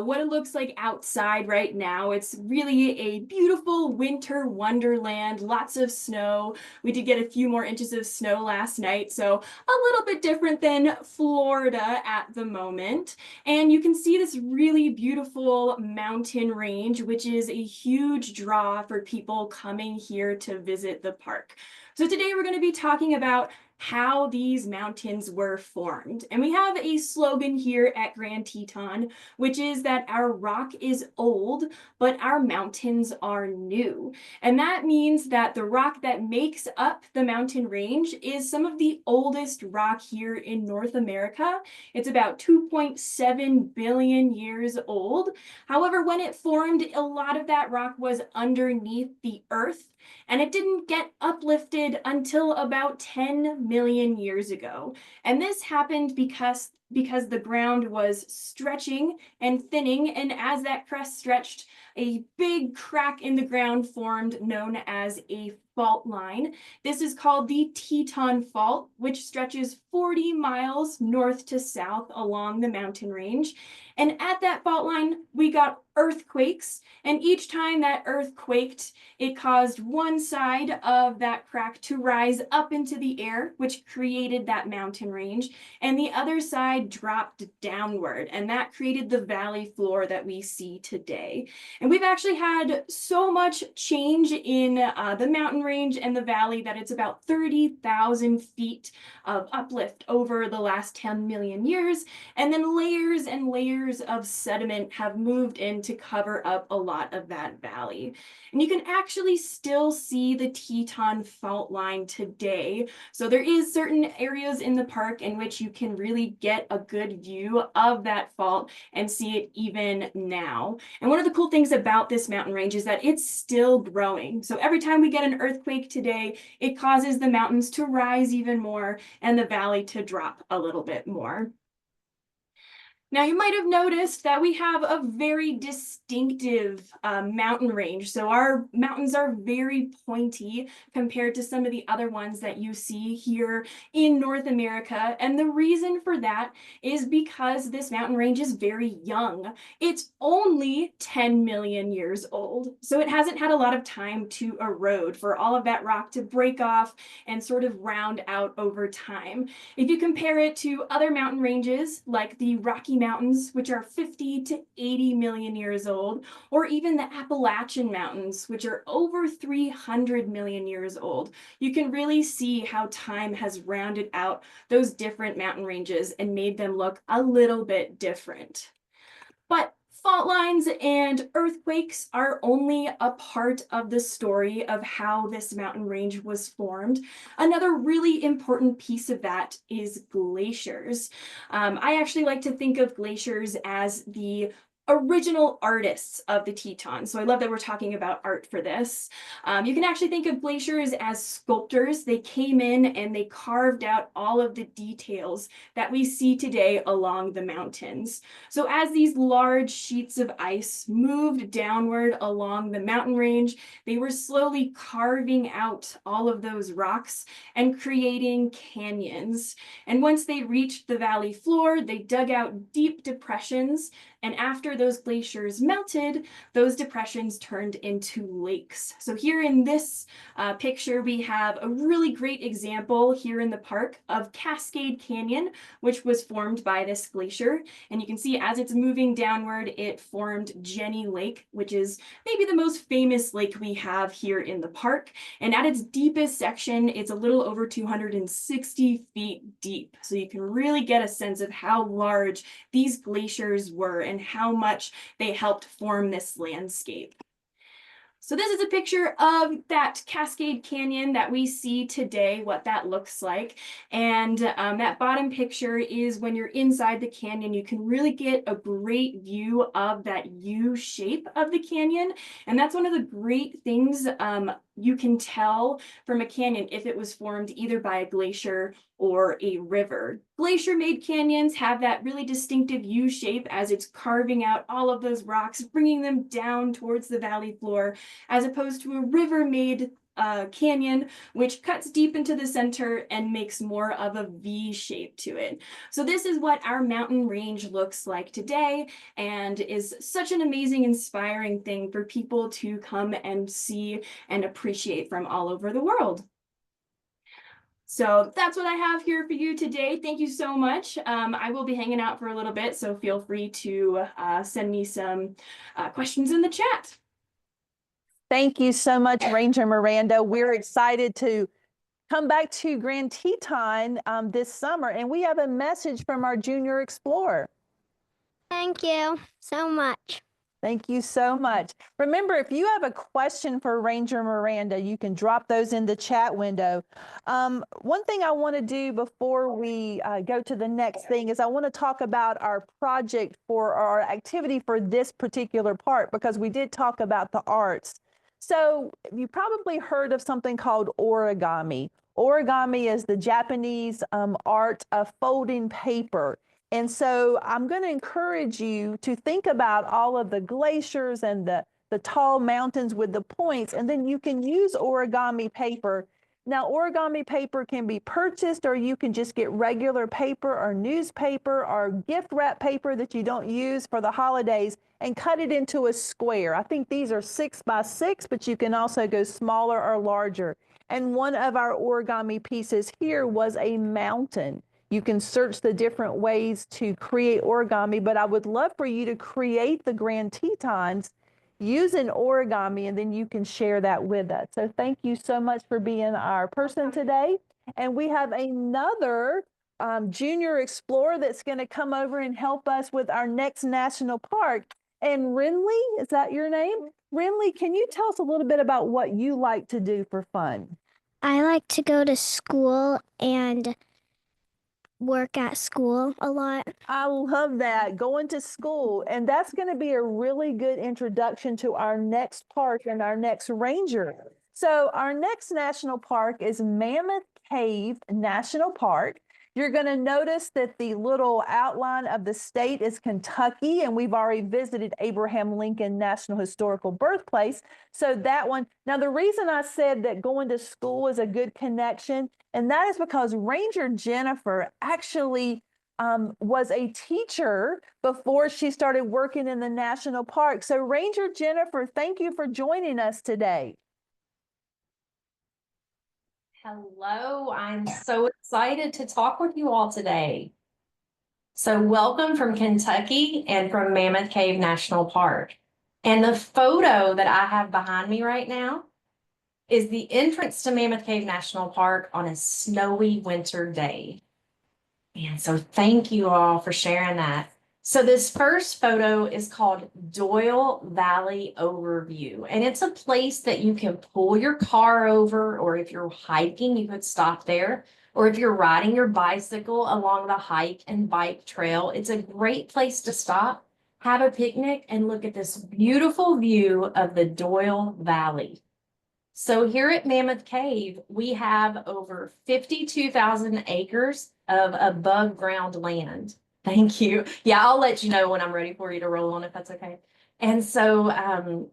what it looks like outside right now. It's really a beautiful winter wonderland, lots of snow. We did get a few more inches of snow last night, so a little bit different than Florida at the moment. And you can see this really beautiful mountain range, which is a huge draw for people coming here to visit the park. So today we're going to be talking about how these mountains were formed. And we have a slogan here at Grand Teton, which is that our rock is old, but our mountains are new. And that means that the rock that makes up the mountain range is some of the oldest rock here in North America. It's about 2.7 billion years old. However, when it formed, a lot of that rock was underneath the earth, and it didn't get uplifted until about 10 million years ago. And this happened because the ground was stretching and thinning, and as that crust stretched, a big crack in the ground formed known as a fault line. This is called the Teton Fault, which stretches 40 miles north to south along the mountain range. And at that fault line, we got earthquakes. And each time that earth quaked, it caused one side of that crack to rise up into the air, which created that mountain range. And the other side dropped downward. And that created the valley floor that we see today. And we've actually had so much change in the mountain range and the valley that it's about 30,000 feet of uplift over the last 10 million years. And then layers and layers of sediment have moved in to cover up a lot of that valley. And you can actually still see the Teton Fault line today. So there is certain areas in the park in which you can really get a good view of that fault and see it even now. And one of the cool things about this mountain range is that it's still growing. So every time we get an earthquake today, it causes the mountains to rise even more and the valley to drop a little bit more. Now, you might have noticed that we have a very distinctive mountain range. So our mountains are very pointy compared to some of the other ones that you see here in North America. And the reason for that is because this mountain range is very young. It's only 10 million years old. So it hasn't had a lot of time to erode for all of that rock to break off and sort of round out over time. If you compare it to other mountain ranges like the Rocky Mountains, which are 50 to 80 million years old, or even the Appalachian Mountains, which are over 300 million years old, you can really see how time has rounded out those different mountain ranges and made them look a little bit different. But Fault lines and earthquakes are only a part of the story of how this mountain range was formed. Another really important piece of that is glaciers. I actually like to think of glaciers as the original artists of the Tetons. So I love that we're talking about art for this. You can actually think of glaciers as sculptors. They came in and they carved out all of the details that we see today along the mountains. So as these large sheets of ice moved downward along the mountain range, they were slowly carving out all of those rocks and creating canyons. And once they reached the valley floor, they dug out deep depressions. And after those glaciers melted, those depressions turned into lakes. So here in this picture, we have a really great example here in the park of Cascade Canyon, which was formed by this glacier. And you can see as it's moving downward, it formed Jenny Lake, which is maybe the most famous lake we have here in the park. And at its deepest section, it's a little over 260 feet deep. So you can really get a sense of how large these glaciers were and how much they helped form this landscape. So this is a picture of that Cascade Canyon that we see today, what that looks like. And that bottom picture is when you're inside the canyon, you can really get a great view of that U shape of the canyon. And that's one of the great things you can tell from a canyon if it was formed either by a glacier or a river. Glacier-made canyons have that really distinctive U shape as it's carving out all of those rocks, bringing them down towards the valley floor, as opposed to a river-made canyon, which cuts deep into the center and makes more of a V shape to it. So this is what our mountain range looks like today and is such an amazing, inspiring thing for people to come and see and appreciate from all over the world. So that's what I have here for you today. Thank you so much. I will be hanging out for a little bit, so feel free to send me some questions in the chat. Thank you so much, Ranger Miranda. We're excited to come back to Grand Teton this summer, and we have a message from our Junior Explorer. Thank you so much. Thank you so much. Remember, if you have a question for Ranger Miranda, you can drop those in the chat window. One thing I want to do before we go to the next thing is I want to talk about our project for our activity for this particular part, because we did talk about the arts. So you probably heard of something called origami. Origami is the Japanese art of folding paper. And so I'm going to encourage you to think about all of the glaciers and the tall mountains with the points, and then you can use origami paper. Now, origami paper can be purchased, or you can just get regular paper or newspaper or gift wrap paper that you don't use for the holidays and cut it into a square. I think these are 6 by 6, but you can also go smaller or larger. And one of our origami pieces here was a mountain. You can search the different ways to create origami, but I would love for you to create the Grand Tetons using origami, and then you can share that with us. So thank you so much for being our person today. And we have another Junior Explorer that's going to come over and help us with our next national park. And Renly, is that your name? Renly, can you tell us a little bit about what you like to do for fun? I like to go to school and work at school a lot. I love that, going to school. And that's going to be a really good introduction to our next park and our next ranger. So our next national park is Mammoth Cave National Park. You're going to notice that the little outline of the state is Kentucky, and we've already visited Abraham Lincoln National Historical Birthplace. So that one, now the reason I said that going to school is a good connection, and that is because Ranger Jennifer actually was a teacher before she started working in the national park. So Ranger Jennifer, thank you for joining us today. Hello, I'm so excited to talk with you all today. So welcome from Kentucky and from Mammoth Cave National Park. And the photo that I have behind me right now is the entrance to Mammoth Cave National Park on a snowy winter day. And so thank you all for sharing that. So this first photo is called Doyle Valley Overview, and it's a place that you can pull your car over, or if you're hiking, you could stop there, or if you're riding your bicycle along the hike and bike trail, it's a great place to stop, have a picnic, and look at this beautiful view of the Doyle Valley. So here at Mammoth Cave, we have over 52,000 acres of above ground land. Thank you. Yeah, I'll let you know when I'm ready for you to roll on if that's okay. And so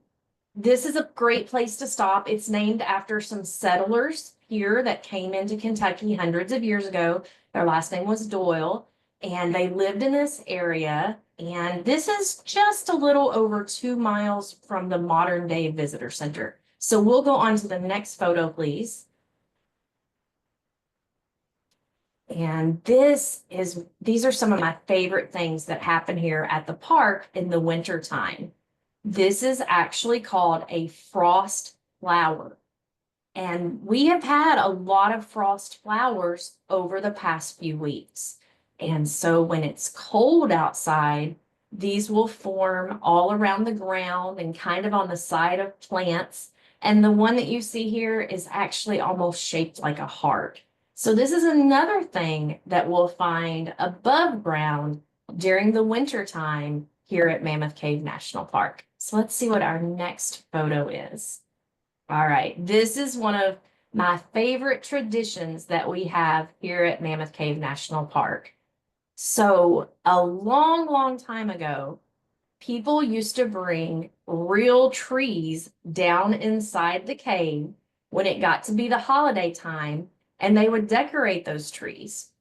this is a great place to stop. It's named after some settlers here that came into Kentucky hundreds of years ago. Their last name was Doyle, and they lived in this area. And this is just a little over 2 miles from the modern day visitor center. So we'll go on to the next photo, please. And these are some of my favorite things that happen here at the park in the winter time. This is actually called a frost flower. And we have had a lot of frost flowers over the past few weeks. And so when it's cold outside, these will form all around the ground and kind of on the side of plants. And the one that you see here is actually almost shaped like a heart. So this is another thing that we'll find above ground during the winter time here at Mammoth Cave National Park. So let's see what our next photo is. All right, this is one of my favorite traditions that we have here at Mammoth Cave National Park. So a long, long time ago, people used to bring real trees down inside the cave when it got to be the holiday time, and they would decorate those trees.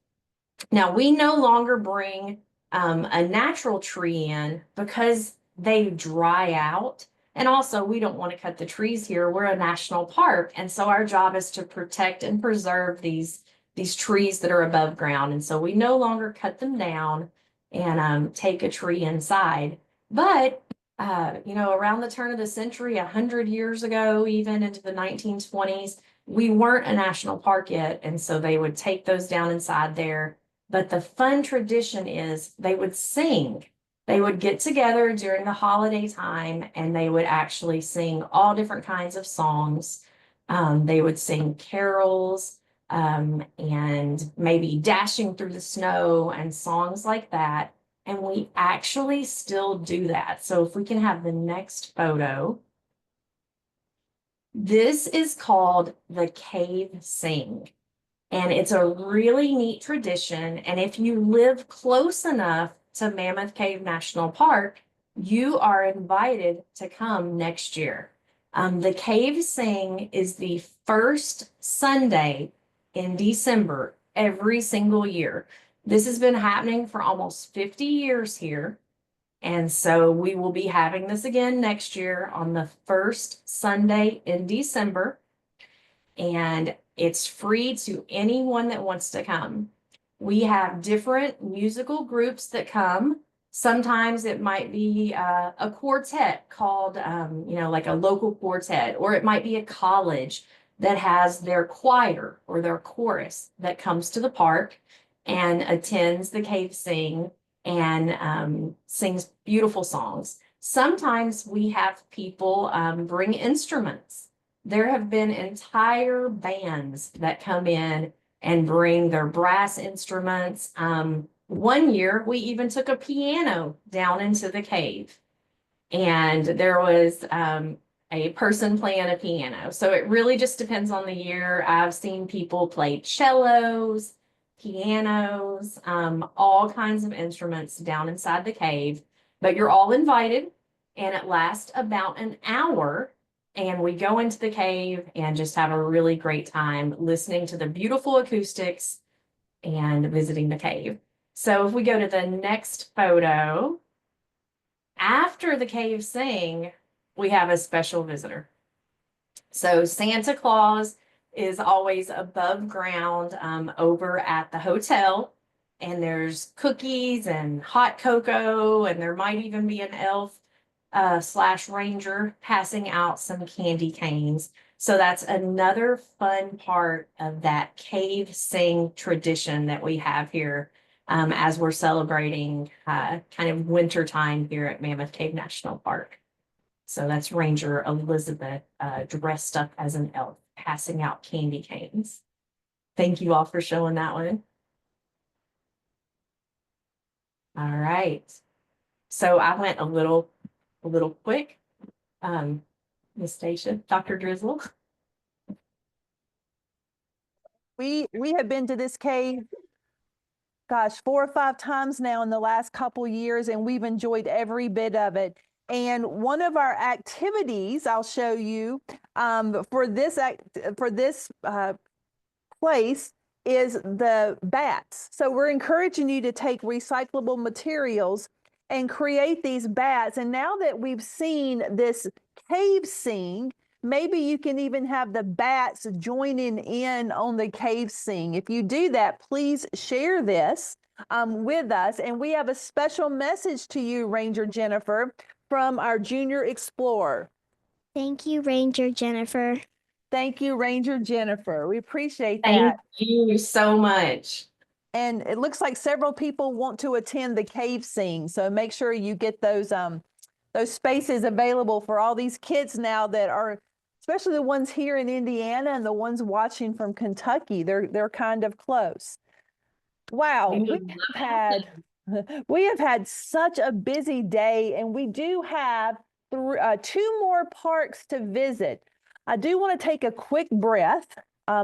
Now, we no longer bring a natural tree in because they dry out. And also, we don't want to cut the trees here. We're a national park. And so our job is to protect and preserve these trees that are above ground. And so we no longer cut them down and take a tree inside. But, around the turn of the century, 100 years ago, even into the 1920s, we weren't a national park yet. And so they would take those down inside there. But the fun tradition is they would sing. They would get together during the holiday time and they would actually sing all different kinds of songs. They would sing carols and maybe dashing through the snow and songs like that. And we actually still do that. So if we can have the next photo. This is called the Cave Sing. And it's a really neat tradition. And if you live close enough to Mammoth Cave National Park, you are invited to come next year. The Cave Sing is the first Sunday in December every single year. This has been happening for almost 50 years here. And so we will be having this again next year on the first Sunday in December. And it's free to anyone that wants to come. We have different musical groups that come. Sometimes it might be a quartet called, like a local quartet, or it might be a college that has their choir or their chorus that comes to the park and attends the Cave Sing and sings beautiful songs. Sometimes we have people bring instruments. There have been entire bands that come in and bring their brass instruments. One year, we even took a piano down into the cave, and there was a person playing a piano. So it really just depends on the year. I've seen people play cellos, pianos, all kinds of instruments down inside the cave, but you're all invited, and it lasts about an hour. And we go into the cave and just have a really great time listening to the beautiful acoustics and visiting the cave. So if we go to the next photo, after the Cave Sing, we have a special visitor. So Santa Claus is always above ground over at the hotel. And there's cookies and hot cocoa, and there might even be an elf / ranger passing out some candy canes. So that's another fun part of that Cave Sing tradition that we have here as we're celebrating kind of winter time here at Mammoth Cave National Park. So that's Ranger Elizabeth dressed up as an elf, passing out candy canes. Thank you all for showing that one. All right. So I went a little quick. Miss Stacia, Dr. Drizzle. We have been to this cave, gosh, 4 or 5 times now in the last couple years, and we've enjoyed every bit of it. And one of our activities I'll show you for this place is the bats. So we're encouraging you to take recyclable materials and create these bats. And now that we've seen this cave scene, maybe you can even have the bats joining in on the cave scene. If you do that, please share this with us. And we have a special message to you, Ranger Jennifer, from our Junior Explorer. Thank you, Ranger Jennifer. Thank you, Ranger Jennifer. We appreciate that. Thank you so much. And it looks like several people want to attend the cave scene. So make sure you get those spaces available for all these kids now that are, especially the ones here in Indiana and the ones watching from Kentucky. They're kind of close. Wow, we have had such a busy day, and we do have 2 more parks to visit. I do want to take a quick breath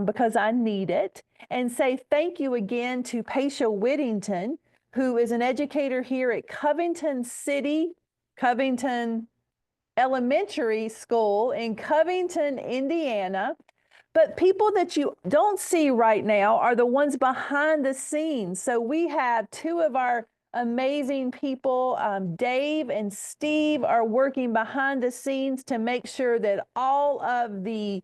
because I need it and say thank you again to Paisha Whittington, who is an educator here at Covington Elementary School in Covington, Indiana. But people that you don't see right now are the ones behind the scenes. So we have 2 of our amazing people, Dave and Steve, are working behind the scenes to make sure that all of the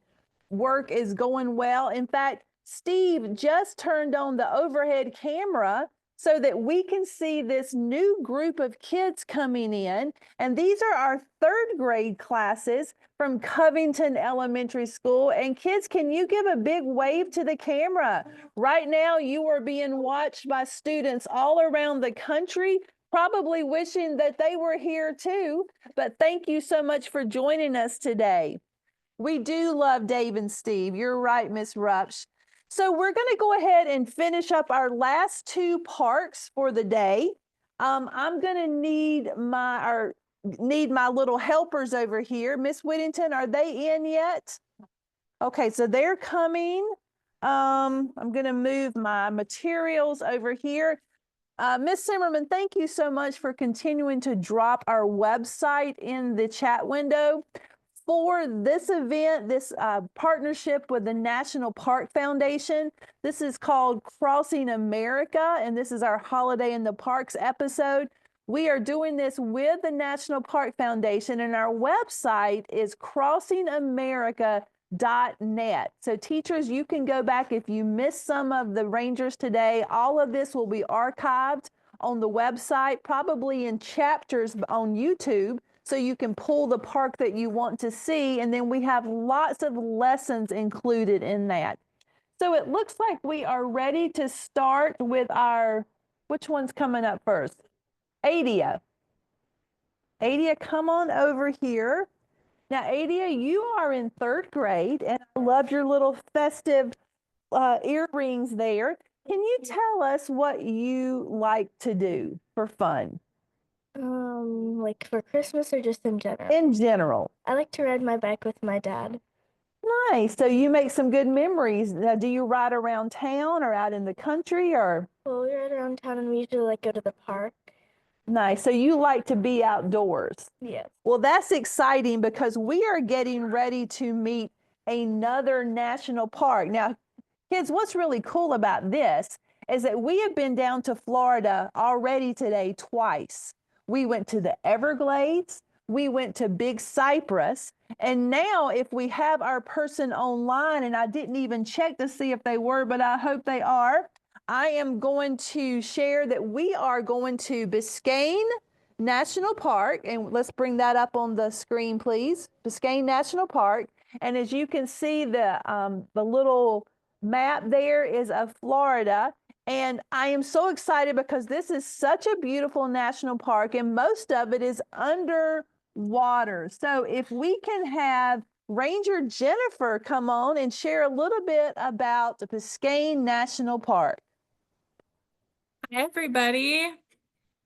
work is going well. In fact, Steve just turned on the overhead camera so that we can see this new group of kids coming in. And these are our 3rd grade classes from Covington Elementary School. And kids, can you give a big wave to the camera? Right now, you are being watched by students all around the country, probably wishing that they were here too. But thank you so much for joining us today. We do love Dave and Steve. You're right, Miss Rupsch. So we're going to go ahead and finish up our last 2 parks for the day. I'm going to need my little helpers over here. Miss Whittington, are they in yet? Okay, so they're coming. I'm going to move my materials over here. Miss Zimmerman, thank you so much for continuing to drop our website in the chat window. For this event, this partnership with the National Park Foundation, this is called Crossing America, and this is our Holiday in the Parks episode. We are doing this with the National Park Foundation, and our website is crossingamerica.net. So teachers, you can go back if you missed some of the Rangers today. All of this will be archived on the website, probably in chapters on YouTube, so you can pull the park that you want to see. And then we have lots of lessons included in that. So it looks like we are ready to start with which one's coming up first? Adia. Adia, come on over here. Now, Adia, you are in 3rd grade, and I love your little festive earrings there. Can you tell us what you like to do for fun? Like for Christmas or just in general? In general. I like to ride my bike with my dad. Nice. So you make some good memories. Now, do you ride around town or out in the country or? Well, we ride around town and we usually like go to the park. Nice. So you like to be outdoors? Yes. Well, that's exciting because we are getting ready to meet another national park. Now, kids, what's really cool about this is that we have been down to Florida already today twice. We went to the Everglades, we went to Big Cypress, and now if we have our person online, and I didn't even check to see if they were, but I hope they are, I am going to share that we are going to Biscayne National Park, and let's bring that up on the screen, please. Biscayne National Park, and as you can see, the little map there is of Florida, And I am so excited because this is such a beautiful national park and most of it is underwater. So if we can have Ranger Jennifer come on and share a little bit about the Biscayne National Park. Hi, everybody.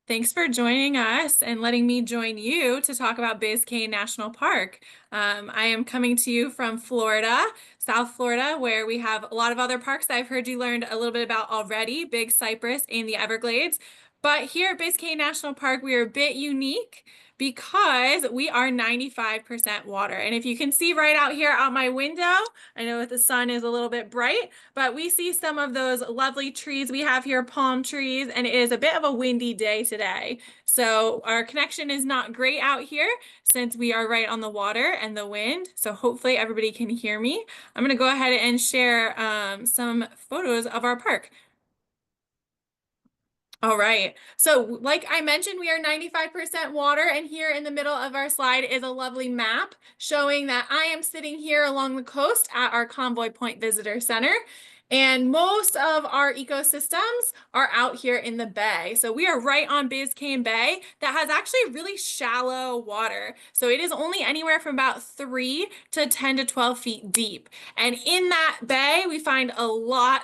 Thanks for joining us and letting me join you to talk about Biscayne National Park. I am coming to you from Florida, South Florida, where we have a lot of other parks that I've heard you learned a little bit about already, Big Cypress and the Everglades. But here at Biscayne National Park, we are a bit unique because we are 95% water. And if you can see right out here out my window, I know that the sun is a little bit bright, but we see some of those lovely trees we have here, palm trees, and it is a bit of a windy day today. So our connection is not great out here since we are right on the water and the wind. So hopefully everybody can hear me. I'm gonna go ahead and share some photos of our park. All right. So like I mentioned, we are 95% water, and here in the middle of our slide is a lovely map showing that I am sitting here along the coast at our Convoy Point Visitor Center. And most of our ecosystems are out here in the bay. So we are right on Biscayne Bay that has actually really shallow water. So it is only anywhere from about 3 to 10 to 12 feet deep. And in that bay, we find a lot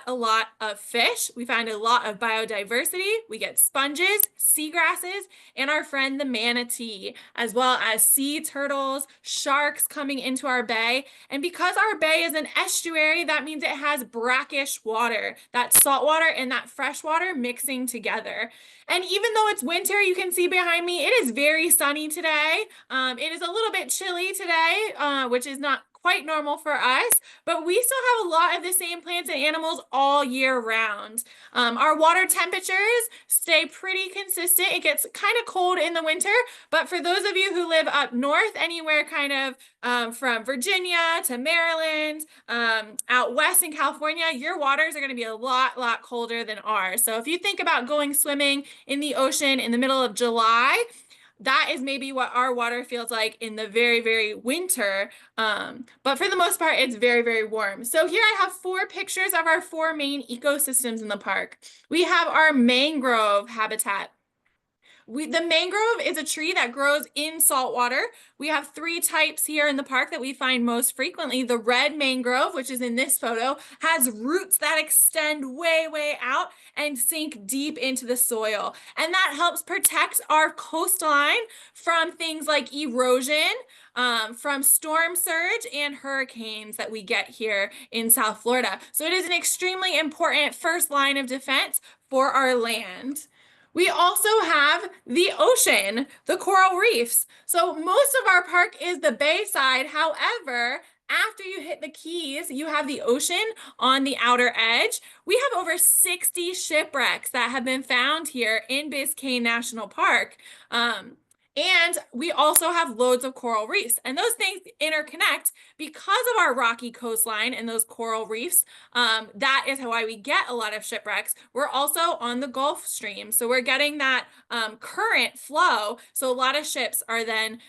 of fish. We find a lot of biodiversity. We get sponges, seagrasses, and our friend the manatee, as well as sea turtles, sharks coming into our bay. And because our bay is an estuary, that means it has brackish water, that salt water and that fresh water mixing together. And even though it's winter, you can see behind me, it is very sunny today. It is a little bit chilly today, which is not quite normal for us, but we still have a lot of the same plants and animals all year round. Our water temperatures stay pretty consistent. It gets kind of cold in the winter, but for those of you who live up north, anywhere kind of from Virginia to Maryland, out west in California, your waters are going to be a lot colder than ours. So if you think about going swimming in the ocean in the middle of July, that is maybe what our water feels like in the very winter. But for the most part, it's very warm. So here I have 4 pictures of our 4 main ecosystems in the park. We have our mangrove habitat. The mangrove is a tree that grows in salt water. We have 3 types here in the park that we find most frequently. The red mangrove, which is in this photo, has roots that extend way out and sink deep into the soil. And that helps protect our coastline from things like erosion, from storm surge and hurricanes that we get here in South Florida. So it is an extremely important first line of defense for our land. We also have the ocean, the coral reefs. So most of our park is the bay side. However, after you hit the Keys, you have the ocean on the outer edge. We have over 60 shipwrecks that have been found here in Biscayne National Park. And we also have loads of coral reefs, and those things interconnect because of our rocky coastline and those coral reefs. That is why we get a lot of shipwrecks. We're also on the Gulf Stream, so we're getting that current flow. So a lot of ships are then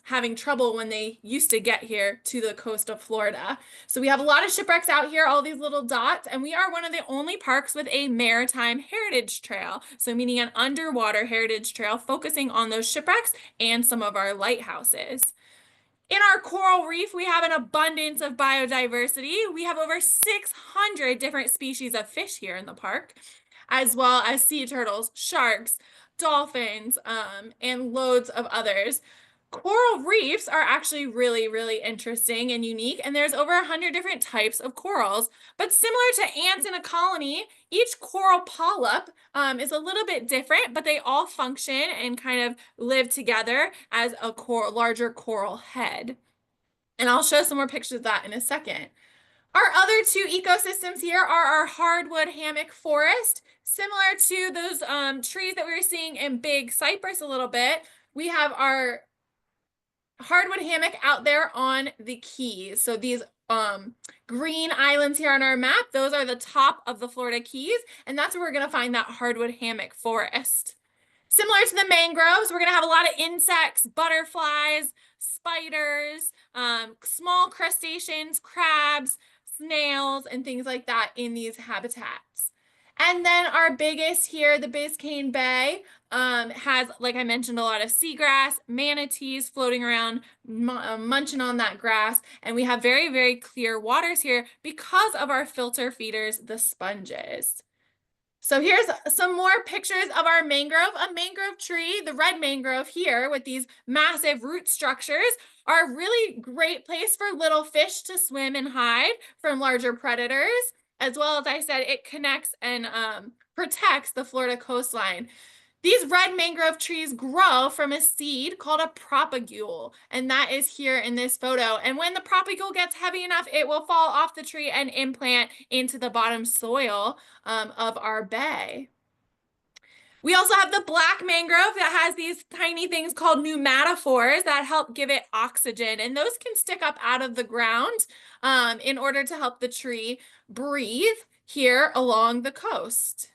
having trouble when they used to get here to the coast of Florida. So we have a lot of shipwrecks out here, all these little dots, and we are one of the only parks with a maritime heritage trail. So meaning an underwater heritage trail focusing on those shipwrecks and some of our lighthouses. In our coral reef, we have an abundance of biodiversity. We have over 600 different species of fish here in the park, as well as sea turtles, sharks, dolphins, and loads of others. Coral reefs are actually really interesting and unique, and there's over 100 different types of corals. But similar to ants in a colony, each coral polyp is a little bit different, but they all function and kind of live together as a larger coral head. And I'll show some more pictures of that in a second. Our other 2 ecosystems here are our hardwood hammock forest. Similar to those trees that we were seeing in Big Cypress a little bit, we have our hardwood hammock out there on the Keys. So these green islands here on our map, those are the top of the Florida Keys, and that's where we're going to find that hardwood hammock forest. Similar to the mangroves, we're going to have a lot of insects, butterflies, spiders, small crustaceans, crabs, snails, and things like that in these habitats. And then our biggest here, the Biscayne Bay, has, like I mentioned, a lot of seagrass, manatees floating around, munching on that grass. And we have very, very clear waters here because of our filter feeders, the sponges. So here's some more pictures of our mangrove. A mangrove tree, the red mangrove here with these massive root structures, are a really great place for little fish to swim and hide from larger predators. As well as I said, it connects and protects the Florida coastline. These red mangrove trees grow from a seed called a propagule, and that is here in this photo. And when the propagule gets heavy enough, it will fall off the tree and implant into the bottom soil of our bay. We also have the black mangrove that has these tiny things called pneumatophores that help give it oxygen, and those can stick up out of the ground in order to help the tree breathe here along the coast.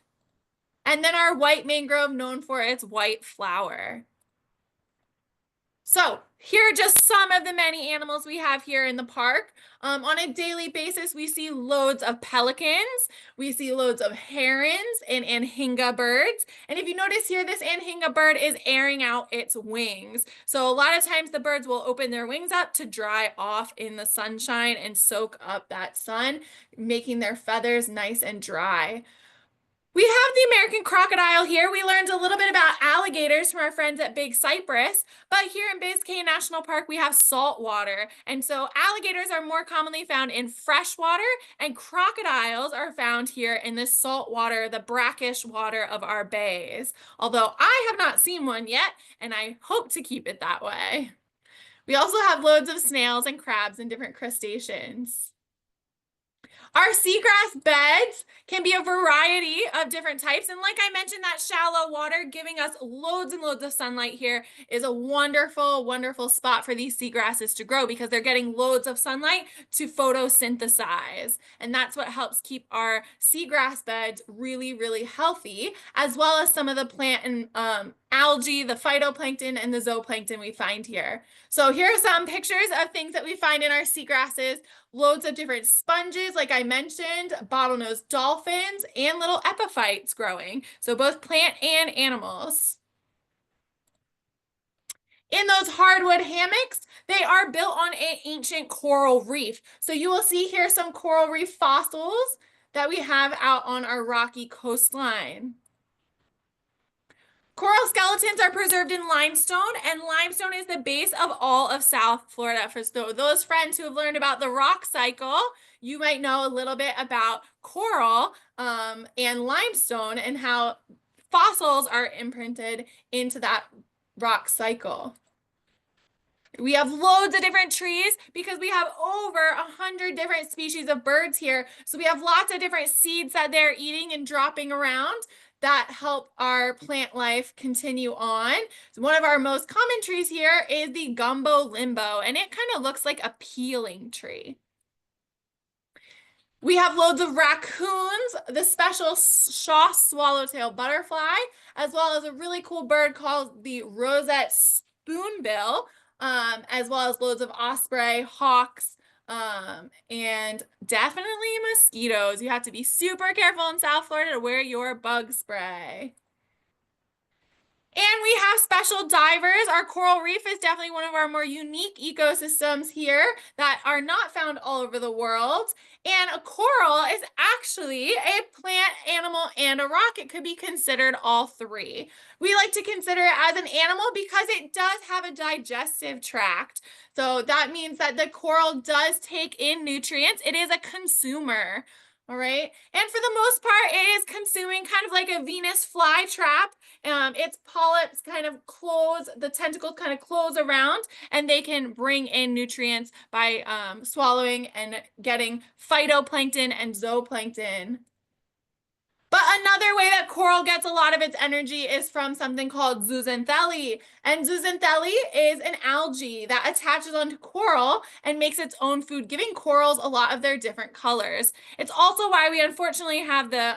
And then our white mangrove, known for its white flower. So here are just some of the many animals we have here in the park. On a daily basis, we see loads of pelicans, we see loads of herons and anhinga birds. And if you notice here, this anhinga bird is airing out its wings. So a lot of times the birds will open their wings up to dry off in the sunshine and soak up that sun, making their feathers nice and dry. We have the American crocodile here. We learned a little bit about alligators from our friends at Big Cypress, but here in Biscayne National Park, we have salt water. And so alligators are more commonly found in fresh water, and crocodiles are found here in the salt water, the brackish water of our bays. Although I have not seen one yet, and I hope to keep it that way. We also have loads of snails and crabs and different crustaceans. Our seagrass beds can be a variety of different types. And like I mentioned, that shallow water giving us loads and loads of sunlight here is a wonderful, wonderful spot for these seagrasses to grow because they're getting loads of sunlight to photosynthesize. And that's what helps keep our seagrass beds really, really healthy, as well as some of the plant and algae, the phytoplankton and the zooplankton we find here. So here are some pictures of things that we find in our seagrasses. Loads of different sponges, like I mentioned, bottlenose dolphins, and little epiphytes growing. So both plant and animals. In those hardwood hammocks, they are built on an ancient coral reef. So you will see here some coral reef fossils that we have out on our rocky coastline. Coral skeletons are preserved in limestone, and limestone is the base of all of South Florida. For those friends who have learned about the rock cycle, you might know a little bit about coral and limestone and how fossils are imprinted into that rock cycle. We have loads of different trees because we have over 100 different species of birds here. So we have lots of different seeds that they're eating and dropping around that help our plant life continue on. So one of our most common trees here is the gumbo limbo, and it kind of looks like a peeling tree. We have loads of raccoons, the special shaw swallowtail butterfly, as well as a really cool bird called the roseate spoonbill, as well as loads of osprey, hawks, and definitely mosquitoes. You have to be super careful in South Florida to wear your bug spray. And we have special divers. Our coral reef is definitely one of our more unique ecosystems here that are not found all over the world. And a coral is actually a plant, animal, and a rock. It could be considered all three. We like to consider it as an animal because it does have a digestive tract. So that means that the coral does take in nutrients. It is a consumer. All right. And for the most part, it is consuming kind of like a Venus flytrap. Its polyps kind of close, the tentacles kind of close around, and they can bring in nutrients by swallowing and getting phytoplankton and zooplankton. But another way that coral gets a lot of its energy is from something called zooxanthellae. And zooxanthellae is an algae that attaches onto coral and makes its own food, giving corals a lot of their different colors. It's also why we unfortunately have the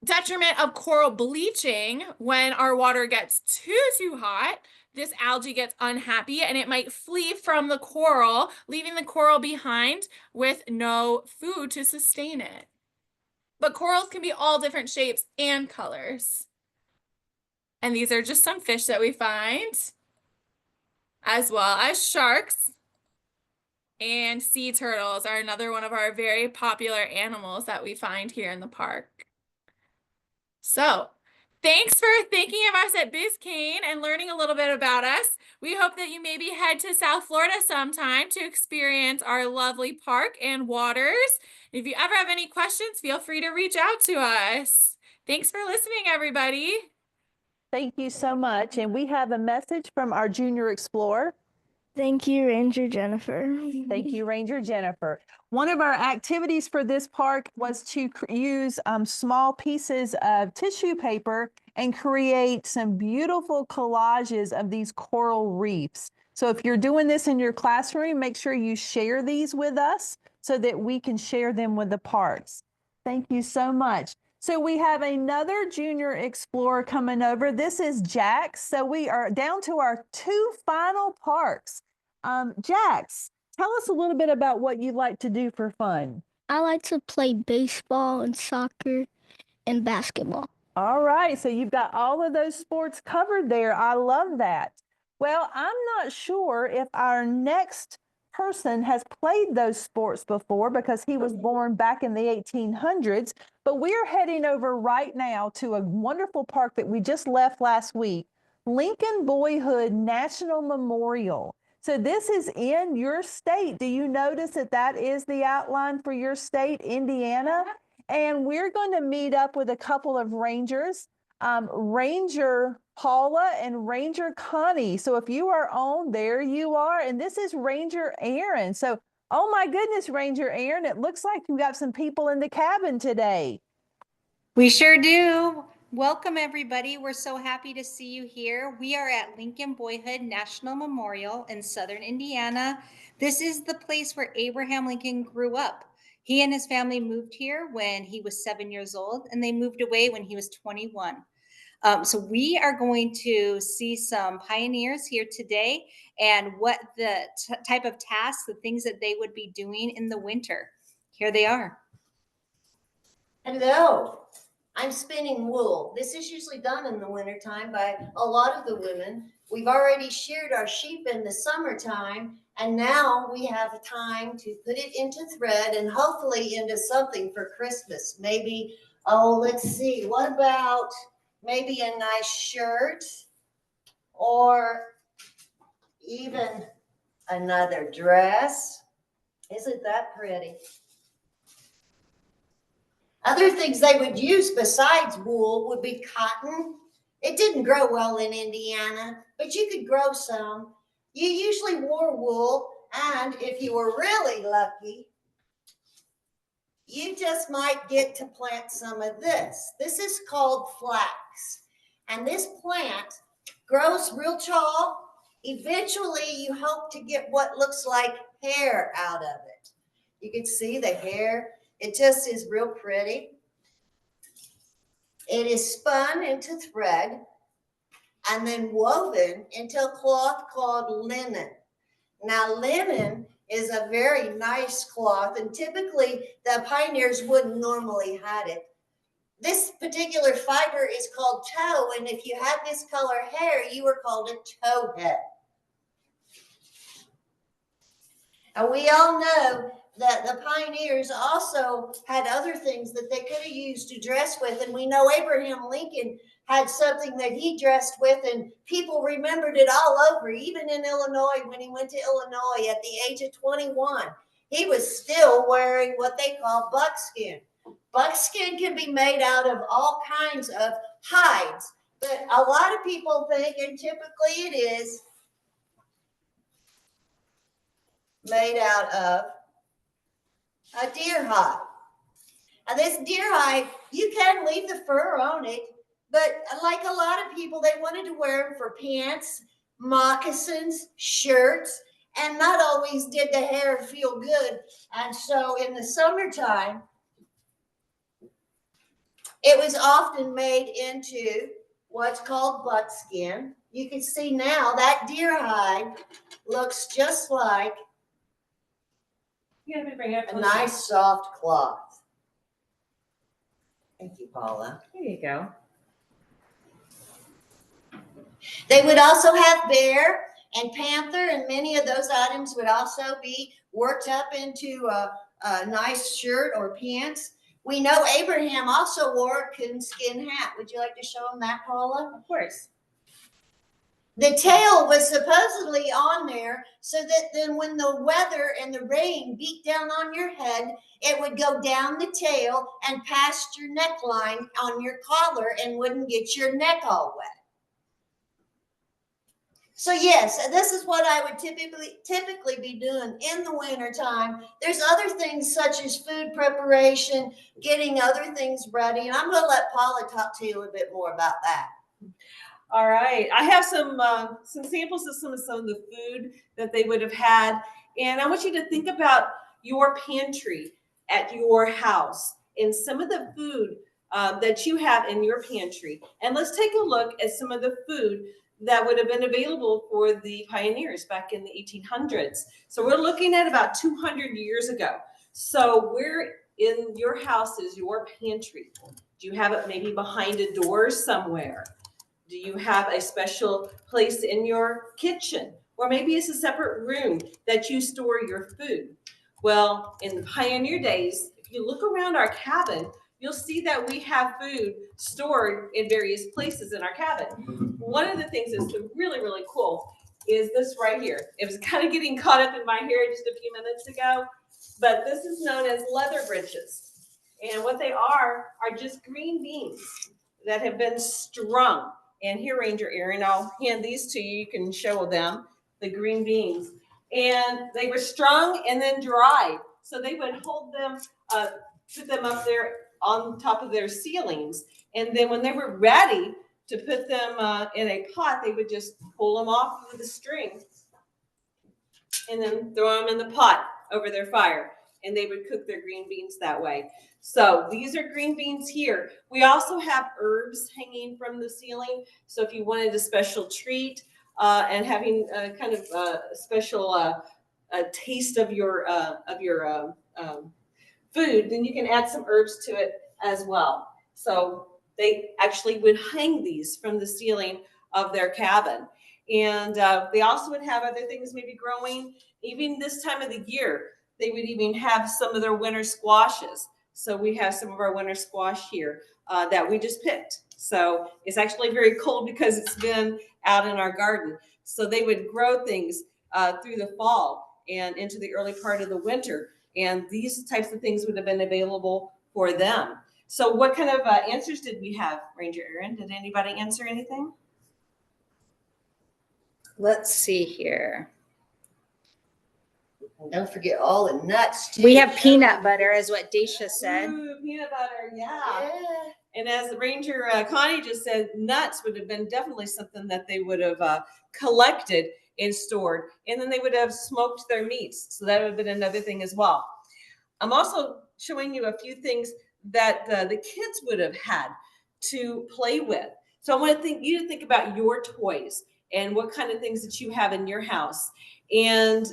detriment of coral bleaching. When our water gets too hot, this algae gets unhappy and it might flee from the coral, leaving the coral behind with no food to sustain it. But corals can be all different shapes and colors. And these are just some fish that we find, as well as sharks. And sea turtles are another one of our very popular animals that we find here in the park. So, thanks for thinking of us at Biscayne and learning a little bit about us. We hope that you maybe head to South Florida sometime to experience our lovely park and waters. If you ever have any questions, feel free to reach out to us. Thanks for listening, everybody. Thank you so much. And we have a message from our Junior Explorer. Thank you, Ranger Jennifer. Thank you, Ranger Jennifer. One of our activities for this park was to use small pieces of tissue paper and create some beautiful collages of these coral reefs. So if you're doing this in your classroom, make sure you share these with us so that we can share them with the parks. Thank you so much. So we have another Junior Explorer coming over. This is Jax. So we are down to our 2 final parks. Jax, tell us a little bit about what you like to do for fun. I like to play baseball and soccer and basketball. All right, so you've got all of those sports covered there. I love that. Well, I'm not sure if our next person has played those sports before because he was born back in the 1800s, but we're heading over right now to a wonderful park that we just left last week, Lincoln Boyhood National Memorial. So this is in your state. Do you notice that that is the outline for your state, Indiana? And we're going to meet up with a couple of rangers, Ranger Paula and Ranger Connie. So if you are on, there you are. And this is Ranger Aaron. So, oh my goodness, Ranger Aaron, it looks like you got some people in the cabin today. We sure do. Welcome, everybody. We're so happy to see you here. We are at Lincoln Boyhood National Memorial in southern Indiana. This is the place where Abraham Lincoln grew up. He and his family moved here when he was 7 years old, and they moved away when he was 21. So we are going to see some pioneers here today and what the type of tasks, the things that they would be doing in the winter. Here they are. Hello. I'm spinning wool. This is usually done in the wintertime by a lot of the women. We've already sheared our sheep in the summertime, and now we have time to put it into thread and hopefully into something for Christmas. Maybe, oh, let's see, what about maybe a nice shirt or even another dress? Isn't that pretty? Other things they would use besides wool would be cotton. It didn't grow well in Indiana, but you could grow some. You usually wore wool, and if you were really lucky, you just might get to plant some of this. This is called flax, and this plant grows real tall. Eventually, you hope to get what looks like hair out of it. You can see the hair. It just is real pretty. It is spun into thread and then woven into a cloth called linen. Now, linen is a very nice cloth, and typically the pioneers wouldn't normally had it. This particular fiber is called tow, and if you had this color hair, you were called a towhead. And we all know that the pioneers also had other things that they could have used to dress with. And we know Abraham Lincoln had something that he dressed with, and people remembered it all over, even in Illinois. When he went to Illinois at the age of 21, he was still wearing what they call buckskin. Buckskin can be made out of all kinds of hides, but a lot of people think, and typically it is, made out of a deer hide. And this deer hide, you can leave the fur on it, but like a lot of people, they wanted to wear them for pants, moccasins, shirts, and not always did the hair feel good. And so in the summertime, it was often made into what's called buckskin. You can see now that deer hide looks just like a nice soft cloth. Thank you, Paula. There you go. They would also have bear and panther, and many of those items would also be worked up into a nice shirt or pants. We know Abraham also wore a coonskin hat. Would you like to show him that, Paula? Of course. The tail was supposedly on there so that then when the weather and the rain beat down on your head, it would go down the tail and past your neckline on your collar and wouldn't get your neck all wet. So yes, this is what I would typically be doing in the wintertime. There's other things such as food preparation, getting other things ready, and I'm going to let Paula talk to you a bit more about that. All right, I have some samples of some of the food that they would have had, and I want you to think about your pantry at your house and some of the food that you have in your pantry. And let's take a look at some of the food that would have been available for the pioneers back in the 1800s. So we're looking at about 200 years ago. So where in your house is your pantry? Do you have it maybe behind a door somewhere? Do you have a special place in your kitchen? Or maybe it's a separate room that you store your food. Well, in the pioneer days, if you look around our cabin, you'll see that we have food stored in various places in our cabin. One of the things that's really, really cool is this right here. It was kind of getting caught up in my hair just a few minutes ago, but this is known as leather britches. And what they are just green beans that have been strung. And here, Ranger Aaron, I'll hand these to you. You can show them, the green beans. And they were strung and then dried. So they would hold them, put them up there on top of their ceilings. And then when they were ready to put them in a pot, they would just pull them off with a string and then throw them in the pot over their fire. And they would cook their green beans that way. So these are green beans here. We also have herbs hanging from the ceiling. So if you wanted a special treat and having kind of a special a taste of your food, then you can add some herbs to it as well. So they actually would hang these from the ceiling of their cabin. And they also would have other things maybe growing. Even this time of the year, they would even have some of their winter squashes. So we have some of our winter squash here that we just picked. So it's actually very cold because it's been out in our garden. So they would grow things through the fall and into the early part of the winter. And these types of things would have been available for them. So what kind of answers did we have, Ranger Aaron? Did anybody answer anything? Let's see here. And don't forget all the nuts, too. We have peanut butter, is what Daisha said. Ooh, peanut butter, yeah. And as Ranger Connie just said, nuts would have been definitely something that they would have collected and stored. And then they would have smoked their meats. So that would have been another thing as well. I'm also showing you a few things that the kids would have had to play with. So I want you to think about your toys and what kind of things that you have in your house. And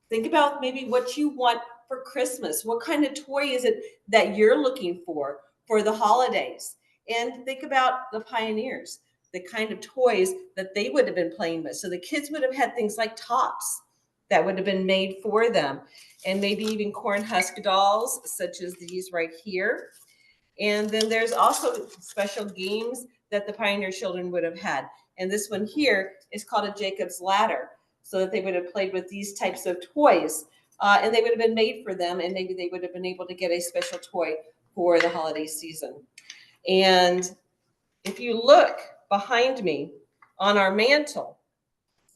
think about maybe what you want for Christmas. What kind of toy is it that you're looking for the holidays? And think about the pioneers, the kind of toys that they would have been playing with. So the kids would have had things like tops that would have been made for them, and maybe even corn husk dolls, such as these right here. And then there's also special games that the pioneer children would have had. And this one here is called a Jacob's Ladder, so that they would have played with these types of toys. And they would have been made for them, and maybe they would have been able to get a special toy for the holiday season. And if you look behind me on our mantle,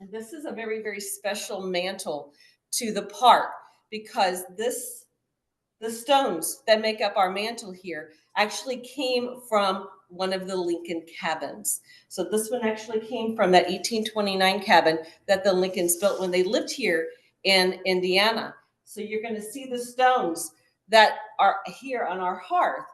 and this is a very, very special mantle to the park, because the stones that make up our mantle here actually came from one of the Lincoln cabins. So this one actually came from that 1829 cabin that the Lincolns built when they lived here in Indiana. So you're going to see the stones that are here on our hearth.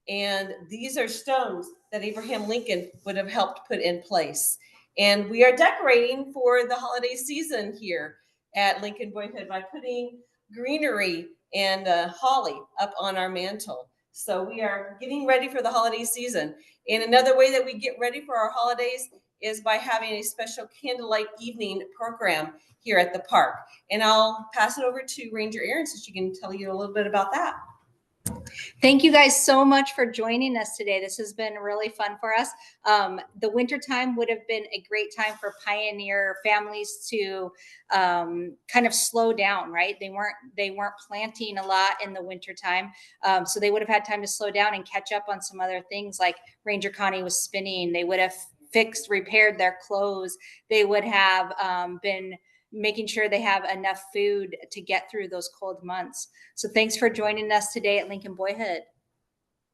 And these are stones that Abraham Lincoln would have helped put in place. And we are decorating for the holiday season here at Lincoln Boyhood by putting greenery and holly up on our mantle. So we are getting ready for the holiday season. And another way that we get ready for our holidays is by having a special candlelight evening program here at the park. And I'll pass it over to Ranger Erin so she can tell you a little bit about that. Thank you guys so much for joining us today. This has been really fun for us. The winter time would have been a great time for pioneer families to kind of slow down, right? They weren't planting a lot in the winter time. So they would have had time to slow down and catch up on some other things, like Ranger Connie was spinning. They would have repaired their clothes. They would have been making sure they have enough food to get through those cold months. So thanks for joining us today at Lincoln Boyhood.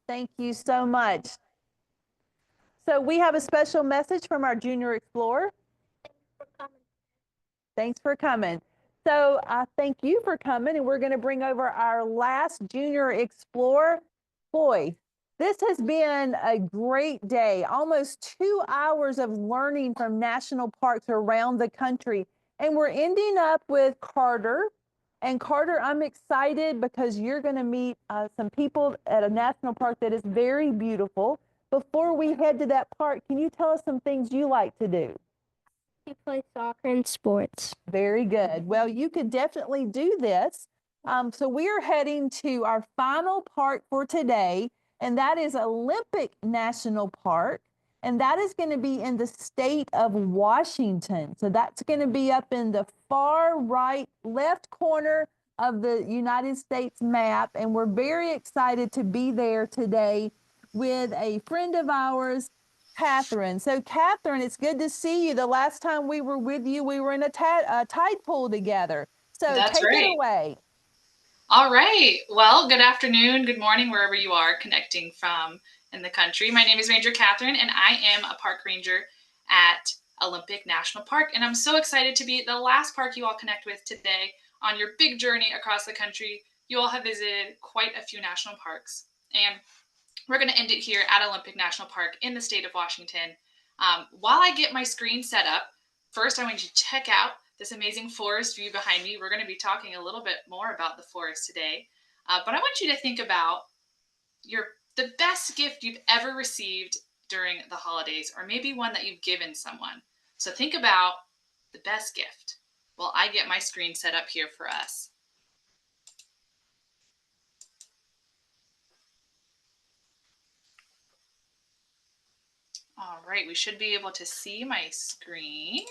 Thank you so much. So we have a special message from our Junior Explorer. Thanks for coming. So I thank you for coming, and we're going to bring over our last Junior Explorer. Boy, this has been a great day, almost 2 hours of learning from national parks around the country. And we're ending up with Carter. And Carter, I'm excited because you're going to meet some people at a national park that is very beautiful. Before we head to that park, can you tell us some things you like to do? You play soccer and sports. Very good. Well, you could definitely do this. So we are heading to our final park for today, and that is Olympic National Park. And that is going to be in the state of Washington. So that's going to be up in the far right left corner of the United States map. And we're very excited to be there today with a friend of ours, Catherine. So Catherine, it's good to see you. The last time we were with you, we were in a tide pool together. So That's take right. it away. All right. Well, good afternoon, good morning, wherever you are connecting from in the country. My name is Ranger Catherine, and I am a park ranger at Olympic National Park. And I'm so excited to be the last park you all connect with today on your big journey across the country. You all have visited quite a few national parks. And we're going to end it here at Olympic National Park in the state of Washington. While I get my screen set up, first I want you to check out this amazing forest view behind me. We're going to be talking a little bit more about the forest today. But I want you to think about the best gift you've ever received during the holidays, or maybe one that you've given someone. So think about the best gift. Well, I get my screen set up here for us. All right, we should be able to see my screen.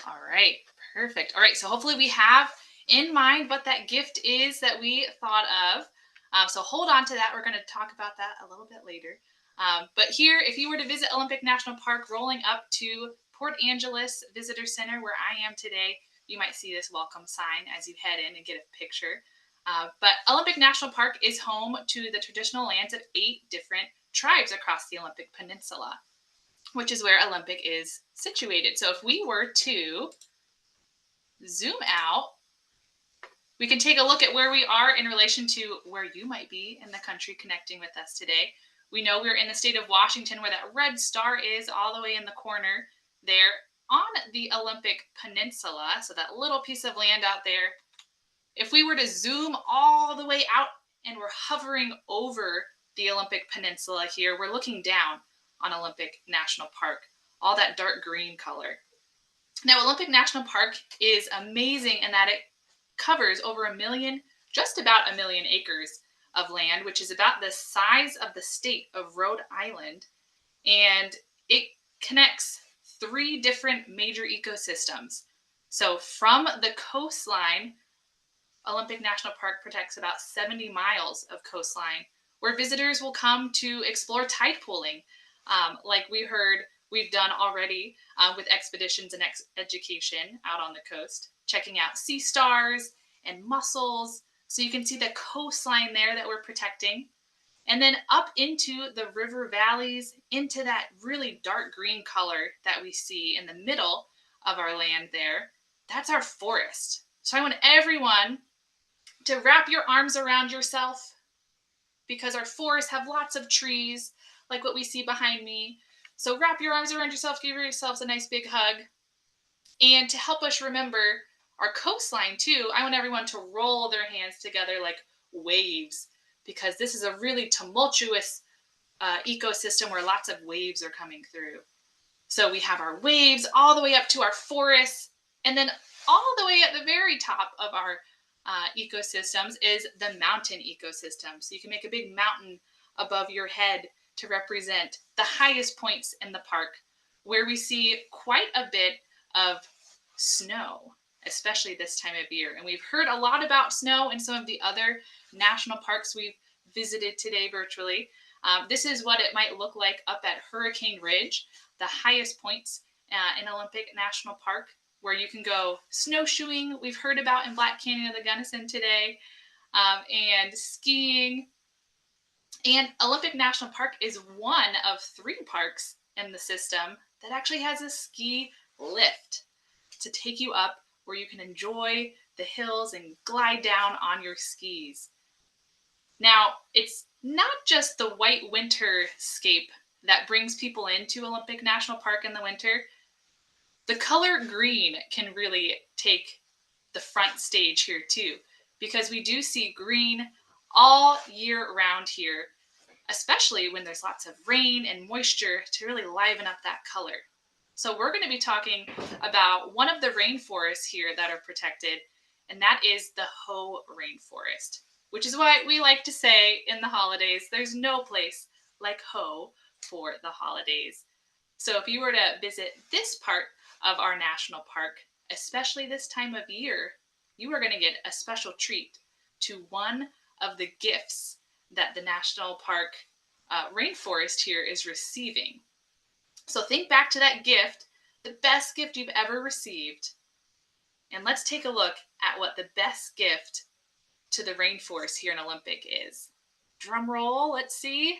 All right, perfect. All right, so hopefully we have in mind what that gift is that we thought of. So hold on to that. We're going to talk about that a little bit later. But here, if you were to visit Olympic National Park, rolling up to Port Angeles Visitor Center, where I am today, you might see this welcome sign as you head in and get a picture. But Olympic National Park is home to the traditional lands of 8 different tribes across the Olympic Peninsula, which is where Olympic is situated. So if we were to zoom out, we can take a look at where we are in relation to where you might be in the country connecting with us today. We know we're in the state of Washington, where that red star is all the way in the corner there on the Olympic Peninsula. So that little piece of land out there. If we were to zoom all the way out and we're hovering over the Olympic Peninsula here, we're looking down on Olympic National Park, all that dark green color. Now, Olympic National Park is amazing in that it covers over just about a million acres of land, which is about the size of the state of Rhode Island. And it connects 3 different major ecosystems. So from the coastline, Olympic National Park protects about 70 miles of coastline, where visitors will come to explore tide pooling, like we heard we've done already with expeditions and education out on the coast, checking out sea stars and mussels. So you can see the coastline there that we're protecting. And then up into the river valleys, into that really dark green color that we see in the middle of our land there, that's our forest. So I want everyone to wrap your arms around yourself, because our forests have lots of trees, like what we see behind me. So wrap your arms around yourself, give yourselves a nice big hug. And to help us remember our coastline too, I want everyone to roll their hands together like waves. because this is a really tumultuous ecosystem where lots of waves are coming through. So we have our waves all the way up to our forests, and then all the way at the very top of our ecosystems is the mountain ecosystem. So you can make a big mountain above your head to represent the highest points in the park, where we see quite a bit of snow, especially this time of year. And we've heard a lot about snow in some of the other national parks we've visited today virtually. This is what it might look like up at Hurricane Ridge, the highest points in Olympic National Park, where you can go snowshoeing, we've heard about in Black Canyon of the Gunnison today, and skiing. And Olympic National Park is one of 3 parks in the system that actually has a ski lift to take you up where you can enjoy the hills and glide down on your skis. Now, it's not just the white winterscape that brings people into Olympic National Park in the winter. The color green can really take the front stage here too, because we do see green all year round here, especially when there's lots of rain and moisture to really liven up that color. So we're going to be talking about one of the rainforests here that are protected, and that is the Hoh Rainforest, which is why we like to say in the holidays, there's no place like Hoh for the holidays. So if you were to visit this part of our national park, especially this time of year, you are going to get a special treat to one of the gifts that the national park rainforest here is receiving. So think back to that gift, the best gift you've ever received, and let's take a look at what the best gift to the rainforest here in Olympic is. Drum roll, let's see.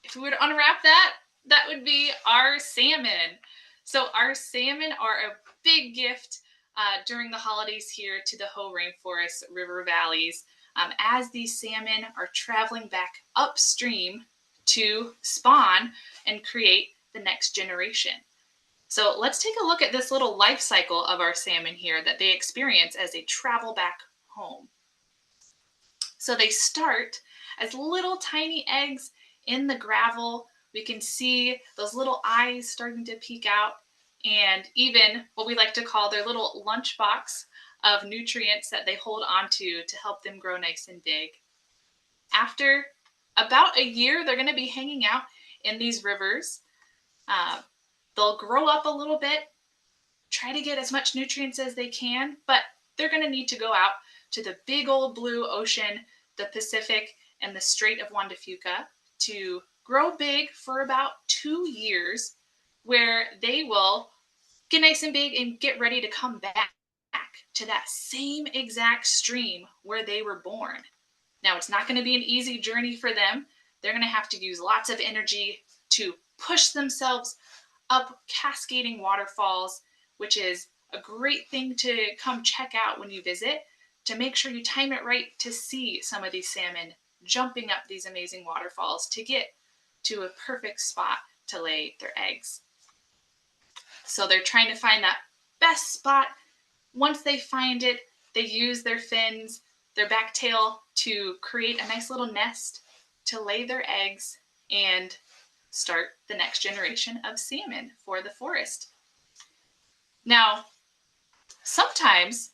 If we were to unwrap that, that would be our salmon. So our salmon are a big gift during the holidays here to the Hoh Rainforest river valleys, as these salmon are traveling back upstream to spawn and create the next generation. So let's take a look at this little life cycle of our salmon here that they experience as they travel back home. So they start as little tiny eggs in the gravel. We can see those little eyes starting to peek out, and even what we like to call their little lunchbox of nutrients that they hold onto to help them grow nice and big. After about a year, they're going to be hanging out in these rivers. They'll grow up a little bit, try to get as much nutrients as they can, but they're going to need to go out to the big old blue ocean, the Pacific, and the Strait of Juan de Fuca to grow big for about 2 years, where they will get nice and big and get ready to come back to that same exact stream where they were born. Now, it's not going to be an easy journey for them. They're going to have to use lots of energy to push themselves up cascading waterfalls, which is a great thing to come check out when you visit, to make sure you time it right to see some of these salmon jumping up these amazing waterfalls to get to a perfect spot to lay their eggs. So they're trying to find that best spot. Once they find it, they use their fins, their back tail to create a nice little nest to lay their eggs and start the next generation of salmon for the forest. Now, sometimes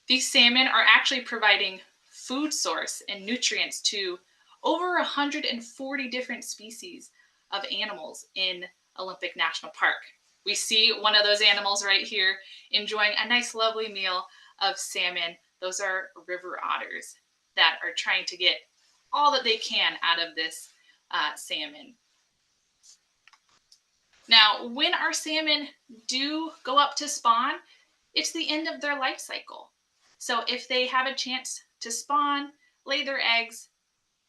these salmon are actually providing food source and nutrients to over 140 different species of animals in Olympic National Park. We see one of those animals right here enjoying a nice, lovely meal of salmon. Those are river otters that are trying to get all that they can out of this salmon. Now, when our salmon do go up to spawn, it's the end of their life cycle. So if they have a chance to spawn, lay their eggs,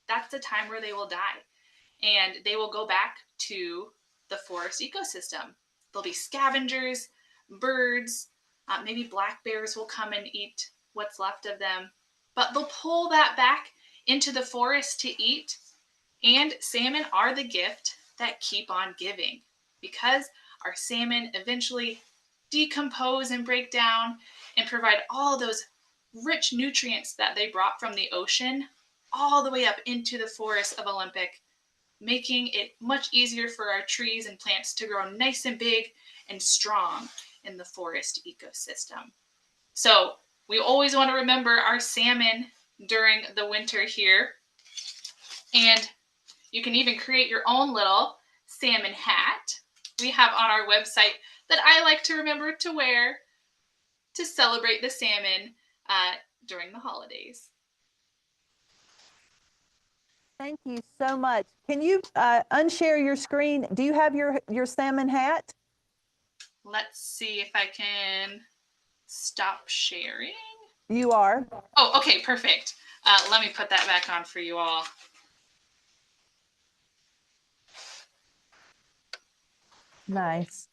that's the time where they will die. And they will go back to the forest ecosystem. There'll be scavengers, birds, maybe black bears will come and eat what's left of them. But they'll pull that back into the forest to eat. And salmon are the gift that keep on giving, because our salmon eventually decompose and break down and provide all those rich nutrients that they brought from the ocean all the way up into the forest of Olympic, making it much easier for our trees and plants to grow nice and big and strong in the forest ecosystem. So we always want to remember our salmon during the winter here. And you can even create your own little salmon hat we have on our website that I like to remember to wear to celebrate the salmon during the holidays. Thank you so much. Can you unshare your screen? Do you have your salmon hat? Let's see if I can stop sharing. You are. Oh, okay, perfect. Let me put that back on for you all. Nice.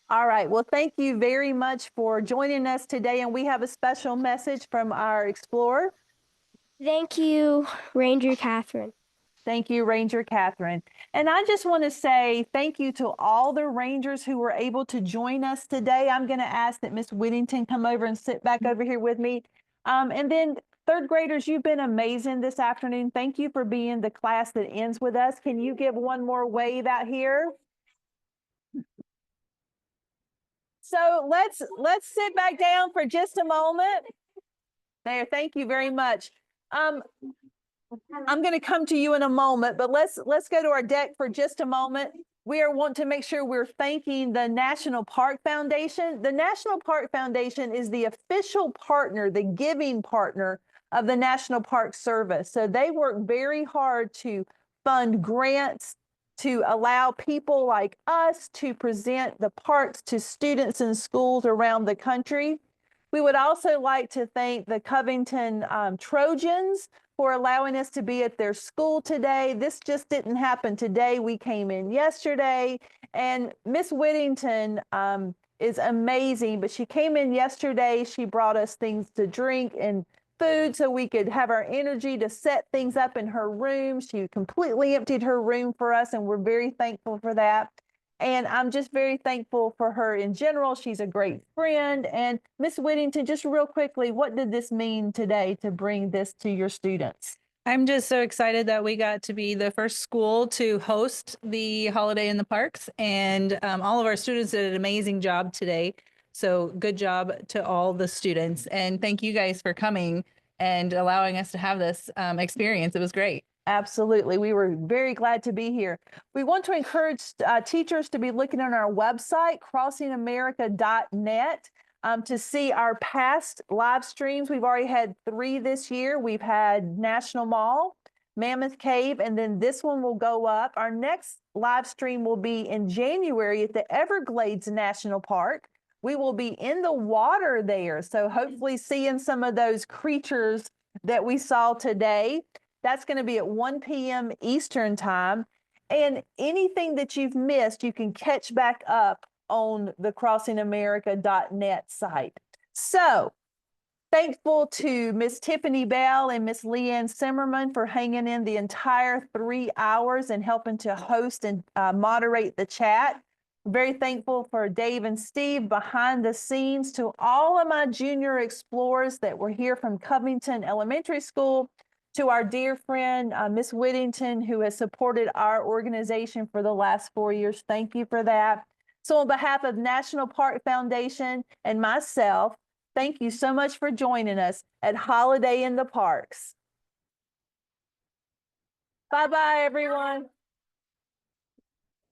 All right. Well, thank you very much for joining us today. And we have a special message from our explorer. Thank you, Ranger Catherine. Thank you, Ranger Catherine. And I just want to say thank you to all the Rangers who were able to join us today. I'm going to ask that Miss Whittington come over and sit back over here with me. And then third graders, you've been amazing this afternoon. Thank you for being the class that ends with us. Can you give one more wave out here? So let's sit back down for just a moment. There, thank you very much. I'm going to come to you in a moment, but let's go to our deck for just a moment. We are wanting to make sure we're thanking the National Park Foundation. The National Park Foundation is the official partner, the giving partner of the National Park Service. So they work very hard to fund grants, to allow people like us to present the parks to students in schools around the country. We would also like to thank the Covington Trojans for allowing us to be at their school today. This just didn't happen today. We came in yesterday, and Miss Whittington is amazing, but she came in yesterday. She brought us things to drink and food so we could have our energy to set things up in her room. She completely emptied her room for us, and we're very thankful for that. And I'm just very thankful for her in general. She's a great friend. And Miss Whittington, just real quickly, what did this mean today to bring this to your students? I'm just so excited that we got to be the first school to host the holiday in the parks, and all of our students did an amazing job today. So good job to all the students, and thank you guys for coming and allowing us to have this experience. It was great. Absolutely. We were very glad to be here. We want to encourage teachers to be looking on our website, crossingamerica.net, to see our past live streams. We've already had 3 this year. We've had National Mall, Mammoth Cave, and then this one will go up. Our next live stream will be in January at the Everglades National Park. We will be in the water there, so hopefully seeing some of those creatures that we saw today. That's going to be at 1 p.m. Eastern time. And anything that you've missed, you can catch back up on the crossingamerica.net site. So thankful to Miss Tiffany Bell and Miss Leanne Simmerman for hanging in the entire 3 hours and helping to host and moderate the chat. Very thankful for Dave and Steve behind the scenes, to all of my junior explorers that were here from Covington Elementary School, to our dear friend, Miss Whittington, who has supported our organization for the last 4 years. Thank you for that. So on behalf of National Park Foundation and myself, thank you so much for joining us at Holiday in the Parks. Bye-bye, everyone.